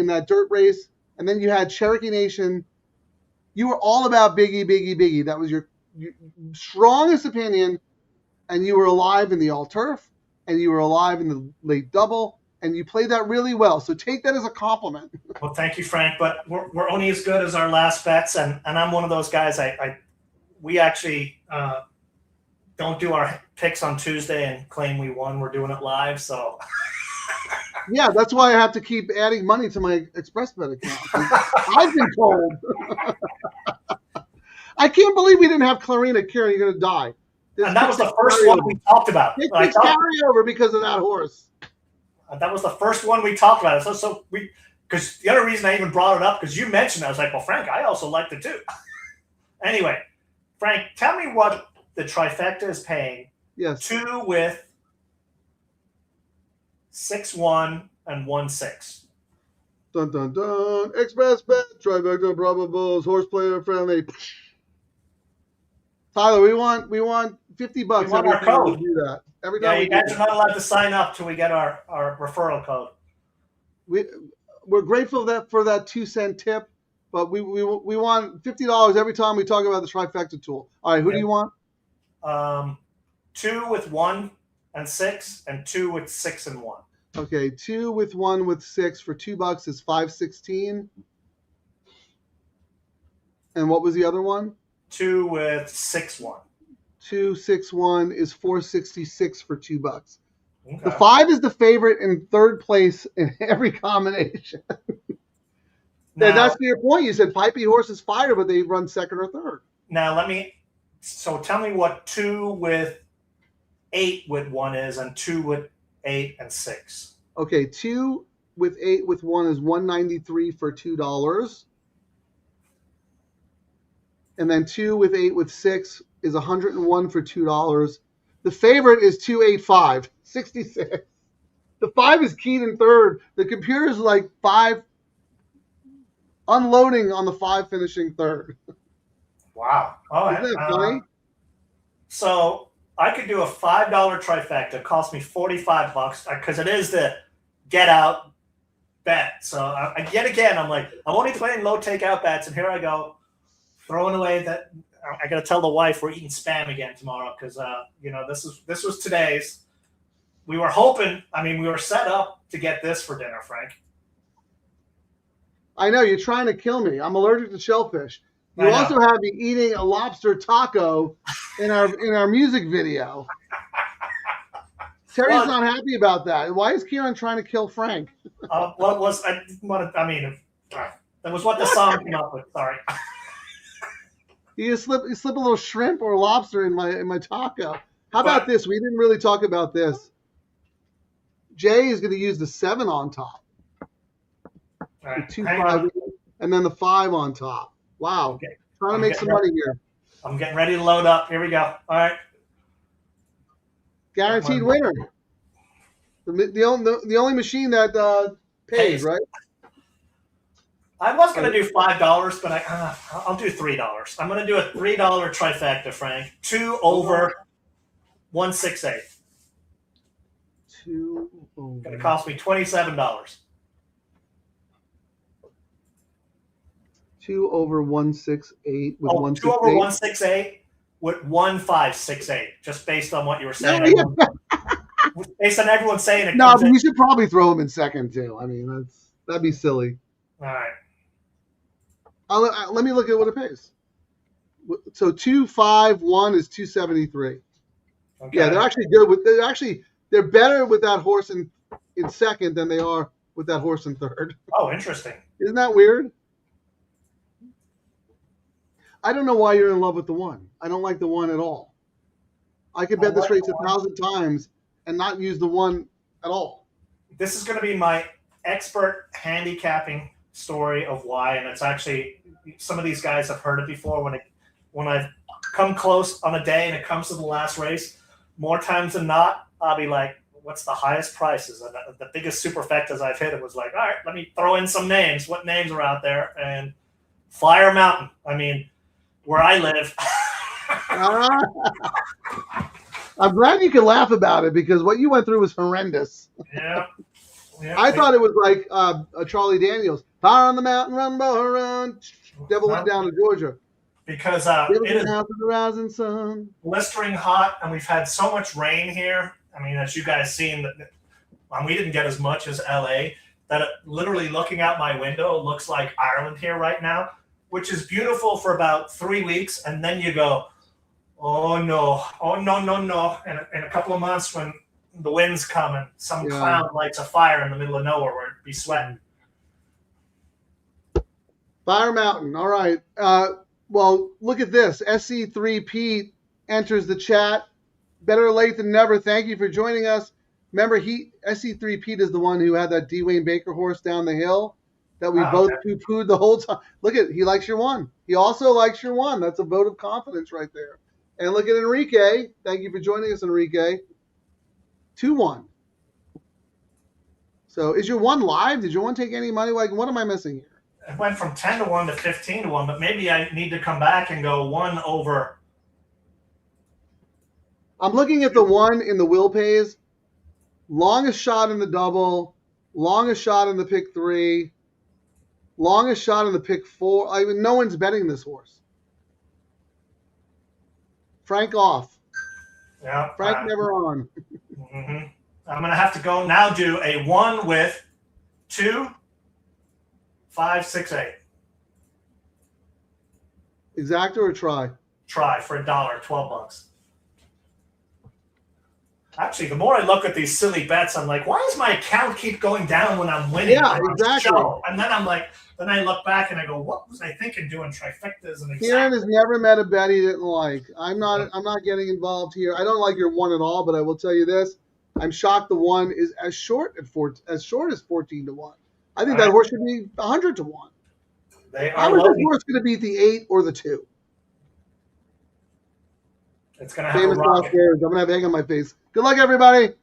that dirt race, and then you had Cherokee Nation. You were all about Biggie. That was your strongest opinion, and you were alive in the all turf, and you were alive in the late double, and you played that really well. So take that as a compliment. Well, thank you, Frank. But we're only as good as our last bets, and I'm one of those guys. We actually don't do our picks on Tuesday and claim we won. We're doing it live, so. Yeah, that's why I have to keep adding money to my ExpressBet account. I've been told. I can't believe we didn't have Clarina. Ciaran, you're going to die. And that was the first one we talked about. It's carryover because of that horse. That was the first one we talked about. So because the other reason I even brought it up, because you mentioned it, I was like, well, Frank, I also liked it too. Anyway, Frank, tell me what the trifecta is paying. Yes. 2 with 6-1 and 1-6. Dun dun dun. ExpressBet, trifecta probables, horse player friendly. Tyler, we want $50 We want every our time code. we do that. Every time Yeah, you guys are not allowed to sign up till we get our referral code. We're grateful for that 2-cent tip, but we want $50 every time we talk about the trifecta tool. All right, who do you want? 2 with 1 and 6, and 2 with 6 and 1. Okay, 2 with 1 with 6 for $2 is $5.16. And what was the other one? 2 with 6-1. 2, 6, 1 is $4.66 for $2. Okay. The 5 is the favorite in third place in every combination. Now, that's to your point. You said Pipey horses fire, but they run second or third. Now let me So tell me what 2 with 8 with 1 is, and 2 with 8 and 6. Okay, 2 with 8 with 1 is $193 for $2. And then 2 with 8 with 6 is $101 for $2. The favorite is 285, 66. The 5 is keyed in third. The computer's like 5 unloading on the 5 finishing third. Wow. Oh, Isn't that funny? So I could do a $5 trifecta. It cost me $45 because it is the get out bet. So I yet again, I'm like, I'm only playing low takeout bets, and here I go throwing away that. I got to tell the wife we're eating Spam again tomorrow because this was today's. We were hoping. I mean, we were set up to get this for dinner, Frank. I know, you're trying to kill me. I'm allergic to shellfish. You also have me eating a lobster taco in our music video. Terry's not happy about that. Why is Ciaran trying to kill Frank? That was what the song came up with. Sorry. You slip a little shrimp or lobster in my taco. How about this? We didn't really talk about this. Jay is going to use the 7 on top. All right. 2, 5, and then the 5 on top. Wow. Okay. Trying to make some money here. I'm getting ready to load up. Here we go. All right. Guaranteed winner. The only machine that pays, right? I was going to do $5, but I'll do $3. I'm going to do a $3 trifecta, Frank. 2 over 168. 2 over. Going to cost me $27. 2 over 168 with 168. 2 over 168 with 1568, just based on what you were saying. Based on everyone saying it. No, but you should probably throw him in second too. I mean, that'd be silly. All right. Let me look at what it pays. So 251 is 273. Okay. Yeah, they're actually good with. They're better with that horse in second than they are with that horse in third. Oh, interesting. Isn't that weird? I don't know why you're in love with the 1. I don't like the 1 at all. I could bet this race 1,000 times and not use the 1 at all. This is going to be my expert handicapping story of why, and it's actually some of these guys have heard it before. When I've come close on a day and it comes to the last race, more times than not, I'll be like, "What's the highest prices?" And the biggest superfectas I've hit, it was like, "All right, let me throw in some names. What names are out there?" And Fire Mountain. I mean, where I live. I'm glad you can laugh about it because what you went through was horrendous. Yeah. I thought it was like a Charlie Daniels. Fire on the mountain, run, boy, run. Devil went down to Georgia. Because it is the rising sun. Blistering hot, and we've had so much rain here. I mean, as you guys seen, we didn't get as much as LA. That literally looking out my window looks like Ireland here right now, which is beautiful for about 3 weeks, and then you go, oh no. And in a couple of months when the wind's coming, some clown lights a fire in the middle of nowhere where it'd be sweating. Fire Mountain. All right. Well, look at this. SC3 Pete enters the chat. Better late than never. Thank you for joining us. Remember, SC3 Pete is the one who had that D. Wayne Baker horse down the hill that we both poo-pooed the whole time. Look at, he likes your 1. He also likes your 1. That's a vote of confidence right there. And look at Enrique. Thank you for joining us, Enrique. 2-1. So is your 1 live? Did your 1 take any money? Like, what am I missing here? It went from 10-1 to 15-1, but maybe I need to come back and go 1 over. I'm looking at the 1 in the will pays. Longest shot in the double. Longest shot in the pick 3. Longest shot in the pick 4. I mean, no one's betting this horse. Frank off. Yeah. Frank never on. Mm-hmm. I'm going to have to go now do a 1 with 2, 5, 6, 8. Exact or try? Try for $1, $12. Actually, the more I look at these silly bets, I'm like, why does my account keep going down when I'm winning? Yeah, exactly. And then I'm like, then I look back and I go, what was I thinking doing trifectas and Ciaran exact? has never met a bet he didn't like. I'm not getting involved here. I don't like your one at all, but I will tell you this. I'm shocked the one is as short as 14 to 1. I think that horse should be 100 to 1. They How are is this loading. horse going to beat the 8 or the 2? It's going to have Famous a last rocket. words. I'm going to have egg on my face. Good luck, everybody.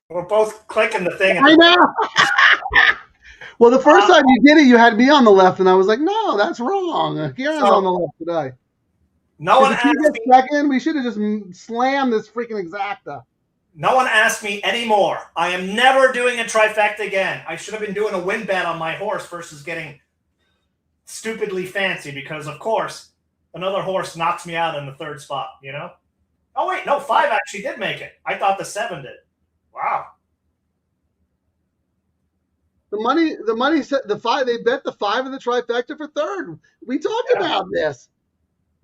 We're both clicking the thing. I know. Well, the first time you did it, you had me on the left, and I was like, no, that's wrong. Ciaran's on the left today. No one If you asked get me. second, we should have just slammed this freaking exacta. No one asked me anymore. I am never doing a trifecta again. I should have been doing a win bet on my horse versus getting stupidly fancy because, of course, another horse knocks me out in the third spot, you know? Oh, wait, no, 5 actually did make it. I thought the 7 did. Wow. The money said the 5. They bet the 5 in the trifecta for third. We talked about this.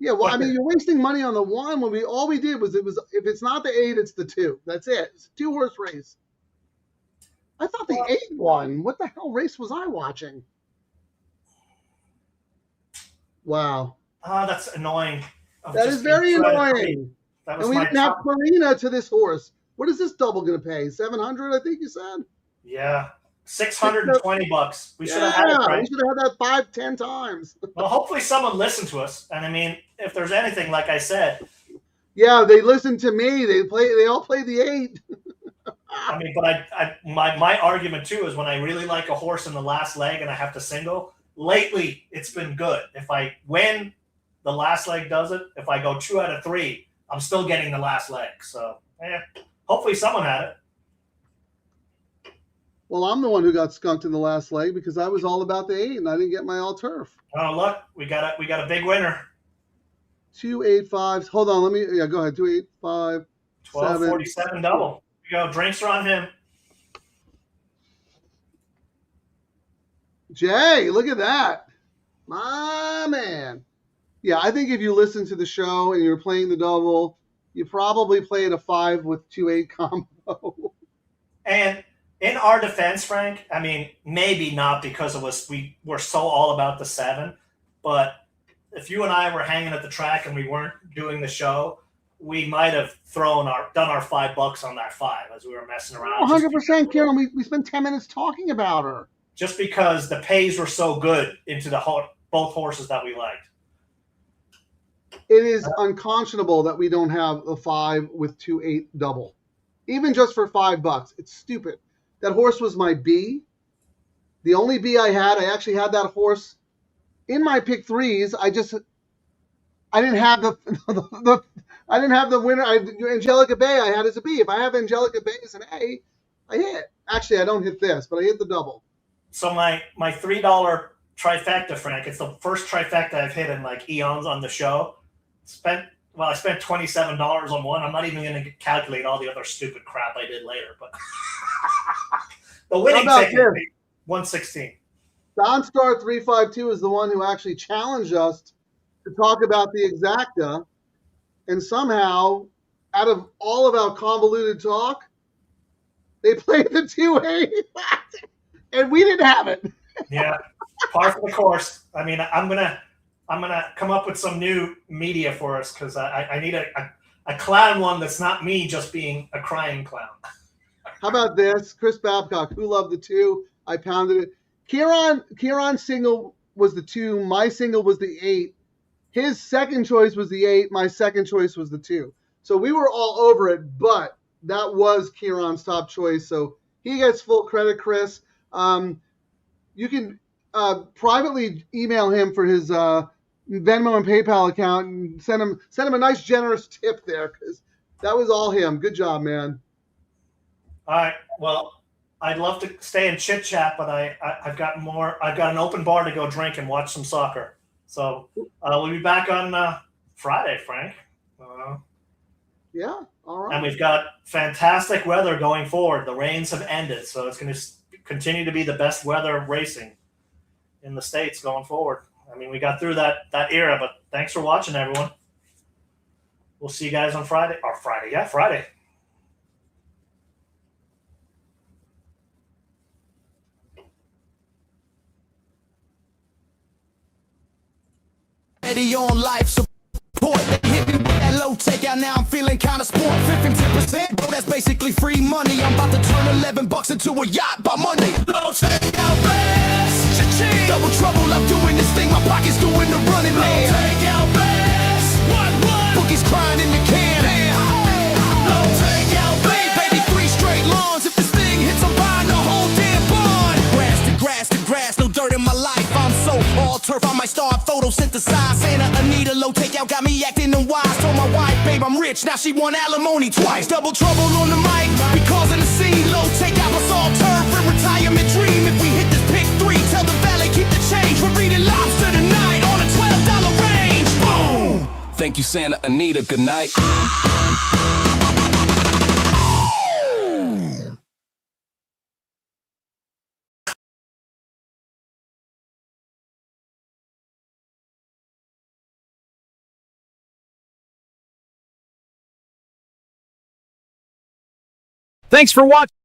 Yeah, well, I mean, you're wasting money on the 1 when all we did was if it's not the 8, it's the 2. That's it. It's a 2-horse race. I thought the 8 won. What the hell race was I watching? Wow. Oh, that's annoying. That is very annoying. That was And we didn't have Karina to this horse. What is this double going to pay? 700, I think you said. Yeah, $620. We should have had it. Right? We should have had that 5-10 times. Well, hopefully someone listened to us. And I mean, if there's anything, like I said. Yeah, they listened to me. They all play the 8. I mean, but my argument too is when I really like a horse in the last leg and I have to single. Lately, it's been good. If I win, the last leg does it. If I go 2 out of 3, I'm still getting the last leg. So, hopefully someone had it. Well, I'm the one who got skunked in the last leg because I was all about the 8 and I didn't get my all turf. Oh, look, we got a big winner. 2 8 5s. Hold on, go ahead. 2 8 5 12.47 double. Here you go. Drinks are on him. Jay, look at that. My man. Yeah, I think if you listen to the show and you're playing the double, you probably played a 5 with 2-8 combo. And in our defense, Frank, I mean, maybe not because of us. We were so all about the 7, but if you and I were hanging at the track and we weren't doing the show, we might have done our $5 on that 5 as we were messing around. 100%, Karen. We spent 10 minutes talking about her. Just because the pays were so good into both horses that we liked. It is unconscionable that we don't have a 5 with 2-8 double. Even just for $5. It's stupid. That horse was my B. The only B I had. I actually had that horse in my pick 3s. I didn't have I didn't have the winner. Angelica Bay I had as a B. If I have Angelica Bay as an A, I hit. Actually, I don't hit this, but I hit the double. So my $3 trifecta, Frank, it's the first trifecta I've hit in like eons on the show. I spent $27 on one. I'm not even going to calculate all the other stupid crap I did later. But the winning ticket, 116. Don Star 352 is the one who actually challenged us to talk about the exacta, and somehow, out of all of our convoluted talk, they played the 2-8, and we didn't have it. Yeah, par for the course. I mean, I'm gonna come up with some new media for us because I need a clown one that's not me just being a crying clown. How about this? Chris Babcock, who loved the 2? I pounded it. Kieran's single was the 2. My single was the 8. His second choice was the 8. My second choice was the 2. So we were all over it, but that was Kieran's top choice. So he gets full credit, Chris. You can privately email him for his Venmo and PayPal account and send him a nice generous tip there, because that was all him. Good job, man. All right. Well, I'd love to stay and chit chat, but I've got an open bar to go drink and watch some soccer. So we'll be back on Friday, Frank. Yeah. All right. And we've got fantastic weather going forward. The rains have ended, so it's going to continue to be the best weather racing in the States going forward. I mean, we got through that era, but thanks for watching, everyone. We'll see you guys on Friday. Or Friday. Yeah, Friday. Ready on life support. They hit me with that low takeout. Now I'm feeling kinda sport. 15%, bro, that's basically free money. I'm about to turn $11 into a yacht by Monday. Low takeout fast. Cha-ching. Double trouble, I'm doing this thing. My pocket's doing the running, man. Low takeout fast. What? Bookies crying in the can. Low takeout fast. Baby, 3 straight lawns. If this thing hits, I'm buying the whole damn barn. Grass to grass to grass, no dirt in my life. I'm so all turf, I might start photosynthesize. Santa Anita, low takeout, got me acting unwise. Told my wife, babe, I'm rich, now she want alimony twice. Double trouble on the mic, we causing the scene. Low takeout, let's all turf for retirement dream. If we hit this pick 3, tell the valet keep the change. We're reading lobster tonight on a $12 range. Boom! Thank you, Santa Anita, good night. Thanks for watching.